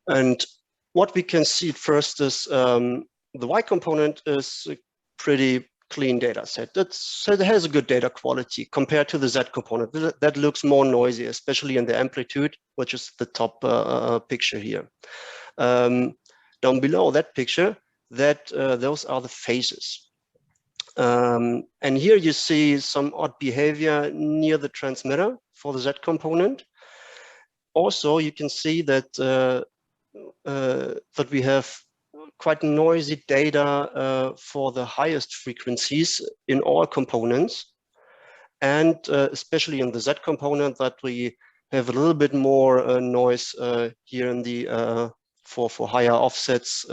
And what we can see first is the Y component is a pretty clean data set. It has a good data quality compared to the Z component. That looks more noisy, especially in the amplitude, which is the top picture here. Down below that picture, those are the phases. And here you see some odd behavior near the transmitter for the Z component. Also, you can see that that we have quite noisy data for the highest frequencies in all components, and especially in the Z component, that we have a little bit more noise here in the for higher offsets.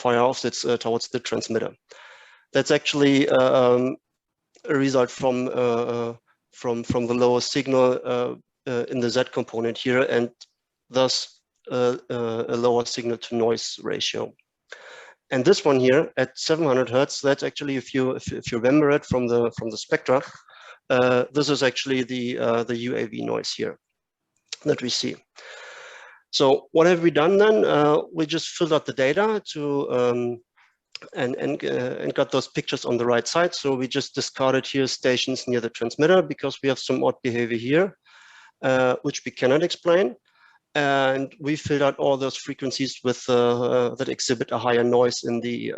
Higher offsets towards the transmitter. That's actually a result from the lower signal in the Z component here, and thus a lower signal to noise ratio. And this one here at 700 Hertz, that's actually, if you remember it from the spectra, this is actually the UAV noise here that we see. So what have we done then? We just filled out the data to and got those pictures on the right side. So we just discarded here stations near the transmitter because we have some odd behavior here, which we cannot explain. And we filled out all those frequencies with that exhibit a higher noise in the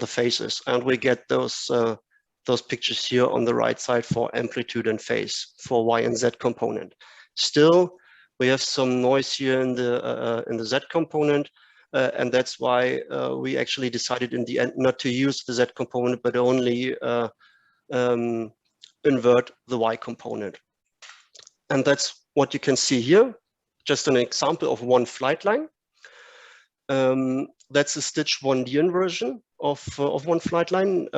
phases, and we get those pictures here on the right side for amplitude and phase for Y and Z component. Still, we have some noise here in the Z component, And that's why we actually decided in the end not to use the Z component, but only invert the Y component. And that's what you can see here. Just an example of one flight line. That's a stitch 1D inversion of one flight line.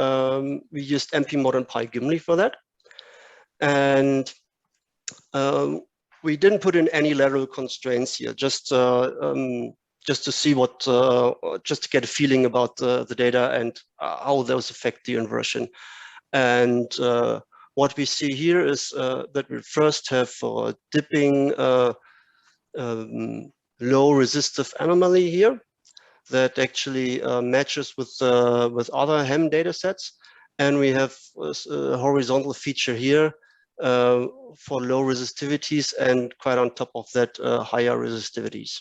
We used MP Modern Pi Gimli for that. And we didn't put in any lateral constraints here, just to see what, just to get a feeling about the data and how those affect the inversion. And what we see here is that we first have dipping low resistive anomaly here that actually matches with other HEM data sets. And we have a horizontal feature here for low resistivities, and quite on top of that, higher resistivities.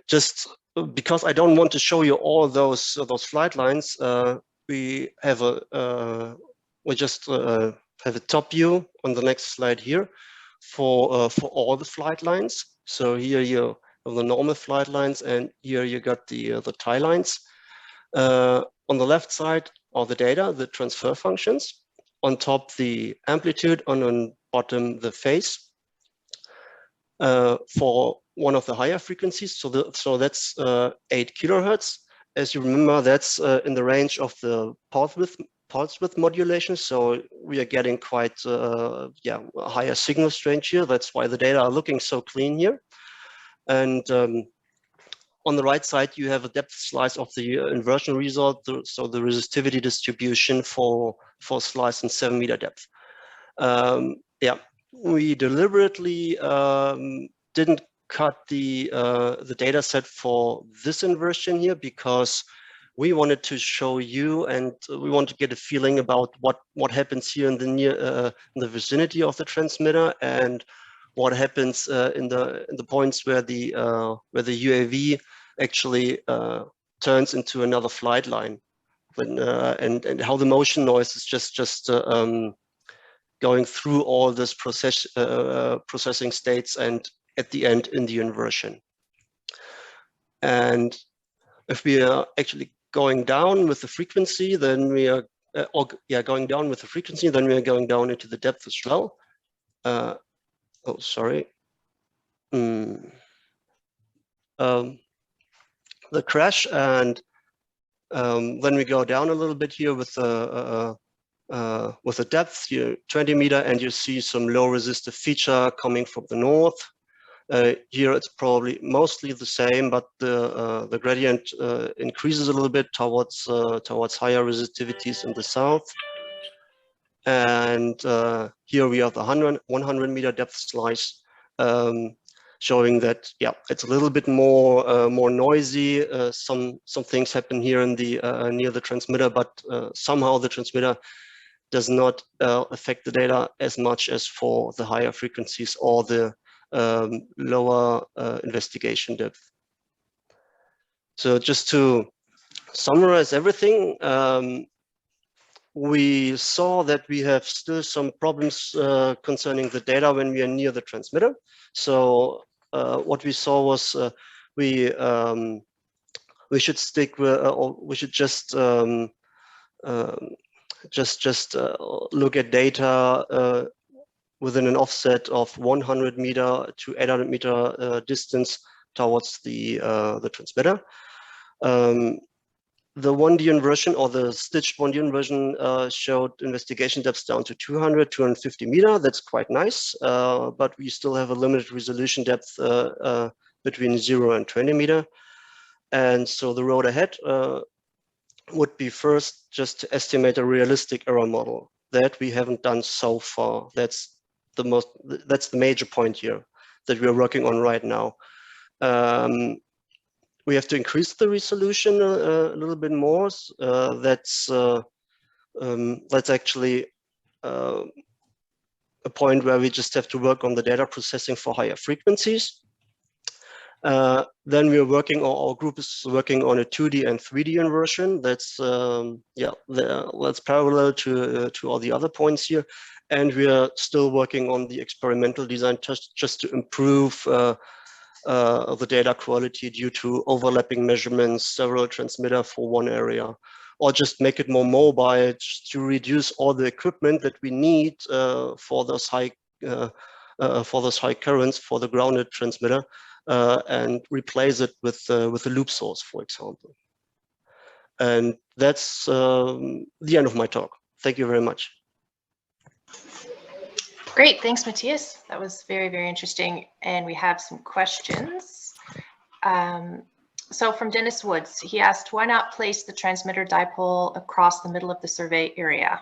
Just because I don't want to show you all those flight lines, we have just have a top view on the next slide here for all the flight lines. So here you have the normal flight lines, and here you got the tie lines. On the left side are the data, the transfer functions. On top, the amplitude, on bottom, the phase. For one of the higher frequencies, so that's 8 kilohertz. As you remember, that's in the range of the pulse width modulation. So we are getting quite a higher signal strength here. That's why the data are looking so clean here. And on the right side, you have a depth slice of the inversion result, so the resistivity distribution for slice in 7-meter depth. We deliberately didn't cut the data set for this inversion here because we wanted to show you, and we want to get a feeling about what happens here in the in the vicinity of the transmitter, and what happens in the points where the UAV actually turns into another flight line, and how the motion noise is just going through all this processing states, and at the end in the inversion. And if we are actually going down with the frequency, then we are going down with the frequency, then we are going down into the depth as well. Oh, sorry. The crash, and then we go down a little bit here with the depth, 20 meter, and you see some low resistive feature coming from the north. Here it's probably mostly the same, but the gradient increases a little bit towards higher resistivities in the south. And here we have the 100 meter depth slice, showing that it's a little bit more noisy. Some things happen here in the near the transmitter, but somehow the transmitter does not affect the data as much as for the higher frequencies or the lower investigation depth. So just to summarize everything, we saw that we have still some problems concerning the data when we are near the transmitter. So what we saw was we should stick with, or we should just look at data within an offset of 100 meter to 800 meter distance towards the transmitter. The 1D inversion, or the stitched 1D inversion, showed investigation depths down to 200, 250 meter. That's quite nice, but we still have a limited resolution depth between 0 and 20 meter. And so the road ahead would be first just to estimate a realistic error model. That we haven't done so far. That's the major point here that we're working on right now. We have to increase the resolution a little bit more. That's actually a point where we just have to work on the data processing for higher frequencies. Then we're working, or our group is working on a 2D and 3D inversion. That's that's parallel to all the other points here. And we are still working on the experimental design just to improve the data quality due to overlapping measurements, several transmitter for one area, or just make it more mobile to reduce all the equipment that we need for those high currents for the grounded transmitter, and replace it with a loop source, for example. And that's the end of my talk. Thank you very much. Great, thanks, Matthias. That was very, very interesting. And we have some questions. So from Dennis Woods, he asked, why not place the transmitter dipole across the middle of the survey area?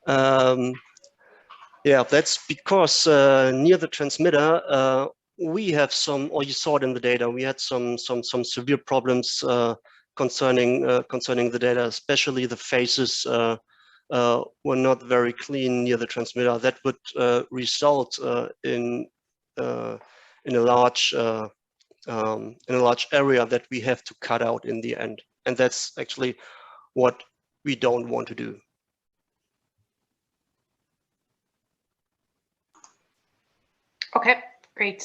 Yeah, that's because near the transmitter, we have some, or you saw it in the data, we had some severe problems concerning the data, especially the faces were not very clean near the transmitter. That would result in a large area that we have to cut out in the end, and that's actually what we don't want to do. Okay, great.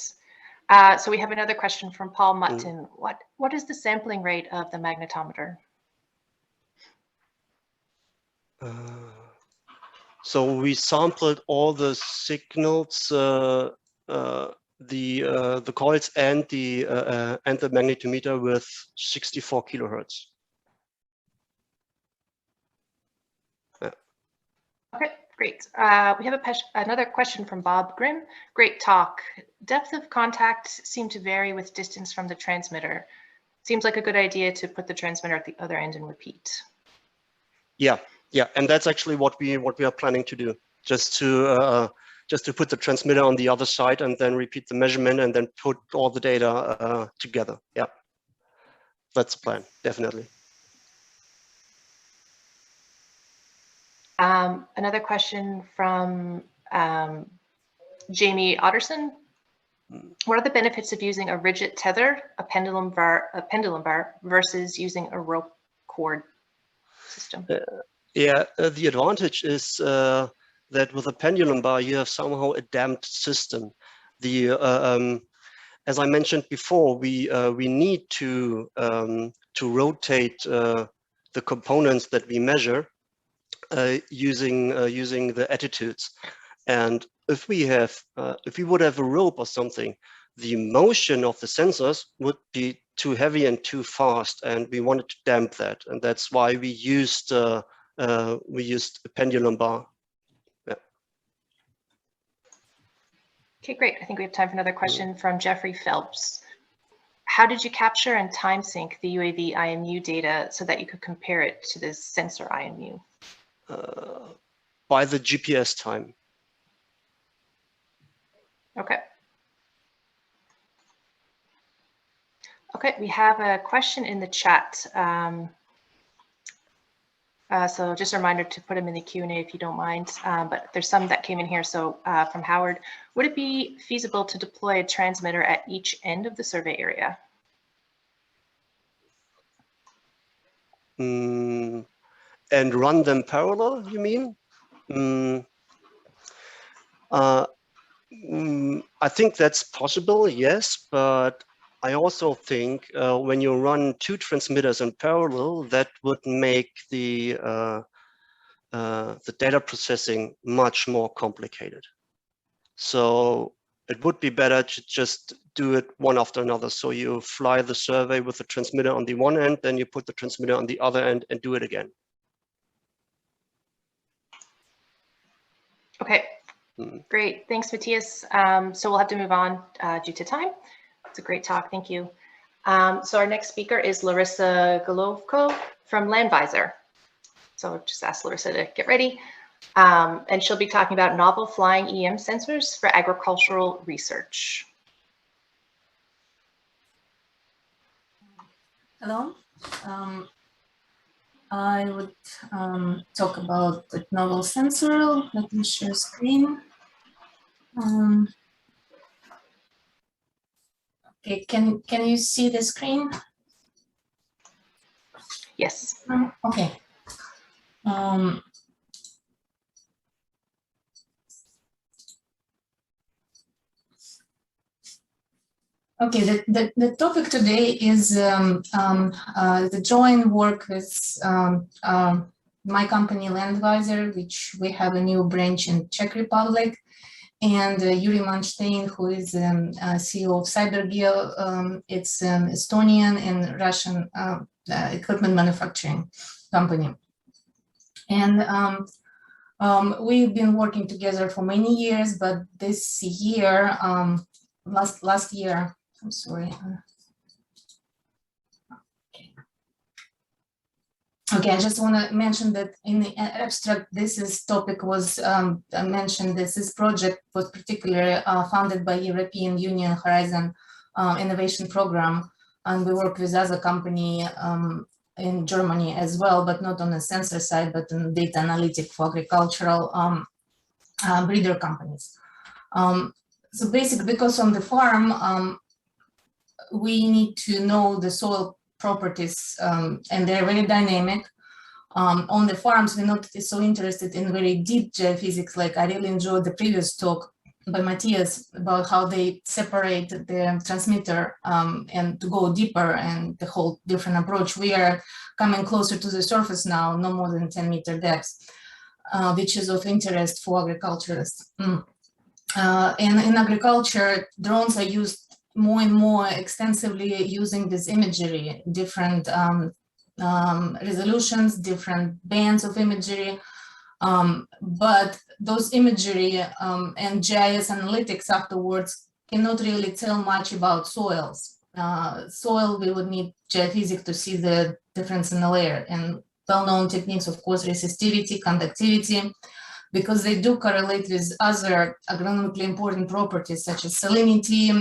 So we have another question from Paul Mutton. What is the sampling rate of the magnetometer? So we sampled all the signals, the coils and the magnetometer with 64 kilohertz. Okay, great. We have another question from Bob Grimm. Great talk. Depth of contact seemed to vary with distance from the transmitter. Seems like a good idea to put the transmitter at the other end and repeat. Yeah, and that's actually what we are planning to do. Just to put the transmitter on the other side and then repeat the measurement and then put all the data together. Yeah, that's the plan, definitely. Another question from Jamie Otterson. What are the benefits of using a rigid tether, a pendulum bar, versus using a rope cord system? Yeah, the advantage is that with a pendulum bar, you have somehow a damped system. As I mentioned before, we need to rotate the components that we measure using the attitudes. And if we would have a rope or something, the motion of the sensors would be too heavy and too fast, and we wanted to damp that, and that's why we used a pendulum bar. Yeah. Okay, great. I think we have time for another question from Jeffrey Phelps. How did you capture and time sync the UAV IMU data so that you could compare it to the sensor IMU? By the GPS time. Okay. Okay, we have a question in the chat. So just a reminder to put them in the Q&A if you don't mind, but there's some that came in here. So from Howard, would it be feasible to deploy a transmitter at each end of the survey area? And run them parallel, you mean? I think that's possible, yes, but I also think when you run two transmitters in parallel, that would make the data processing much more complicated. So it would be better to just do it one after another. So you fly the survey with the transmitter on the one end, then you put the transmitter on the other end and do it again. Okay, great. Thanks, Matthias. So we'll have to move on due to time. It's a great talk. Thank you. So our next speaker is Larisa Golovko from Landvisor. So just ask Larisa to get ready. And she'll be talking about novel flying EM sensors for agricultural research. Hello. I would talk about the novel sensor. Let me share screen. Okay, can you see the screen? Yes. Okay. Okay, the topic today is the joint work with my company Landvisor, which we have a new branch in Czech Republic, and Yuri Manstein, who is CEO of CyberGeo. It's an Estonian and Russian equipment manufacturing company. And we've been working together for many years, but this year, last year, I'm sorry. Okay, I just want to mention that in the abstract, this topic was mentioned. This project was particularly funded by European Union Horizon Innovation Program, and we work with other company in Germany as well, but not on the sensor side, but in data analytic for agricultural breeder companies. So basically, because on the farm, we need to know the soil properties, and they're very dynamic. On the farms, we're not so interested in very deep geophysics. Like I really enjoyed the previous talk by Mathias about how they separate the transmitter and to go deeper and the whole different approach. We are coming closer to the surface now, no more than 10-meter depth, which is of interest for agriculturists. And in agriculture, drones are used more and more extensively using this imagery, different resolutions, different bands of imagery. But those imagery and GIS analytics afterwards cannot really tell much about soils. Soil, we would need geophysics to see the difference in the layer, and well-known techniques, of course, resistivity, conductivity, because they do correlate with other agronomically important properties such as salinity,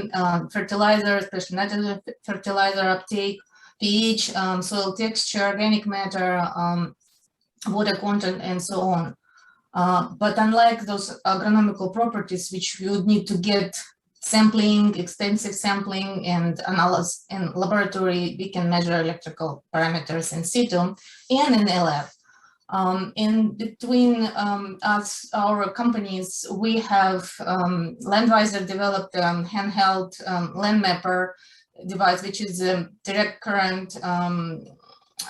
fertilizer, especially nitrogen fertilizer uptake, pH, soil texture, organic matter, water content, and so on. But unlike those agronomical properties, which you would need to get sampling, extensive sampling and analysis in laboratory, we can measure electrical parameters in situ and in the lab. In between us, our companies, we have Landvisor developed a handheld land mapper device, which is a direct current,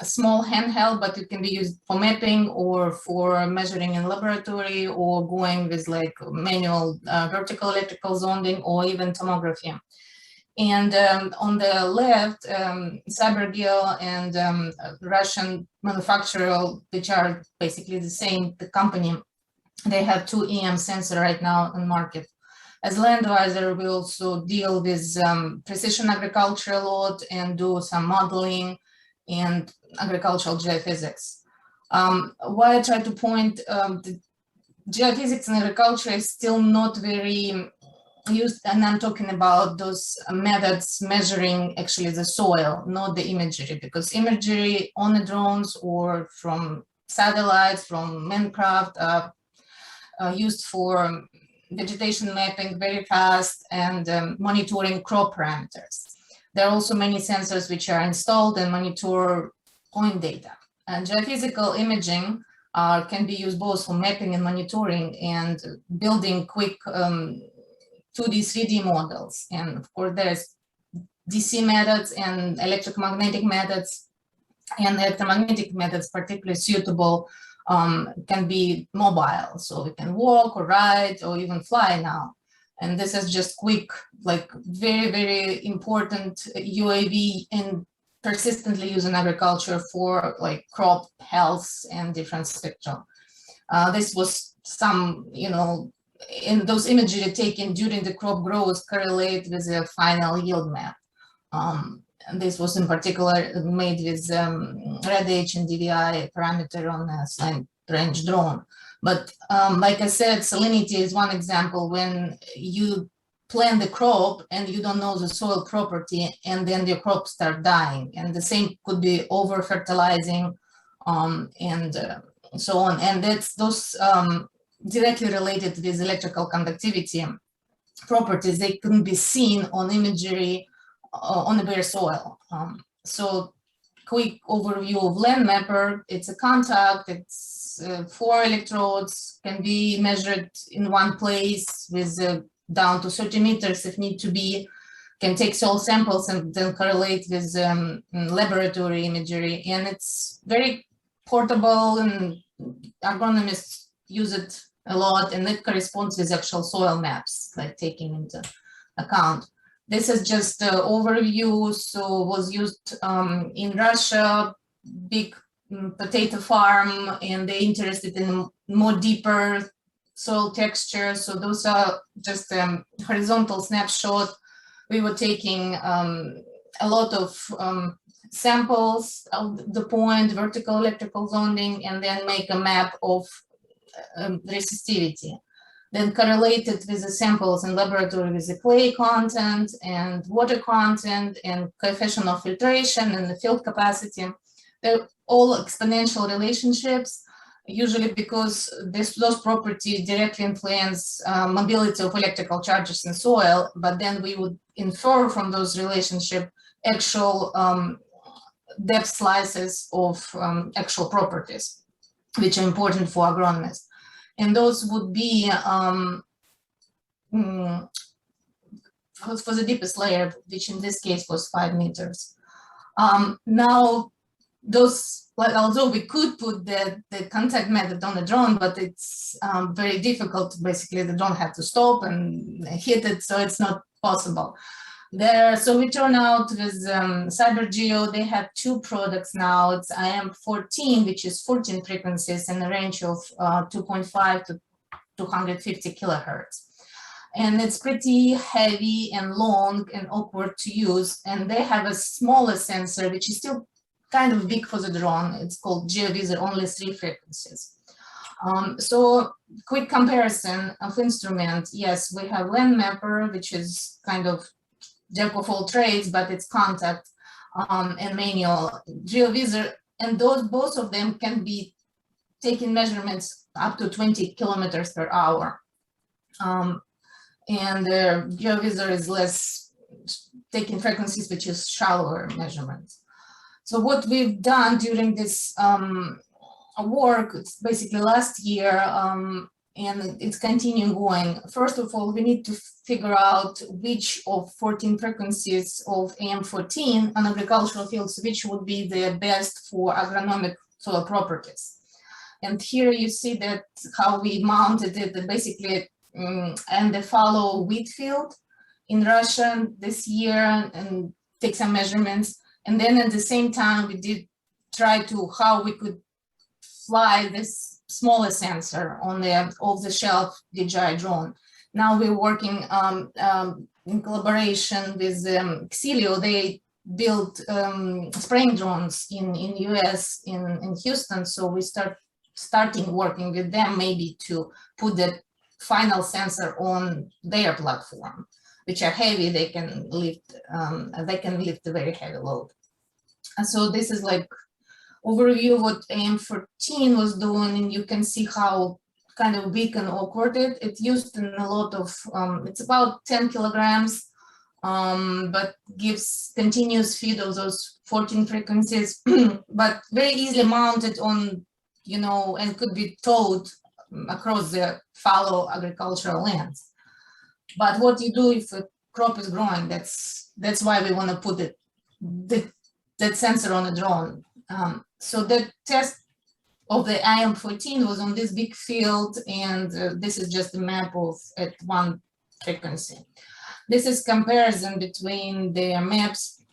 small handheld, but it can be used for mapping or for measuring in laboratory or going with like manual vertical electrical zonding or even tomography. And on the left, CyberGeo and Russian manufacturer, which are basically the same company, they have 2 EM sensor right now on market. As Landvisor, we also deal with precision agriculture a lot and do some modeling and agricultural geophysics. Why I try to point, the geophysics in agriculture is still not very used, and I'm talking about those methods measuring actually the soil, not the imagery, because imagery on the drones or from satellites, from Minecraft, used for vegetation mapping very fast and monitoring crop parameters. There are also many sensors which are installed and monitor point data. And geophysical imaging can be used both for mapping and monitoring and building quick 2D, 3D models. And of course, there's DC methods and electromagnetic methods, and electromagnetic methods particularly suitable can be mobile. So we can walk or ride or even fly now. And this is just quick, like very, very important UAV and persistently used in agriculture for like crop health and different spectrum. This was some, in those imagery taken during the crop growth correlate with the final yield map. And this was in particular made with RedH and DVI parameter on a slant range drone. But like I said, salinity is one example when you plant the crop and you don't know the soil property, and then your crops start dying. And the same could be over fertilizing and so on. And that's those directly related to these electrical conductivity properties. They couldn't be seen on imagery on the bare soil. So quick overview of land mapper. It's a contact, it's 4 electrodes, can be measured in one place with down to 30 meters if need to be, can take soil samples and then correlate with laboratory imagery. And it's very portable, and agronomists use it a lot, and it corresponds with actual soil maps, like taking into account. This is just an overview. So was used in Russia, big potato farm, and they're interested in more deeper soil texture. So those are just horizontal snapshot. We were taking a lot of samples of the point, vertical electrical zoning, and then make a map of resistivity. Then correlated with the samples in laboratory with the clay content and water content and coefficient of filtration and the field capacity. They're all exponential relationships, usually because those properties directly influence mobility of electrical charges in soil, but then we would infer from those relationships actual depth slices of actual properties, which are important for agronomists. And those would be for the deepest layer, which in this case was 5 meters. Now, those, although we could put the contact method on the drone, but it's very difficult. Basically, the drone had to stop and hit it, so it's not possible. So we turn out with CyberGeo. They have 2 products now. It's IM14, which is 14 frequencies in a range of 2.5 to 250 kilohertz. And it's pretty heavy and long and awkward to use. And they have a smaller sensor, which is still kind of big for the drone. It's called GeoVisor, only 3 frequencies. So quick comparison of instruments. Yes, we have Land Mapper, which is kind of jack of all trades, but it's contact and manual. GeoVisor, and both of them can be taking measurements up to 20 kilometers per hour. And GeoVisor is less taking frequencies, which is shallower measurements. So what we've done during this work, it's basically last year, and it's continuing going. First of all, we need to figure out which of 14 frequencies of AM14 on agricultural fields, which would be the best for agronomic soil properties. And here you see that how we mounted it, basically, and the fallow wheat field in Russia this year, and take some measurements. And then at the same time, we did try to how we could fly this smaller sensor on the off-the-shelf DJI drone. Now we're working in collaboration with Xilio. They built spraying drones in US, in Houston. So we starting working with them maybe to put the final sensor on their platform, which are heavy. They can lift a very heavy load. And so this is like overview of what AM14 was doing, and you can see how kind of big and awkward it's used in a lot of, it's about 10 kilograms, but gives continuous feed of those 14 frequencies, but very easily mounted on, and could be towed across the fallow agricultural lands. But what you do if a crop is growing, that's why we want to put that sensor on a drone. So the test of the IM14 was on this big field, and this is just a map of at 1 frequency. This is comparison between the maps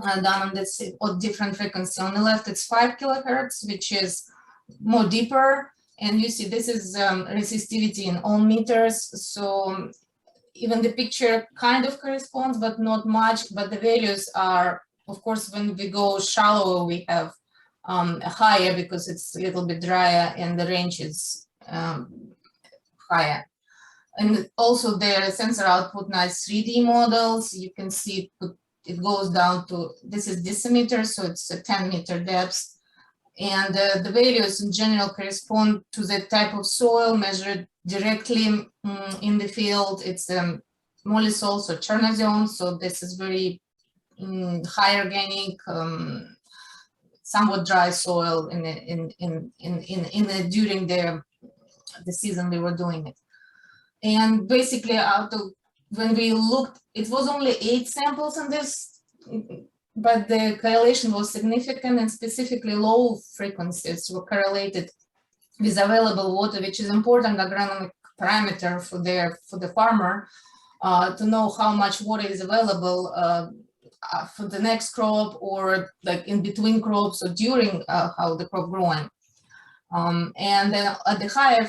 done on this or different frequency. On the left, it's 5 kilohertz, which is more deeper, and you see this is resistivity in ohm meters. So even the picture kind of corresponds, but not much. But the values are, of course, when we go shallower, we have higher because it's a little bit drier and the range is higher. And also the sensor output nice 3D models. You can see it goes down to, this is decimeter, so it's a 10-meter depth. And the values in general correspond to the type of soil measured directly in the field. It's mollisol, so chernozem, so this is very high organic, somewhat dry soil during the season we were doing it. And basically out of when we looked, it was only 8 samples on this, but the correlation was significant, and specifically low frequencies were correlated with available water, which is important agronomic parameter for the farmer to know how much water is available for the next crop, or like in between crops, or during how the crop growing. And then at the higher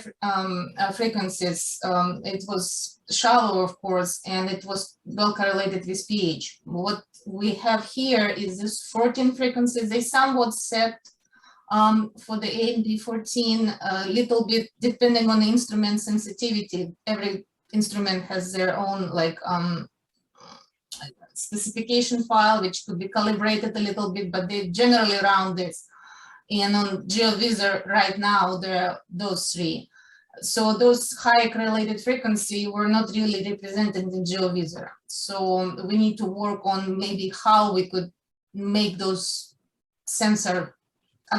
frequencies, it was shallow, of course, and it was well correlated with pH. What we have here is this 14 frequencies. They somewhat set for the A and B14 a little bit depending on the instrument sensitivity. Every instrument has their own like specification file, which could be calibrated a little bit, but they generally around this. And on GeoVisor right now, there are those 3. So those high correlated frequency were not really represented in GeoVisor. So we need to work on maybe how we could make those sensor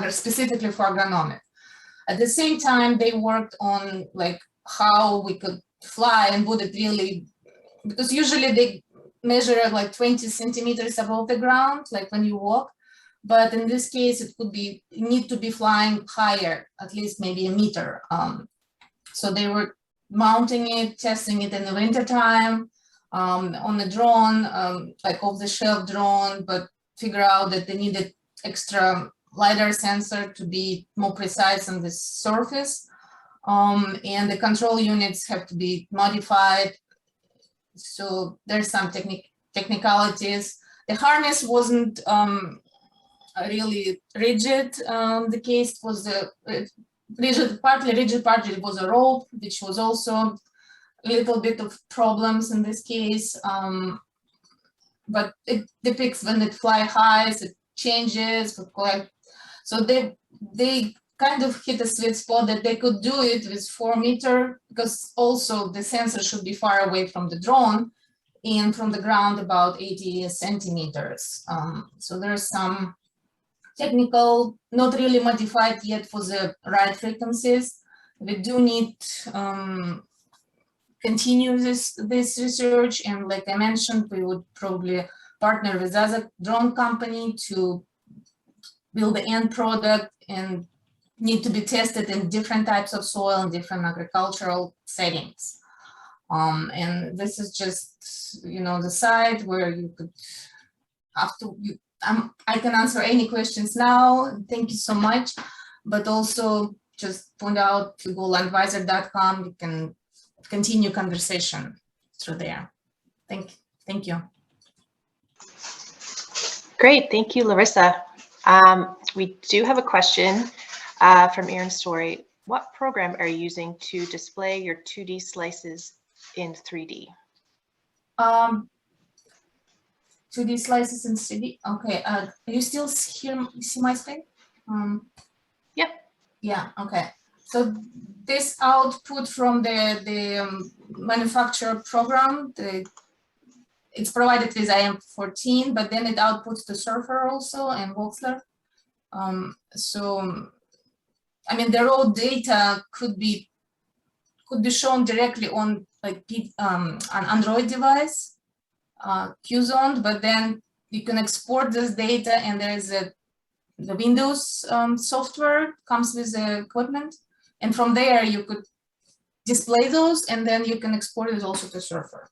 specifically for agronomic. At the same time, they worked on like how we could fly and would it really, because usually they measure like 20 centimeters above the ground, like when you walk. But in this case, it could be, need to be flying higher, at least maybe a meter. So they were mounting it, testing it in the winter time on a drone, like off-the-shelf drone, but figure out that they needed extra LiDAR sensor to be more precise on the surface. And the control units have to be modified. So there's some technicalities. The harness wasn't really rigid. The case was partly rigid, partly it was a rope, which was also a little bit of problems in this case. But it depicts when it fly high, it changes. So they kind of hit a sweet spot that they could do it with 4 meter, because also the sensor should be far away from the drone and from the ground about 80 centimeters. So there's some technical, not really modified yet for the right frequencies. We do need continue this research, and like I mentioned, we would probably partner with other drone company to build the end product, and need to be tested in different types of soil and different agricultural settings. And this is just, you know, the site where you could, after you, I can answer any questions now. Thank you so much. But also just point out to golandvisor.com, you can continue conversation through there. Thank you. Great, thank you, Larisa. We do have a question from Aaron Story. What program are you using to display your 2D slices in 3D? 2D slices in 3D. Okay. You still see my screen? Yep. Yeah. Okay. So this output from the manufacturer program, it's provided with IM14, but then it outputs to Surfer also and Voxler. So I mean, the raw data could be shown directly on like an Android device, QZone, but then you can export this data, and there's the Windows software comes with the equipment, and from there you could display those, and then you can export it also to Surfer.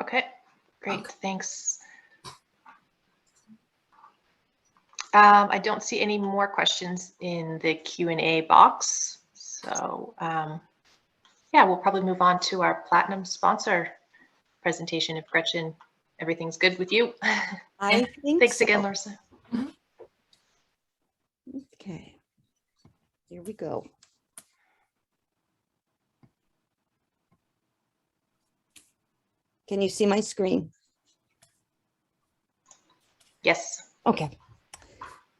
Okay, great, thanks. I don't see any more questions in the Q&A box. So yeah, we'll probably move on to our platinum sponsor presentation. If Gretchen, everything's good with you. I think Thanks so. again, Larisa. Okay, here we go. Can you see my screen? Yes. Okay.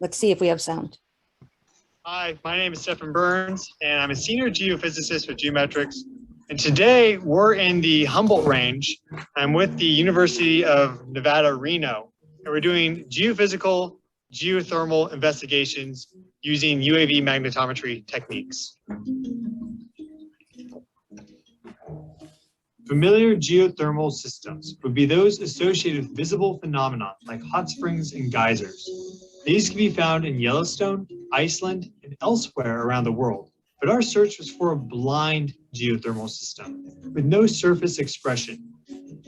Let's see if we have sound. Hi, my name is Stephen Burns, and I'm a senior geophysicist with Geometrics. And today we're in the Humboldt Range. I'm with the University of Nevada, Reno, and we're doing geophysical, geothermal investigations using UAV magnetometry techniques. Familiar geothermal systems would be those associated with visible phenomena like hot springs and geysers. These can be found in Yellowstone, Iceland, and elsewhere around the world. But our search was for a blind geothermal system with no surface expression.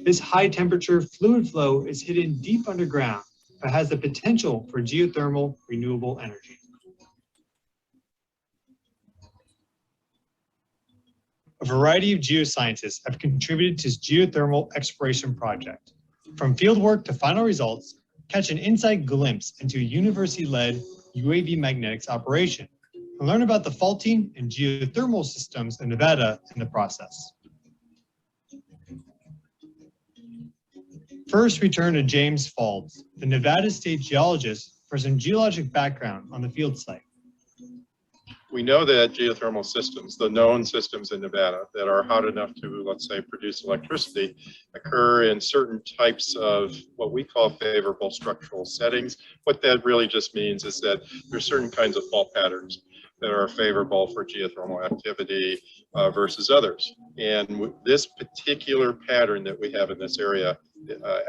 This high temperature fluid flow is hidden deep underground, but has the potential for geothermal renewable energy. A variety of geoscientists have contributed to this geothermal exploration project. From fieldwork to final results, catch an inside glimpse into a university-led UAV magnetics operation and learn about the faulting and geothermal systems in Nevada in the process. First, we turn to James Faulds, the Nevada State geologist, for some geologic background on the field site. We know that geothermal systems, the known systems in Nevada that are hot enough to, let's say, produce electricity, occur in certain types of what we call favorable structural settings. What that really just means is that there's certain kinds of fault patterns that are favorable for geothermal activity versus others. And this particular pattern that we have in this area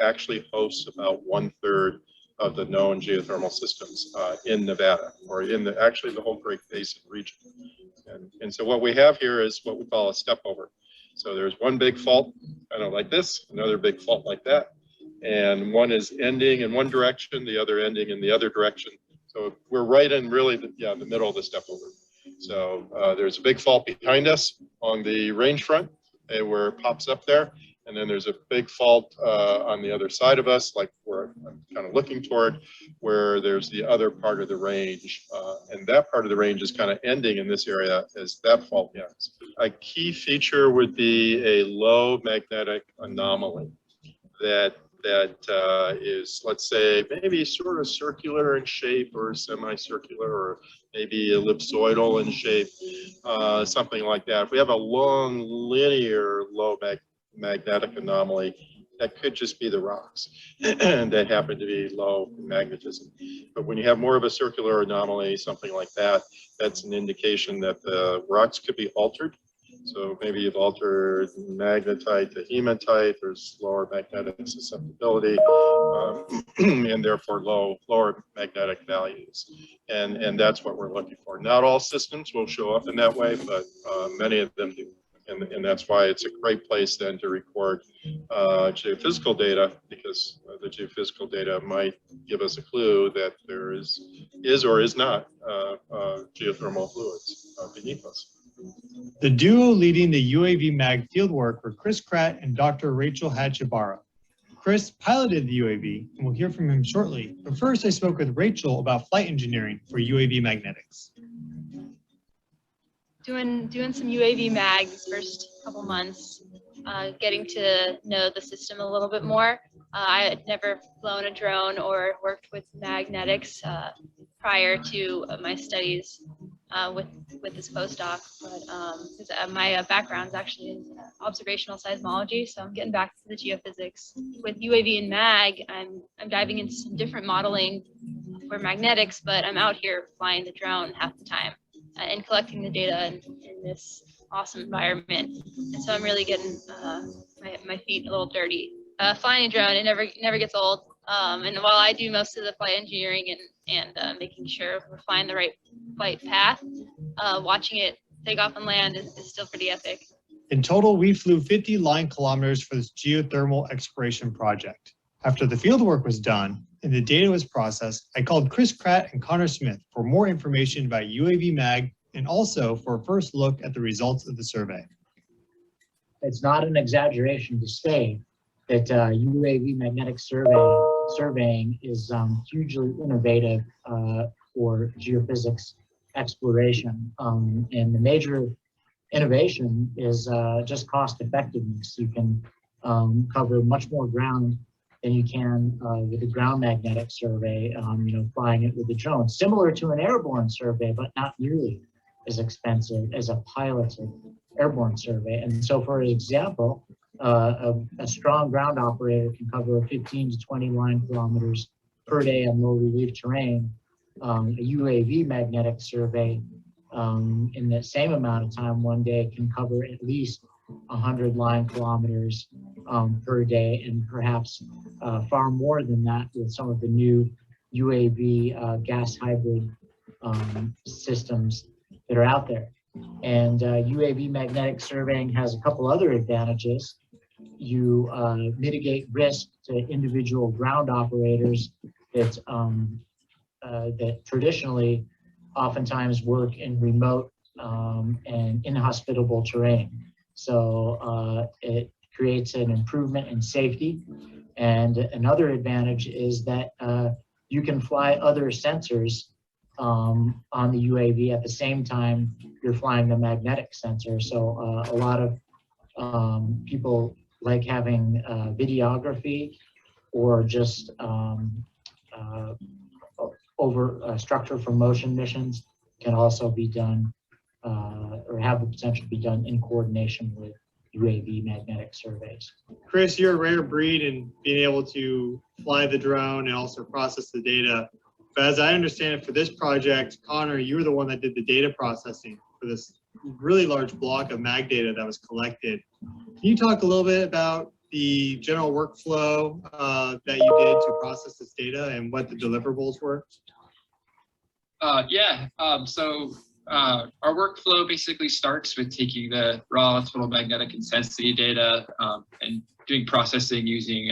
actually hosts about 1/3 of the known geothermal systems in Nevada, or in actually the whole Great Basin region. And so what we have here is what we call a step over. So there's one big fault, kind of like this, another big fault like that. And one is ending in one direction, the other ending in the other direction. So we're right in really the middle of the step over. So there's a big fault behind us on the range front where it pops up there. And then there's a big fault on the other side of us, like where I'm kind of looking toward, where there's the other part of the range. And that part of the range is kind of ending in this area as that fault ends. A key feature would be a low magnetic anomaly that is, let's say, maybe sort of circular in shape or semicircular or maybe ellipsoidal in shape, something like that. If we have a long linear low magnetic anomaly, that could just be the rocks that happen to be low in magnetism. But when you have more of a circular anomaly, something like that, that's an indication that the rocks could be altered. So maybe you've altered magnetite to hematite, there's lower magnetic susceptibility, and therefore lower magnetic values. And that's what we're looking for. Not all systems will show up in that way, but many of them do. And that's why it's a great place then to record geophysical data, because the geophysical data might give us a clue that there is or is not geothermal fluids beneath us. The duo leading the UAV mag fieldwork were Chris Kratt and Dr. Rachel Hatchabara. Chris piloted the UAV, and we'll hear from him shortly. But first, I spoke with Rachel about flight engineering for UAV magnetics. Doing some UAV mag these first couple months, getting to know the system a little bit more. I had never flown a drone or worked with magnetics prior to my studies with this postdoc, but my background is actually in observational seismology, so I'm getting back to the geophysics. With UAV and mag, I'm diving into some different modeling for magnetics, but I'm out here flying the drone half the time and collecting the data in this awesome environment. And so I'm really getting my feet a little dirty. Flying a drone, it never gets old. And while I do most of the flight engineering and making sure we're flying the right flight path, watching it take off and land is still pretty epic. In total, we flew 50 line kilometers for this geothermal exploration project. After the fieldwork was done and the data was processed, I called Chris Kratt and Connor Smith for more information about UAV mag and also for a first look at the results of the survey. It's not an exaggeration to say that UAV magnetic surveying is hugely innovative for geophysics exploration. And the major innovation is just cost effectiveness. You can cover much more ground than you can with a ground magnetic survey, flying it with a drone. Similar to an airborne survey, but not nearly as expensive as a piloted airborne survey. And so, for example, a strong ground operator can cover 15 to 20 line kilometers per day on low relief terrain, a UAV magnetic survey in the same amount of time one day can cover at least 100 line kilometers per day, and perhaps far more than that with some of the new UAV gas hybrid systems that are out there. And UAV magnetic surveying has a couple other advantages. You mitigate risk to individual ground operators that that traditionally oftentimes work in remote and inhospitable terrain. So it creates an improvement in safety. And another advantage is that you can fly other sensors on the UAV at the same time you're flying the magnetic sensor. So a lot of people like having videography or just structure for motion missions can also be done or have the potential to be done in coordination with UAV magnetic surveys. Chris, you're a rare breed in being able to fly the drone and also process the data. But as I understand it, for this project, Connor, you were the one that did the data processing for this really large block of mag data that was collected. Can you talk a little bit about the general workflow that you did to process this data and what the deliverables were? Our workflow basically starts with taking the raw total magnetic intensity data and doing processing using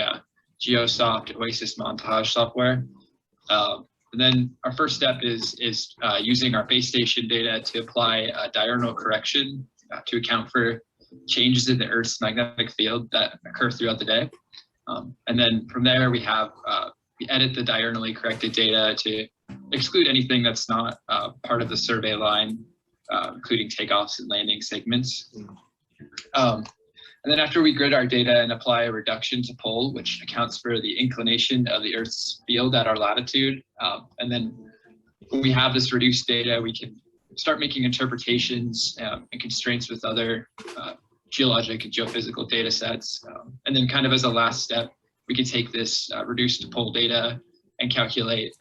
GeoSoft Oasis montage software. And then our first step is using our base station data to apply diurnal correction to account for changes in the Earth's magnetic field that occur throughout the day. And then from there, we edit the diurnally corrected data to exclude anything that's not part of the survey line, including takeoffs and landing segments. And then after we grid our data and apply a reduction to pole, which accounts for the inclination of the Earth's field at our latitude. And then when we have this reduced data, we can start making interpretations and constraints with other geologic and geophysical data sets. And then kind of as a last step, we can take this reduced pole data and calculate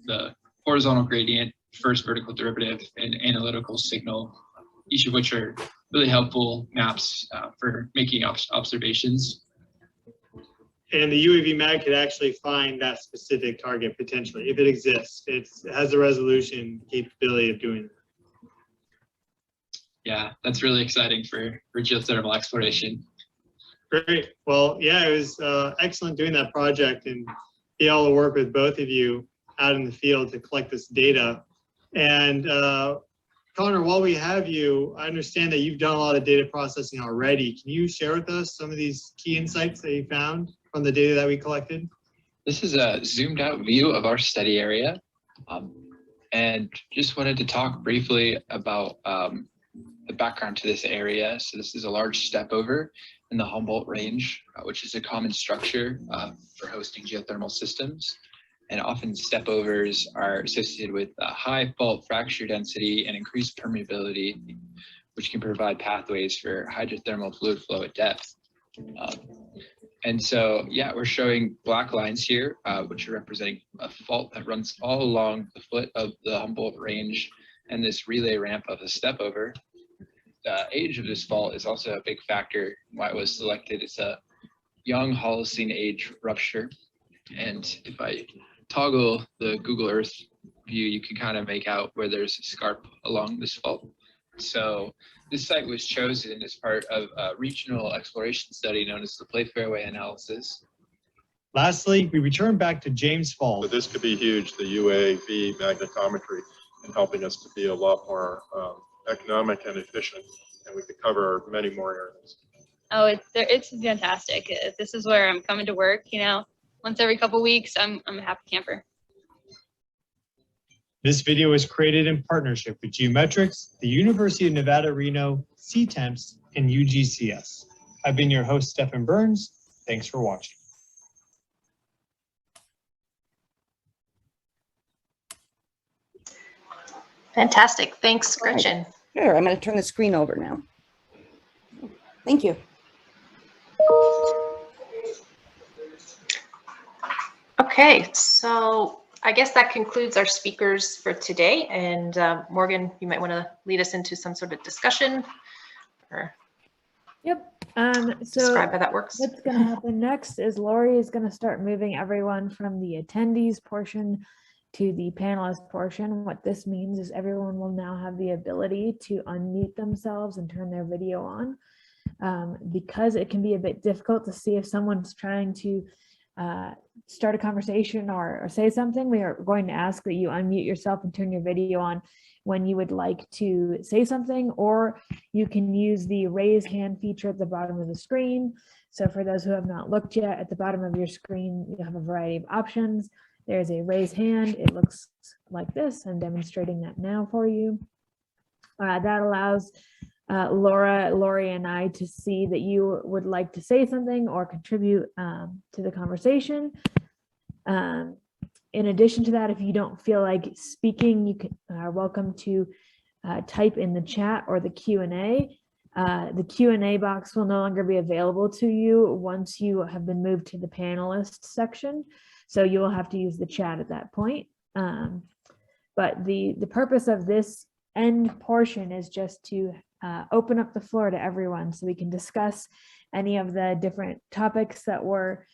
the horizontal gradient, first vertical derivative, and analytical signal, each of which are really helpful maps for making observations. And the UAV mag could actually find that specific target potentially, if it exists. It has the resolution capability of doing that. Yeah, that's really exciting for geothermal exploration. Great. Well, yeah, it was excellent doing that project and be able to work with both of you out in the field to collect this data. And Connor, while we have you, I understand that you've done a lot of data processing already. Can you share with us some of these key insights that you found from the data that we collected? This is a zoomed out view of our study area. And just wanted to talk briefly about the background to this area. So this is a large step over in the Humboldt Range, which is a common structure for hosting geothermal systems. And often stepovers are associated with high fault fracture density and increased permeability, which can provide pathways for hydrothermal fluid flow at depth. And so, yeah, we're showing black lines here, which are representing a fault that runs all along the foot of the Humboldt Range and this relay ramp of the stepover. The age of this fault is also a big factor in why it was selected. It's a young Holocene age rupture. And if I toggle the Google Earth view, you can kind of make out where there's a scarp along this fault. So this site was chosen as part of a regional exploration study known as the Play Fairway Analysis. Lastly, we return back to James Falls. But this could be huge, the UAV magnetometry, in helping us to be a lot more economic and efficient, and we could cover many more areas. Oh, it's fantastic. This is where I'm coming to work, you know. Once every couple weeks, I'm a happy camper. This video was created in partnership with Geometrics, the University of Nevada, Reno, CTEMPS, and UGCS. I've been your host, Stephen Burns. Thanks for watching. Fantastic. Thanks, Gretchen. Sure, I'm going to turn the screen over now. Thank you. Okay, so I guess that concludes our speakers for today. And Morgan, you might want to lead us into some sort of discussion or So describe how that works. what's going to happen next is Lori is going to start moving everyone from the attendees portion to the panelist portion. What this means is everyone will now have the ability to unmute themselves and turn their video on. Because it can be a bit difficult to see if someone's trying to start a conversation or say something, we are going to ask that you unmute yourself and turn your video on when you would like to say something, or you can use the raise hand feature at the bottom of the screen. So for those who have not looked yet, at the bottom of your screen, you have a variety of options. There's a raise hand. It looks like this. I'm demonstrating that now for you. That allows Laura, Lori, and I to see that you would like to say something or contribute to the conversation. In addition to that, if you don't feel like speaking, you are welcome to type in the chat or the Q&A. The Q&A box will no longer be available to you once you have been moved to the panelist section. So you will have to use the chat at that point. But the purpose of this end portion is just to open up the floor to everyone so we can discuss any of the different topics that were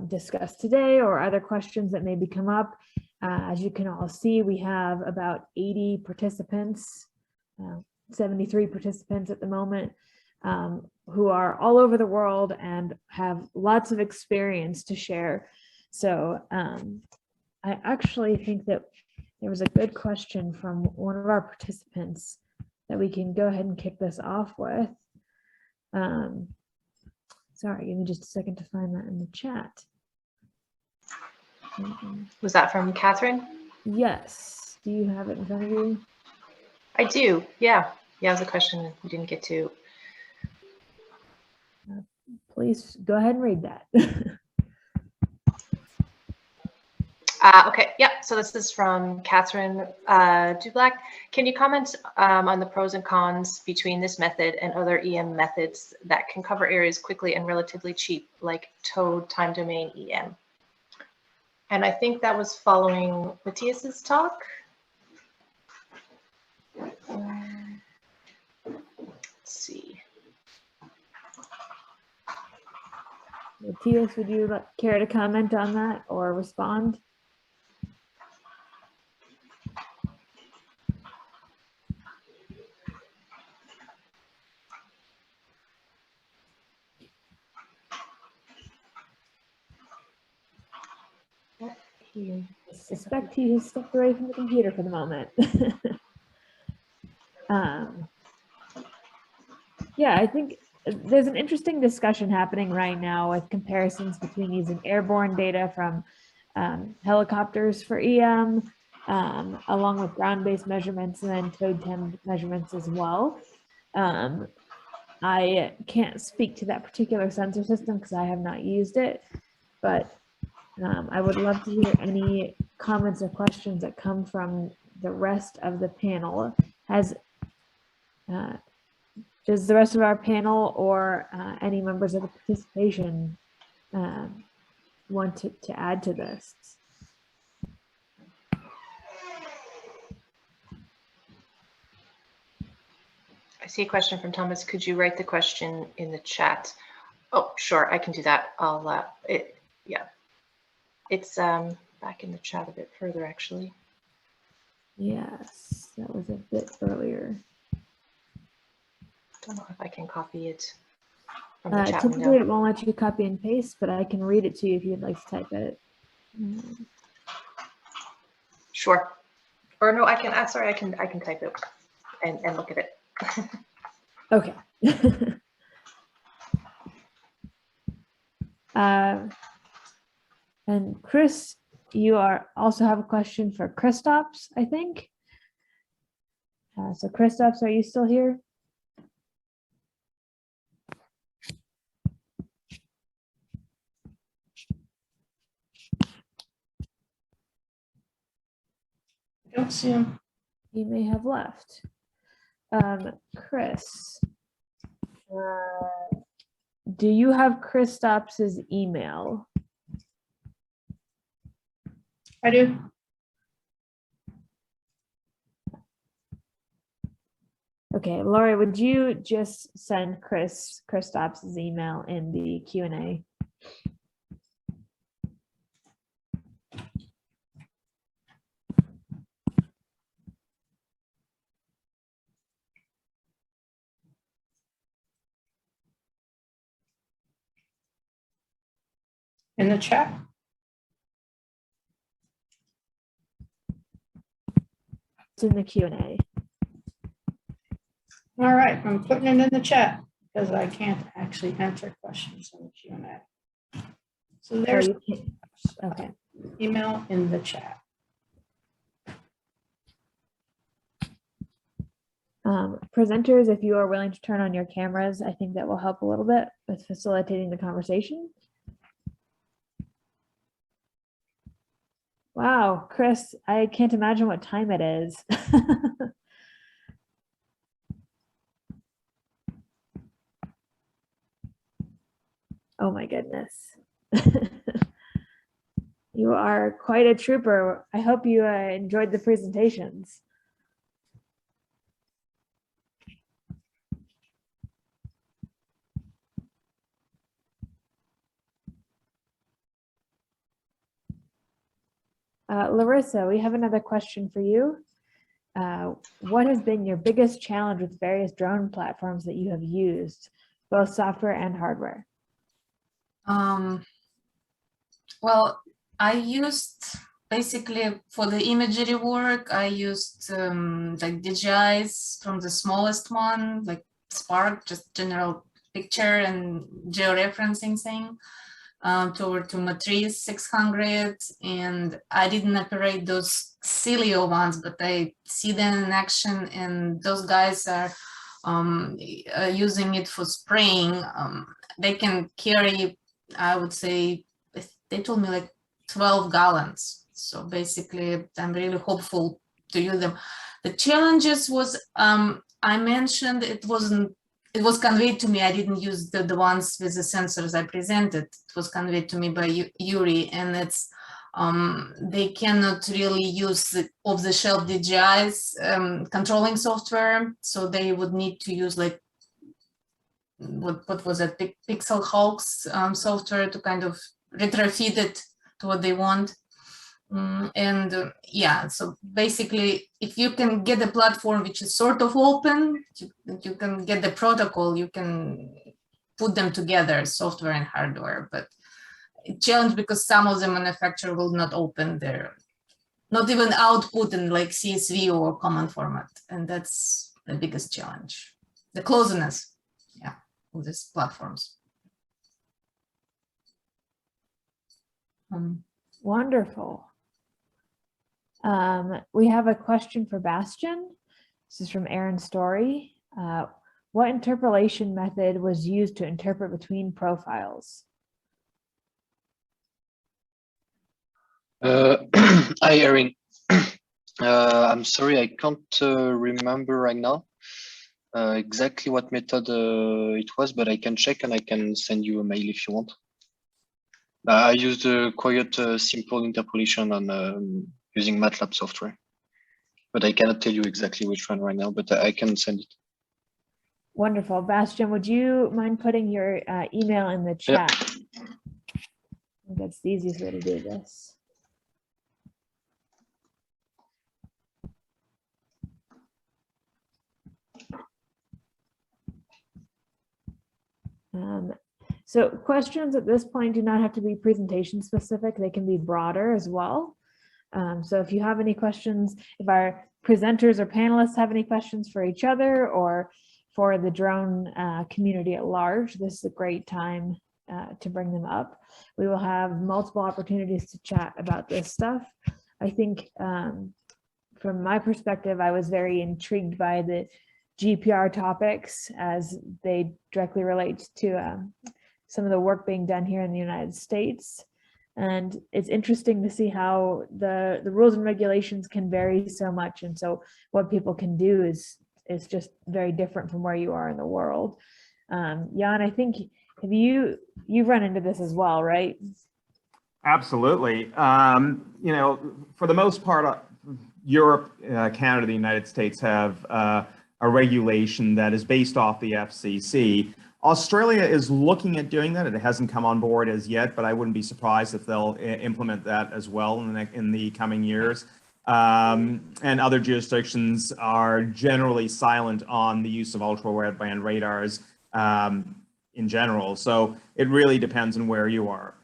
discussed today or other questions that maybe come up. As you can all see, we have about 80 participants, 73 participants at the moment, who are all over the world and have lots of experience to share. So I actually think that there was a good question from one of our participants that we can go ahead and kick this off with. Sorry, give me just a second to find that in the chat. Was that from Catherine? Yes. Do you have it in front of you? I do. Yeah. Yeah, it was a question we didn't get to. Please go ahead and read that. Okay, yeah, so this is from Catherine Dublack. Can you comment on the pros and cons between this method and other EM methods that can cover areas quickly and relatively cheap, like towed time domain EM? And I think that was following Mathias's talk. Let's see. Mathias, would you care to comment on that or respond? I suspect he has stepped away from the computer for the moment. Yeah, I think there's an interesting discussion happening right now with comparisons between using airborne data from helicopters for EM, along with ground-based measurements and then towed time measurements as well. I can't speak to that particular sensor system because I have not used it, but I would love to hear any comments or questions that come from the rest of the panel. Does the rest of our panel or any members of the participation want to add to this? I see a question from Thomas. Could you write the question in the chat? Oh, sure, I can do that. Yeah. It's back in the chat a bit further, actually. Yes, that was a bit earlier. Don't know if I can copy it from the chat Typically, window. it won't let you copy and paste, but I can read it to you if you'd like to type it. Sure. Or no, I can. Sorry, I can type it and look at it. Okay. And Chris, you also have a question for Kristaps, I think. So Kristaps, are you still here? I don't see him. He may have left. Chris, do you have Kristaps's email? I do. Okay, Laura, would you just send Kristaps' email in the Q&A? In the chat? It's in the Q&A. All right, I'm putting it in the chat because I can't actually answer questions in the Q&A. So there's okay. Email in the chat. Presenters, if you are willing to turn on your cameras, I think that will help a little bit with facilitating the conversation. Wow, Chris, I can't imagine what time it is. Oh my goodness. You are quite a trooper. I hope you enjoyed the presentations. Larisa, we have another question for you. What has been your biggest challenge with various drone platforms that you have used, both software and hardware? Well, I used basically for the imagery work, I used like DJI's from the smallest one, like Spark, just general picture and georeferencing thing. To Mathias 600, and I didn't operate those Cilio ones, but I see them in action, and those guys are using it for spraying. They can carry, I would say, they told me like 12 gallons. So basically, I'm really hopeful to use them. The challenges was, I mentioned it was conveyed to me. I didn't use the ones with the sensors I presented. It was conveyed to me by Yuri, and it's they cannot really use the off-the-shelf DJI's controlling software, so they would need to use like what was it, Pixel Hawks software to kind of retrofit it to what they want. Yeah, so basically, if you can get a platform which is sort of open, you can get the protocol, you can put them together, software and hardware, but a challenge because some of the manufacturer will not open their, not even output in like CSV or common format. And that's the biggest challenge, the closeness, yeah, of these platforms. Wonderful. We have a question for Bastien. This is from Aaron Story. What interpolation method was used to interpret between profiles? Hi, Erin. I'm sorry, I can't remember right now exactly what method it was, but I can check and I can send you a mail if you want. I used quite simple interpolation on using MATLAB software, but I cannot tell you exactly which one right now, but I can send it. Wonderful. Bastien, would you mind putting your email in the chat? Yeah. I think that's the easiest way to do this. So questions at this point do not have to be presentation specific. They can be broader as well. So if you have any questions, if our presenters or panelists have any questions for each other or for the drone community at large, this is a great time to bring them up. We will have multiple opportunities to chat about this stuff. I think from my perspective, I was very intrigued by the GPR topics as they directly relate to some of the work being done here in the United States. And it's interesting to see how the rules and regulations can vary so much. And so what people can do is just very different from where you are in the world. Jan, I think you've run into this as well, right? Absolutely. You know, for the most part, Europe, Canada, the United States have a regulation that is based off the FCC. Australia is looking at doing that. It hasn't come on board as yet, but I wouldn't be surprised if they'll implement that as well in the coming years. And other jurisdictions are generally silent on the use of ultra-wideband radars in general. So it really depends on where you are.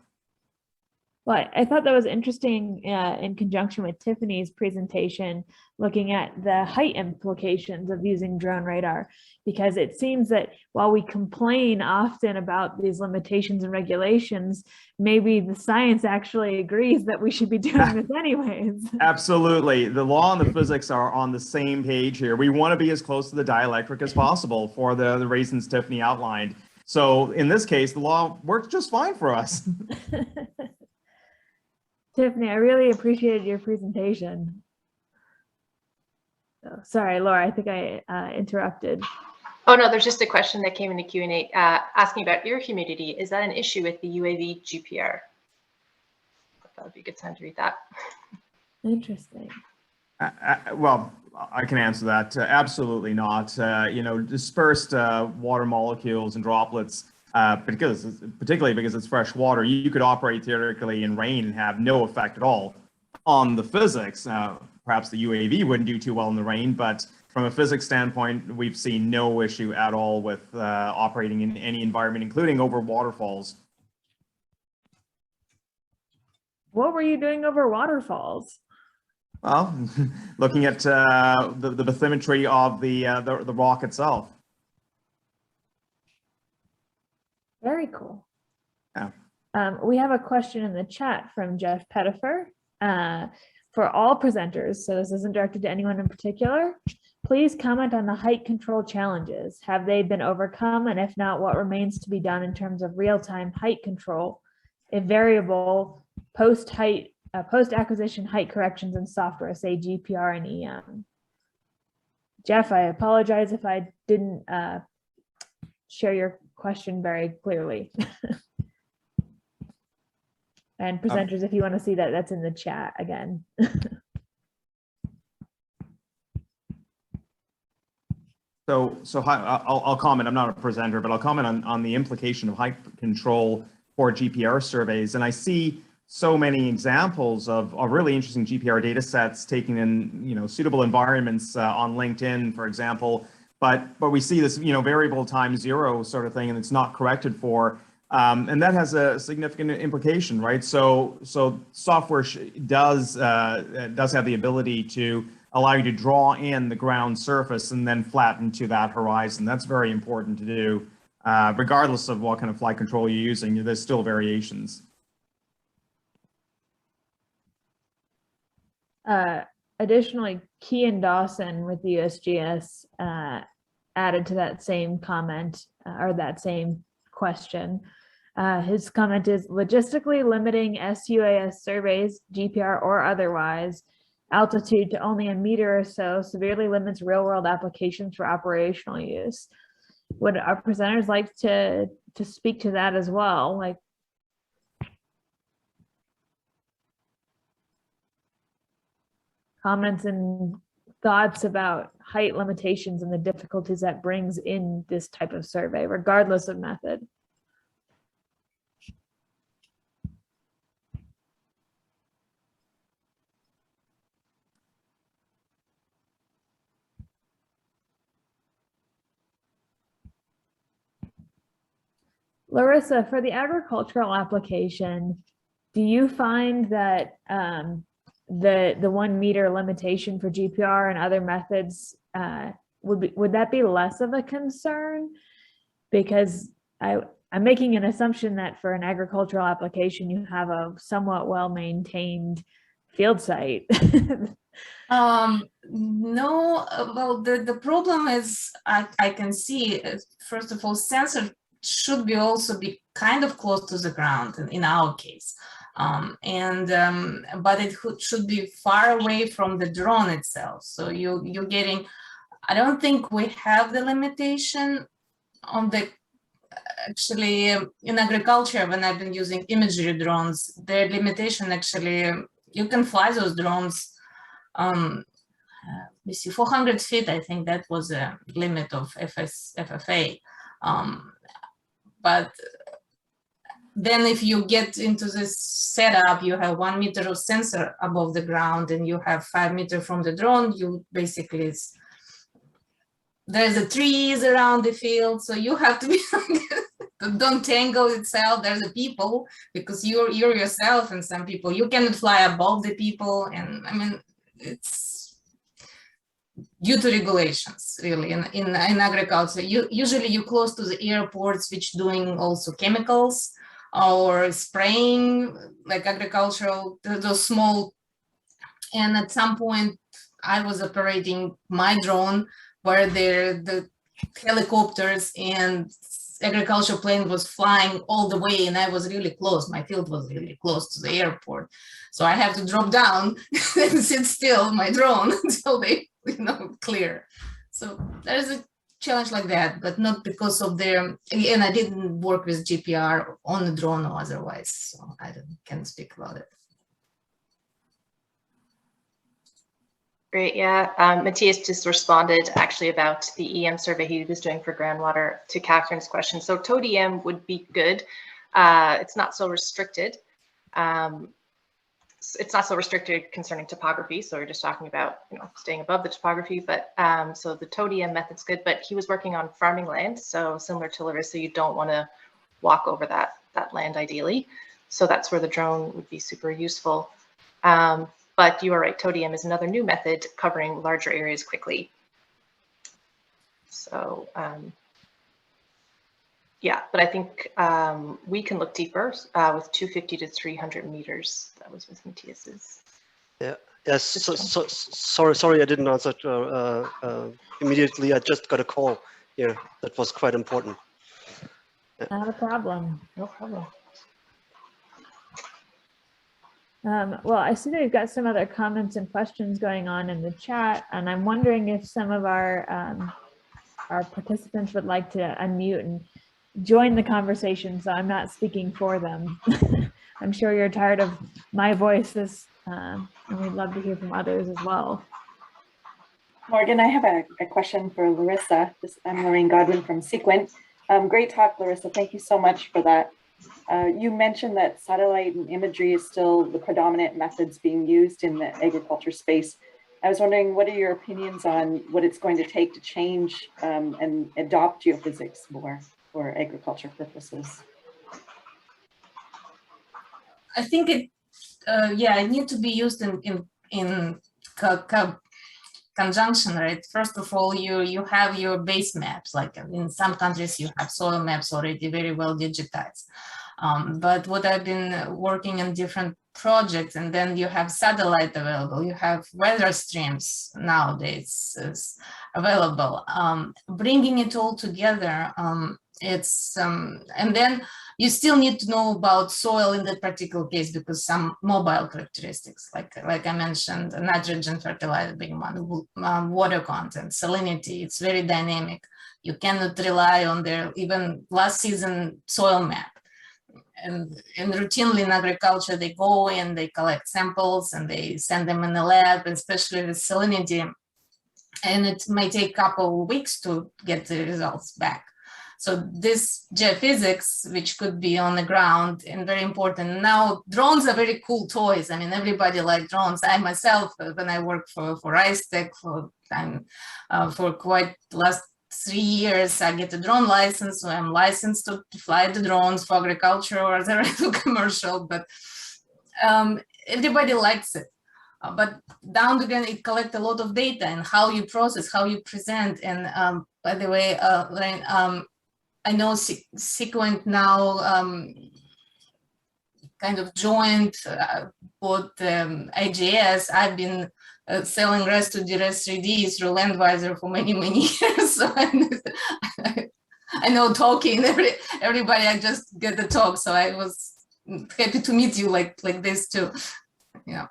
Well, I thought that was interesting in conjunction with Tiffany's presentation, looking at the height implications of using drone radar, because it seems that while we complain often about these limitations and regulations, maybe the science actually agrees that we should be doing this anyways. Absolutely. The law and the physics are on the same page here. We want to be as close to the dielectric as possible for the reasons Tiffany outlined. So in this case, the law works just fine for us. Tiffany, I really appreciated your presentation. Oh, sorry, Laura, I think I interrupted. Oh, no, there's just a question that came into Q&A asking about air humidity. Is that an issue with the UAV GPR? That would be a good time to read that. Interesting. Well, I can answer that. Absolutely not. You know, dispersed water molecules and droplets, particularly because it's fresh water, you could operate theoretically in rain and have no effect at all on the physics. Perhaps the UAV wouldn't do too well in the rain, but from a physics standpoint, we've seen no issue at all with operating in any environment, including over waterfalls. What were you doing over waterfalls? Well, looking at the bathymetry of the rock itself. Very cool. Yeah. We have a question in the chat from Jeff Pettifer. For all presenters, so this isn't directed to anyone in particular, please comment on the height control challenges. Have they been overcome? And if not, what remains to be done in terms of real-time height control, if variable post-acquisition height corrections in software, say GPR and EM? Jeff, I apologize if I didn't share your question very clearly. And presenters, if you want to see that, that's in the chat again. So I'll comment. I'm not a presenter, but I'll comment on the implication of height control for GPR surveys. And I see so many examples of really interesting GPR data sets taken in suitable environments on LinkedIn, for example. But we see this variable time zero sort of thing, and it's not corrected for. And that has a significant implication, right? So software does have the ability to allow you to draw in the ground surface and then flatten to that horizon. That's very important to do, regardless of what kind of flight control you're using. There's still variations. Additionally, Kean Dawson with the USGS added to that same comment or that same question. His comment is, logistically limiting SUAS surveys, GPR or otherwise, altitude to only 1 meter or so severely limits real-world applications for operational use. Would our presenters like to speak to that as well? Like, comments and thoughts about height limitations and the difficulties that brings in this type of survey, regardless of method. Larisa, for the agricultural application, do you find that the 1 meter limitation for GPR and other methods would that be less of a concern? Because I'm making an assumption that for an agricultural application, you have a somewhat well-maintained field site. No, well, the problem is I can see, first of all, sensor should also be kind of close to the ground in our case. But it should be far away from the drone itself. So you're getting, I don't think we have the limitation on the, actually in agriculture, when I've been using imagery drones, the limitation actually, you can fly those drones we see 400 feet. I think that was a limit of FFA. But then if you get into this setup, you have 1 meter of sensor above the ground and you have 5 meters from the drone, you basically, there's the trees around the field. So you have to be, don't tangle itself. There's the people, because you're yourself and some people, you cannot fly above the people. And I mean, it's due to regulations really in agriculture. Usually you're close to the airports, which doing also chemicals or spraying, like agricultural, those small. And at some point I was operating my drone where the helicopters and agricultural plane was flying all the way, and I was really close. My field was really close to the airport. So I have to drop down and sit still my drone until they, clear. So there's a challenge like that, but not because of their, and I didn't work with GPR on the drone or otherwise, so I can't speak about it. Great, yeah. Mathias just responded actually about the EM survey he was doing for groundwater to Catherine's question. So towed EM would be good. It's not so restricted. It's not so restricted concerning topography. So we're just talking about, staying above the topography, but so the towed EM method's good, but he was working on farming land. So similar to Larisa, you don't want to walk over that land ideally. So that's where the drone would be super useful. But you are right, towed EM is another new method covering larger areas quickly. So yeah, but I think we can look deeper with 250 to 300 meters. That was with Mathias's. Yeah. Yes. Sorry, I didn't answer immediately. I just got a call. Yeah, that was quite important. Yeah. Not a problem. No problem. Well, I see that we've got some other comments and questions going on in the chat, and I'm wondering if some of our participants would like to unmute and join the conversation, so I'm not speaking for them. I'm sure you're tired of my voice, and we'd love to hear from others as well. Morgan, I have a question for Larisa. I'm Lorraine Godwin from Sequent. Great talk, Larisa. Thank you so much for that. You mentioned that satellite and imagery is still the predominant methods being used in the agriculture space. I was wondering, what are your opinions on what it's going to take to change and adopt geophysics more for agriculture purposes? I think it needs to be used in conjunction, right? First of all, you have your base maps, like in some countries you have soil maps already very well digitized. But what I've been working in different projects, and then you have satellite available, you have weather streams nowadays is available. Bringing it all together, and then you still need to know about soil in that particular case, because some mobile characteristics, like I mentioned, nitrogen fertilizer being one, water content, salinity, it's very dynamic. You cannot rely on their even last season soil map. And routinely in agriculture, they go and they collect samples and they send them in the lab, especially with salinity. And it may take a couple of weeks to get the results back. So this geophysics, which could be on the ground and very important. Now, drones are very cool toys. I mean, everybody likes drones. I myself, when I worked for IceTech for quite the last 3 years, I get a drone license, so I'm licensed to fly the drones for agriculture or other commercial, but everybody likes it. But down the line, it collects a lot of data and how you process, how you present. And by the way, Lorraine, I know Sequent now kind of joined both AGS. I've been selling REST to DREST 3D through Landvisor for many, many years. So I know talking, everybody, I just get the talk. So I was happy to meet you like this too. Yeah.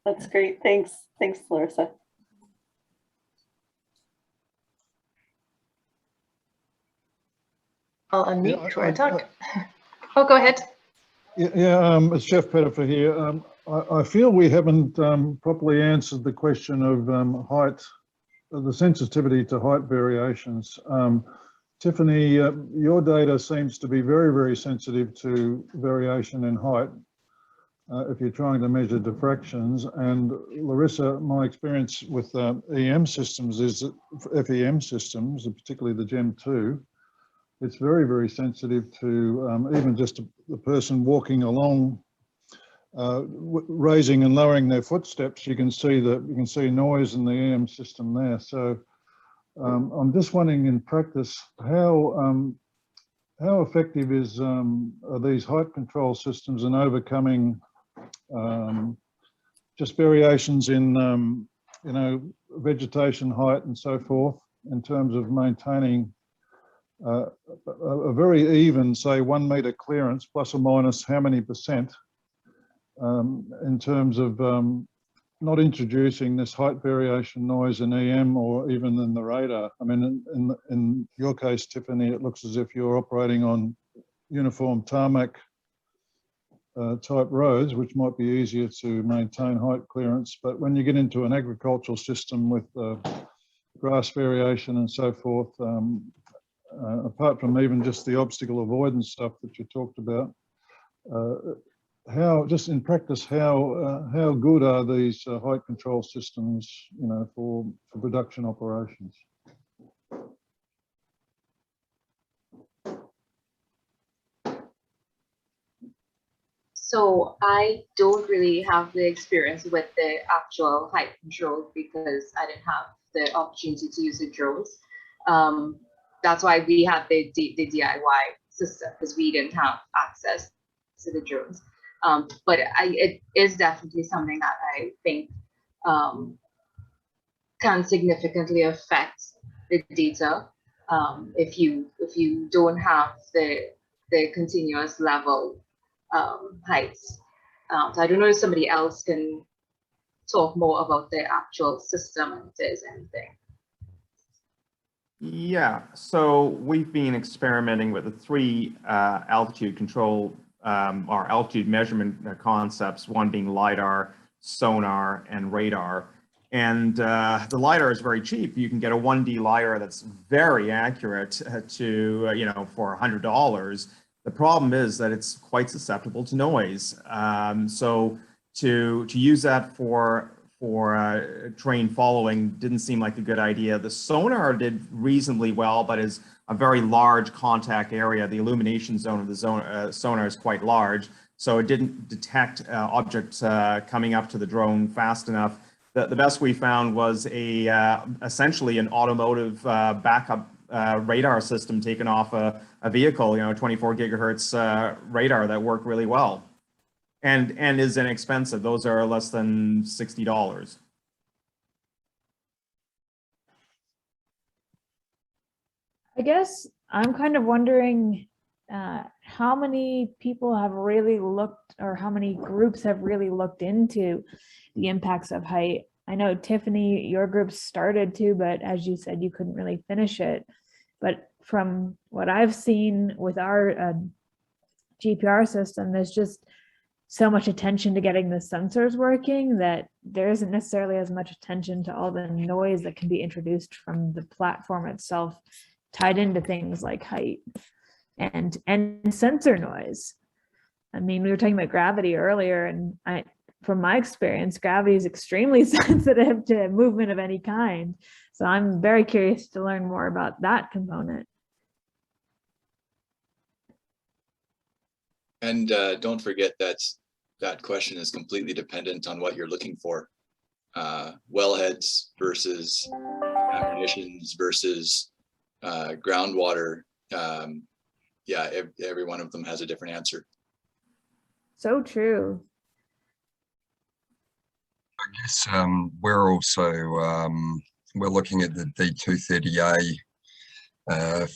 That's great. Thanks. Thanks, Larisa. I'll unmute to talk. Oh, go ahead. Yeah, it's Jeff Pettifer here. I feel we haven't properly answered the question of height, the sensitivity to height variations. Tiffany, your data seems to be very, very sensitive to variation in height if you're trying to measure diffractions. And Larisa, my experience with EM systems is that FEM systems, and particularly the GEM2, it's very, very sensitive to even just the person walking along, raising and lowering their footsteps. You can see noise in the EM system there. So I'm just wondering, in practice, how effective are these height control systems in overcoming just variations in vegetation height and so forth, in terms of maintaining a very even, say, 1 meter clearance, plus or minus how many percent, in terms of not introducing this height variation noise in EM or even in the radar. I mean, in your case, Tiffany, it looks as if you're operating on uniform tarmac type roads, which might be easier to maintain height clearance. But when you get into an agricultural system with grass variation and so forth, apart from even just the obstacle avoidance stuff that you talked about, how, just in practice, how good are these height control systems, for production operations? So I don't really have the experience with the actual height control because I didn't have the opportunity to use the drones. That's why we had the DIY system, because we didn't have access to the drones. But it is definitely something that I think can significantly affect the data if you don't have the continuous level heights. So I don't know if somebody else can talk more about the actual system and if there's anything. Yeah, so we've been experimenting with the 3 altitude control or altitude measurement concepts, one being LiDAR, sonar, and radar. And the LiDAR is very cheap. You can get a 1D LiDAR that's very accurate to, for $100. The problem is that it's quite susceptible to noise. So to use that for terrain following didn't seem like a good idea. The sonar did reasonably well, but is a very large contact area. The illumination zone of the sonar is quite large, so it didn't detect objects coming up to the drone fast enough. The best we found was essentially an automotive backup radar system taken off a vehicle, 24 gigahertz radar that worked really well. And is inexpensive. Those are less than $60. I guess I'm kind of wondering how many people have really looked, or how many groups have really looked into the impacts of height. I know, Tiffany, your group started to, but as you said, you couldn't really finish it. But from what I've seen with our GPR system, there's just so much attention to getting the sensors working that there isn't necessarily as much attention to all the noise that can be introduced from the platform itself, tied into things like height and sensor noise. I mean, we were talking about gravity earlier, and from my experience, gravity is extremely sensitive to movement of any kind. So I'm very curious to learn more about that component. And don't forget that question is completely dependent on what you're looking for. Wellheads versus conditions versus groundwater. Yeah, every one of them has a different answer. So true. I guess we're also we're looking at the D230A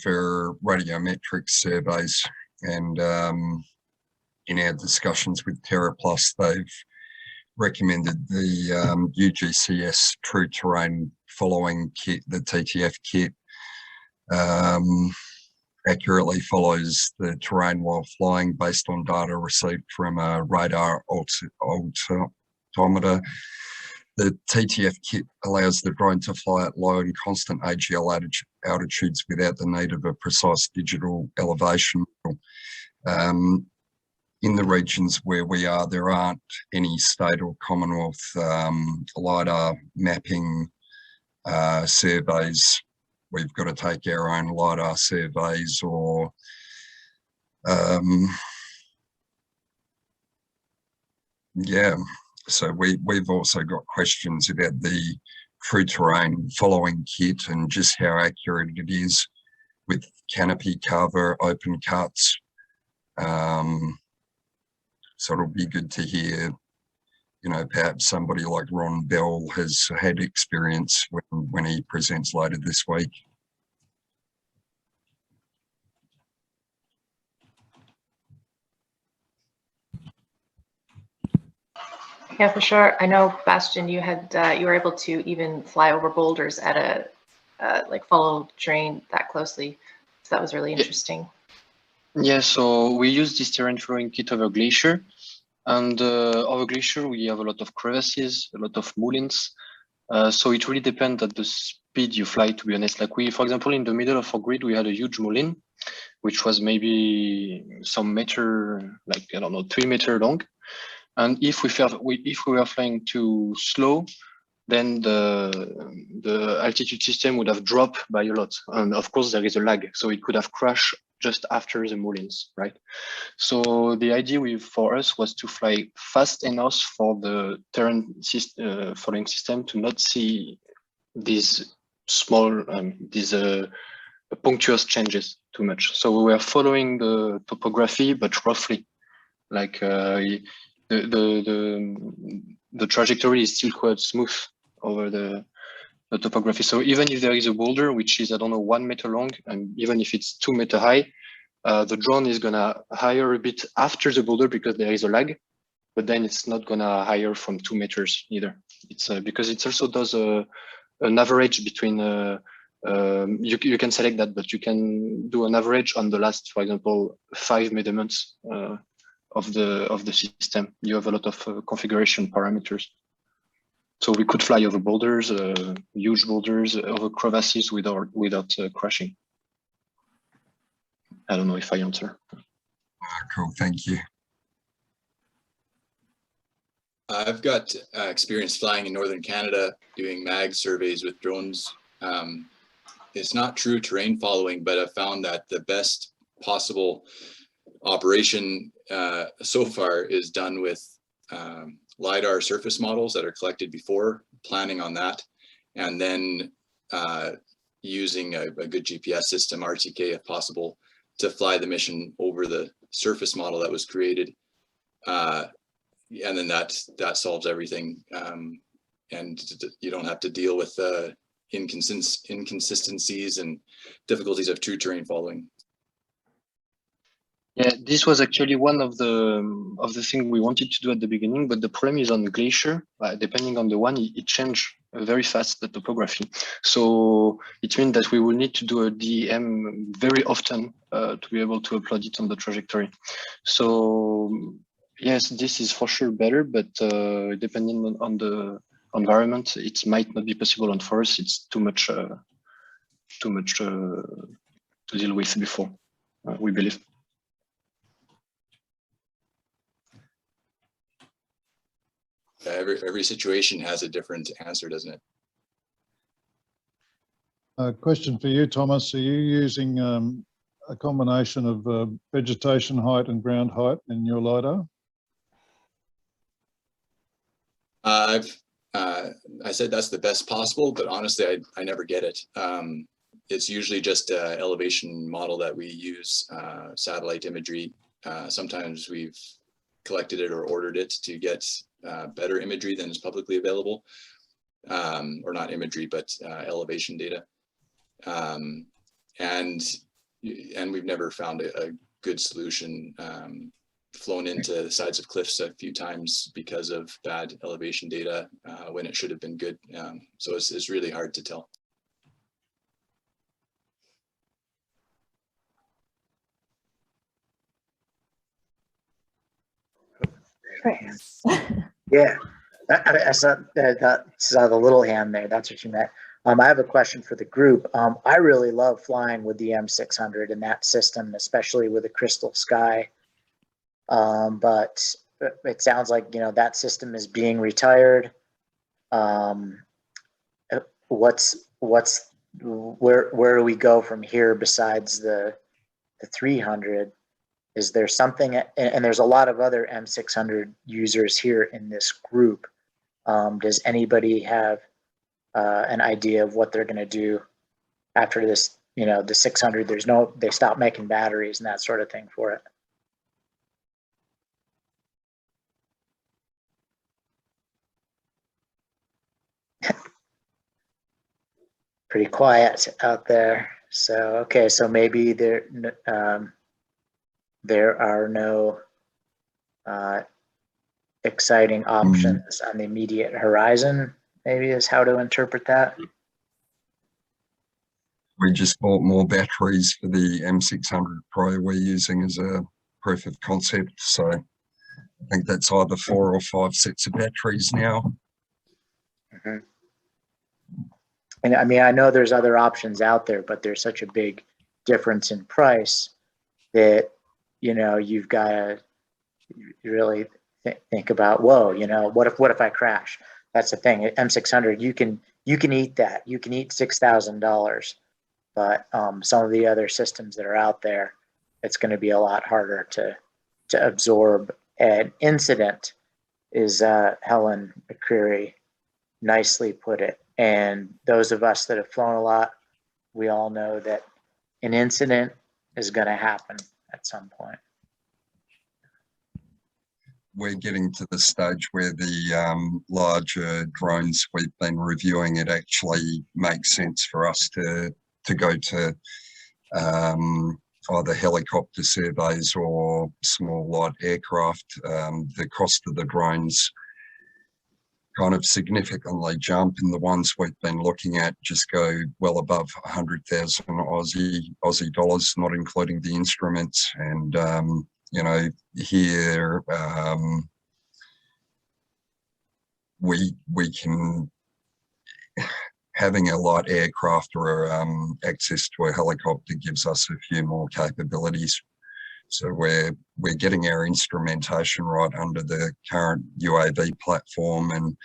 for radiometric surveys, and in our discussions with TerraPlus, they've recommended the UGCS True Terrain Following Kit, the TTF kit, accurately follows the terrain while flying based on data received from a radar altimeter. The TTF kit allows the drone to fly at low and constant AGL altitudes without the need of a precise digital elevation. In the regions where we are, there aren't any state or Commonwealth LiDAR mapping surveys. We've got to take our own LiDAR surveys or yeah. So we've also got questions about the true terrain following kit and just how accurate it is with canopy cover, open cuts. So it'll be good to hear, you know, perhaps somebody like Ron Bell has had experience when he presents later this week. Yeah, for sure. I know, Bastien, you had you were able to even fly over boulders at a like follow terrain that closely. So that was really interesting. Yeah, so we use this terrain following kit over glacier, and over glacier we have a lot of crevasses, a lot of moulins. So it really depends on the speed you fly. To be honest, like we, for example, in the middle of our grid, we had a huge moulin, which was maybe some meter, like I don't know, 3 meters long. And if we were flying too slow, then the altitude system would have dropped by a lot. And of course, there is a lag, so it could have crashed just after the moulins, right? So the idea for us was to fly fast enough for the terrain following system to not see these small, punctuous changes too much. So we were following the topography, but roughly, like the trajectory is still quite smooth over the topography. So even if there is a boulder, which is, I don't know, 1 meter long, and even if it's 2 meter high, the drone is gonna higher a bit after the boulder because there is a lag, but then it's not gonna higher from 2 meters either. It's because it also does an average between, you can select that, but you can do an average on the last, for example, 5 measurements of the system. You have a lot of configuration parameters. So we could fly over boulders, huge boulders, over crevasses without crashing. I don't know if I answer. Cool, thank you. I've got experience flying in Northern Canada doing mag surveys with drones. It's not true terrain following, but I've found that the best possible operation so far is done with LiDAR surface models that are collected before, planning on that, and then using a good GPS system, RTK if possible, to fly the mission over the surface model that was created. And then that solves everything. And you don't have to deal with inconsistencies and difficulties of true terrain following. Yeah, this was actually one of the things we wanted to do at the beginning, but the problem is on the glacier. Depending on the one, it changed very fast, the topography. So it means that we will need to do a DEM very often to be able to upload it on the trajectory. So yes, this is for sure better, but depending on the environment, it might not be possible. And for us, it's too much to deal with before, we believe. Every situation has a different answer, doesn't it? Question for you, Thomas. Are you using a combination of vegetation height and ground height in your LiDAR? I said that's the best possible, but honestly, I never get it. It's usually just an elevation model that we use, satellite imagery. Sometimes we've collected it or ordered it to get better imagery than is publicly available, or not imagery, but elevation data. And we've never found a good solution. Flown into the sides of cliffs a few times because of bad elevation data when it should have been good. So it's really hard to tell. Chris. Yeah, I saw the little hand there. That's what you meant. I have a question for the group. I really love flying with the M600 in that system, especially with a crystal sky. But it sounds like, you know, that system is being retired. Where do we go from here besides the 300? Is there something, and there's a lot of other M600 users here in this group. Does anybody have an idea of what they're going to do after this, you know, the 600? They stopped making batteries and that sort of thing for it. Pretty quiet out there. So, okay, so maybe there are no exciting options on the immediate horizon, maybe is how to interpret that. We just bought more batteries for the M600 Pro we're using as a proof of concept. So I think that's either 4 or 5 sets of batteries now. Mm-hmm. And I mean, I know there's other options out there, but there's such a big difference in price that, you know, you've got to really think about, whoa, you know, what if I crash? That's the thing. At M600, you can eat that. You can eat $6,000, but some of the other systems that are out there, it's going to be a lot harder to absorb. An incident is Helen McCreary nicely put it. And those of us that have flown a lot, we all know that an incident is going to happen at some point. We're getting to the stage where the larger drones we've been reviewing, it actually makes sense for us to go to either helicopter surveys or small light aircraft. The cost of the drones kind of significantly jump, and the ones we've been looking at just go well above 100,000 Aussie dollars, not including the instruments. And you know, here we can, having a light aircraft or access to a helicopter gives us a few more capabilities. So we're getting our instrumentation right under the current UAV platform, and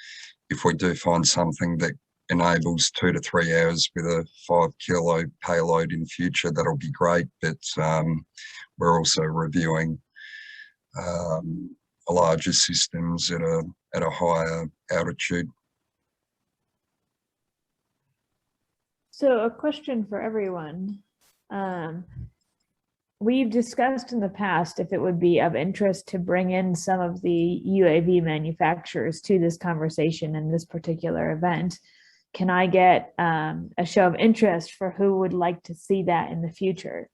if we do find something that enables 2 to 3 hours with a 5 kilo payload in future, that'll be great. But we're also reviewing larger systems at a higher altitude. So a question for everyone. We've discussed in the past if it would be of interest to bring in some of the UAV manufacturers to this conversation in this particular event. Can I get a show of interest for who would like to see that in the future?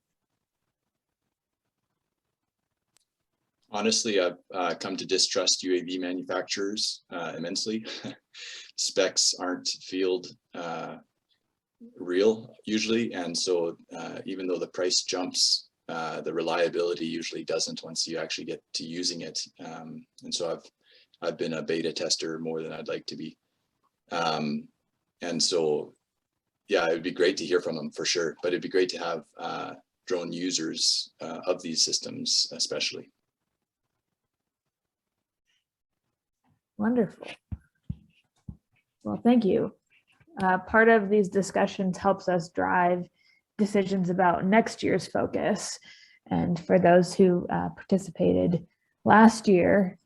Honestly, I've come to distrust UAV manufacturers immensely. Specs aren't field real usually, and so even though the price jumps, the reliability usually doesn't once you actually get to using it. And so I've been a beta tester more than I'd like to be. And so, yeah, it would be great to hear from them for sure, but it'd be great to have drone users of these systems, especially. Wonderful. Well, thank you. Part of these discussions helps us drive decisions about next year's focus. And for those who participated last year,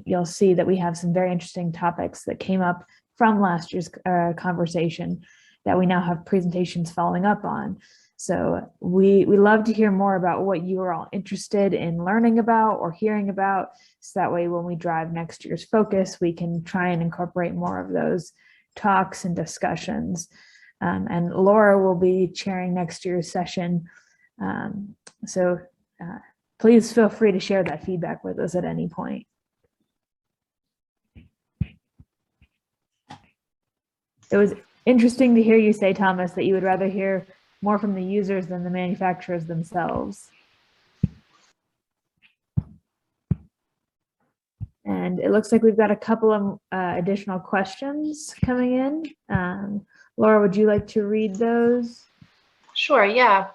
you'll see that we have some very interesting topics that came up from last year's conversation that we now have presentations following up on. So we love to hear more about what you are all interested in learning about or hearing about. So that way, when we drive next year's focus, we can try and incorporate more of those talks and discussions. And Laura will be chairing next year's session. So please feel free to share that feedback with us at any point. It was interesting to hear you say, Thomas, that you would rather hear more from the users than the manufacturers themselves. And And it looks like we've got a couple of additional questions coming in. Laura, would you like to read those? Sure, yeah.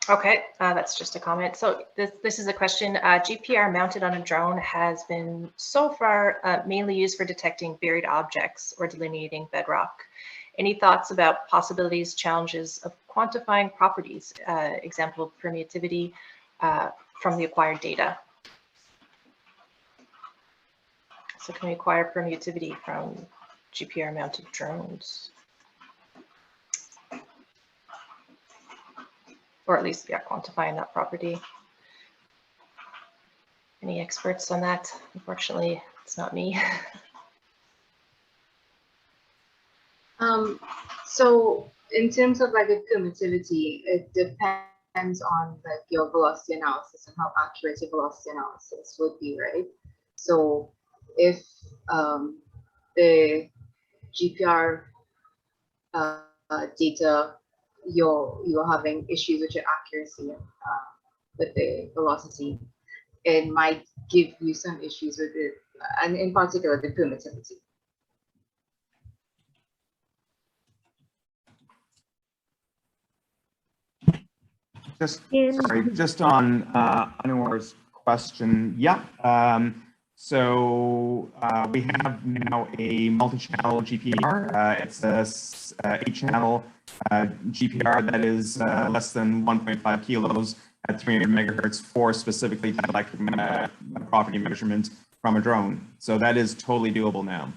Okay, that's just a comment. So this is a question. GPR mounted on a drone has been so far mainly used for detecting buried objects or delineating bedrock. Any thoughts about possibilities, challenges of quantifying properties, example, permeativity from the acquired data? So can we acquire permeativity from GPR mounted drones? Or at least, yeah, quantifying that property. Any experts on that? Unfortunately, it's not me. So in terms of like the permittivity, it depends on like your velocity analysis and how accurate your velocity analysis would be, right? So if the GPR data, you're having issues with your accuracy with the velocity, it might give you some issues with it, and in particular the permittivity. Just on Anwar's question, yeah. So we have now a multi-channel GPR. It's a 8-channel GPR that is less than 1.5 kilos at 300 megahertz for specifically electric property measurement from a drone. So that is totally doable now.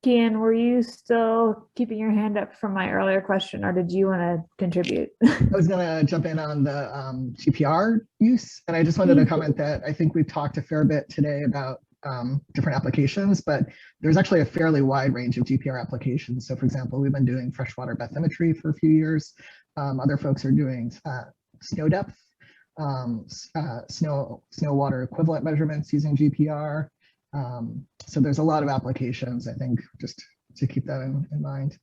Kian, were you still keeping your hand up from my earlier question, or did you want to contribute? I was going to jump in on the GPR use, and I just wanted to comment that I think we've talked a fair bit today about different applications, but there's actually a fairly wide range of GPR applications. So for example, we've been doing freshwater bathymetry for a few years. Other folks are doing snow depth, snow water equivalent measurements using GPR. So there's a lot of applications, I think, just to keep that in mind.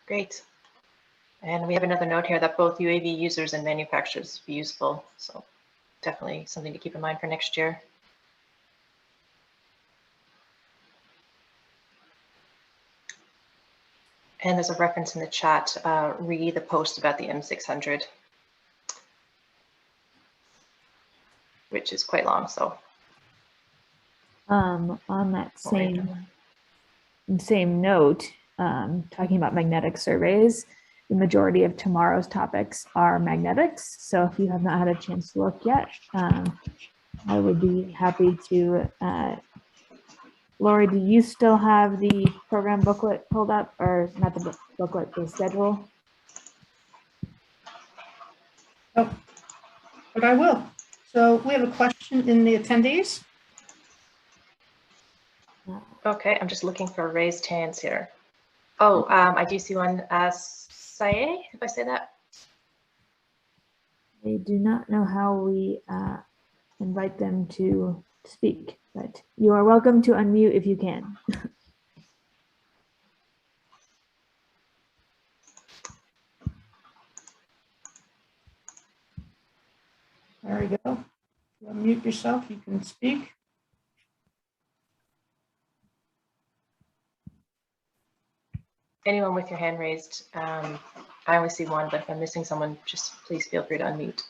Great. And we have another note here that both UAV users and manufacturers be useful. So definitely something to keep in mind for next year. And there's a reference in the chat, read the post about the M600, which is quite long, so. On that same note, talking about magnetic surveys, the majority of tomorrow's topics are magnetics. So if you have not had a chance to look yet, I would be happy to. Lori, do you still have the program booklet pulled up, or not the booklet, the schedule? Oh, but I will. So we have a question in the attendees. Okay, I'm just looking for raised hands here. Oh, I do see one. Saye, if I say that. I do not know how we invite them to speak, but you are welcome to unmute if you can. There we go. You unmute yourself, you can speak. Anyone with your hand raised, I only see one, but if I'm missing someone, just please feel free to unmute.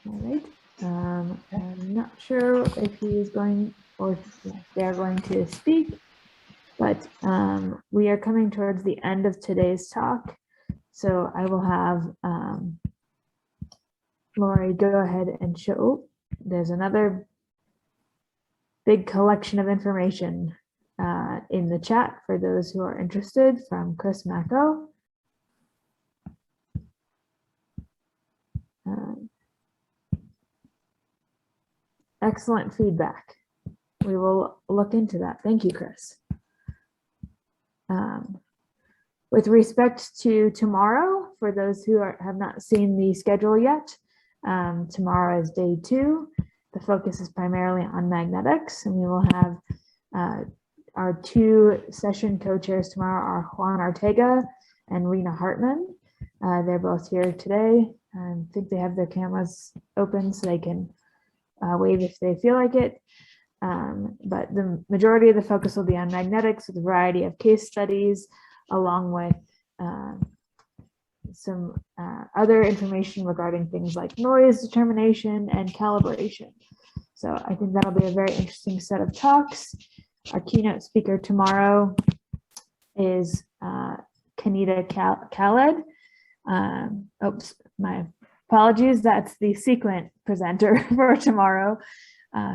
All right. I'm not sure if he is going or if they're going to speak, but we are coming towards the end of today's talk. So I will have Lori go ahead and show. There's another big collection of information in the chat for those who are interested from Chris Macko. Excellent feedback. We will look into that. Thank you, Chris. With respect to tomorrow, for those who have not seen the schedule yet, tomorrow is day 2. The focus is primarily on magnetics, and we will have our 2 session co-chairs tomorrow are Juan Ortega and Rena Hartman. They're both here today. I think they have their cameras open so they can wave if they feel like it. But the majority of the focus will be on magnetics with a variety of case studies, along with some other information regarding things like noise determination and calibration. So I think that'll be a very interesting set of talks. Our keynote speaker tomorrow is Kanita Khaled. Oops, my apologies. That's the Sequent presenter for tomorrow,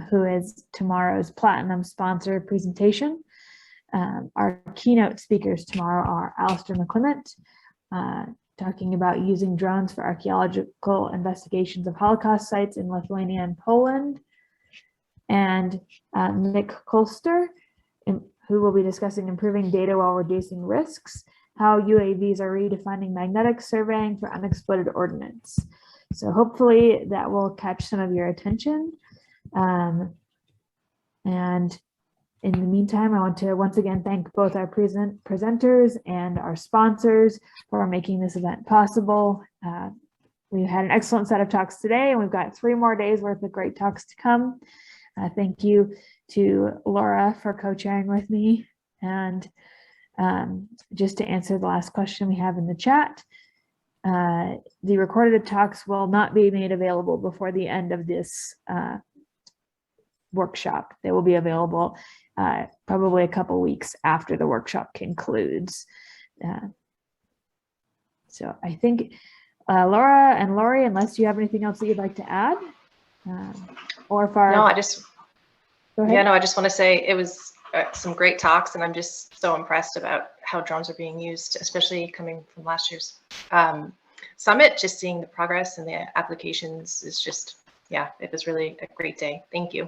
who is tomorrow's platinum sponsor presentation. Our keynote speakers tomorrow are Alistair McClement, talking about using drones for archaeological investigations of Holocaust sites in Lithuania and Poland, and Nick Kolster, who will be discussing improving data while reducing risks, how UAVs are redefining magnetic surveying for unexploded ordnance. So hopefully that will catch some of your attention. And in the meantime, I want to once again thank both our presenters and our sponsors for making this event possible. We've had an excellent set of talks today, and we've got 3 more days worth of great talks to come. Thank you to Laura for co-chairing with me. And just to answer the last question we have in the chat, the recorded talks will not be made available before the end of this workshop. They will be available probably a couple weeks after the workshop concludes. So I think Laura and Lori, unless you have anything else that you'd like to add, or if our— No, I just want to say it was some great talks, and I'm just so impressed about how drones are being used, especially coming from last year's summit. Just seeing the progress and the applications is just, yeah, it was really a great day. Thank you.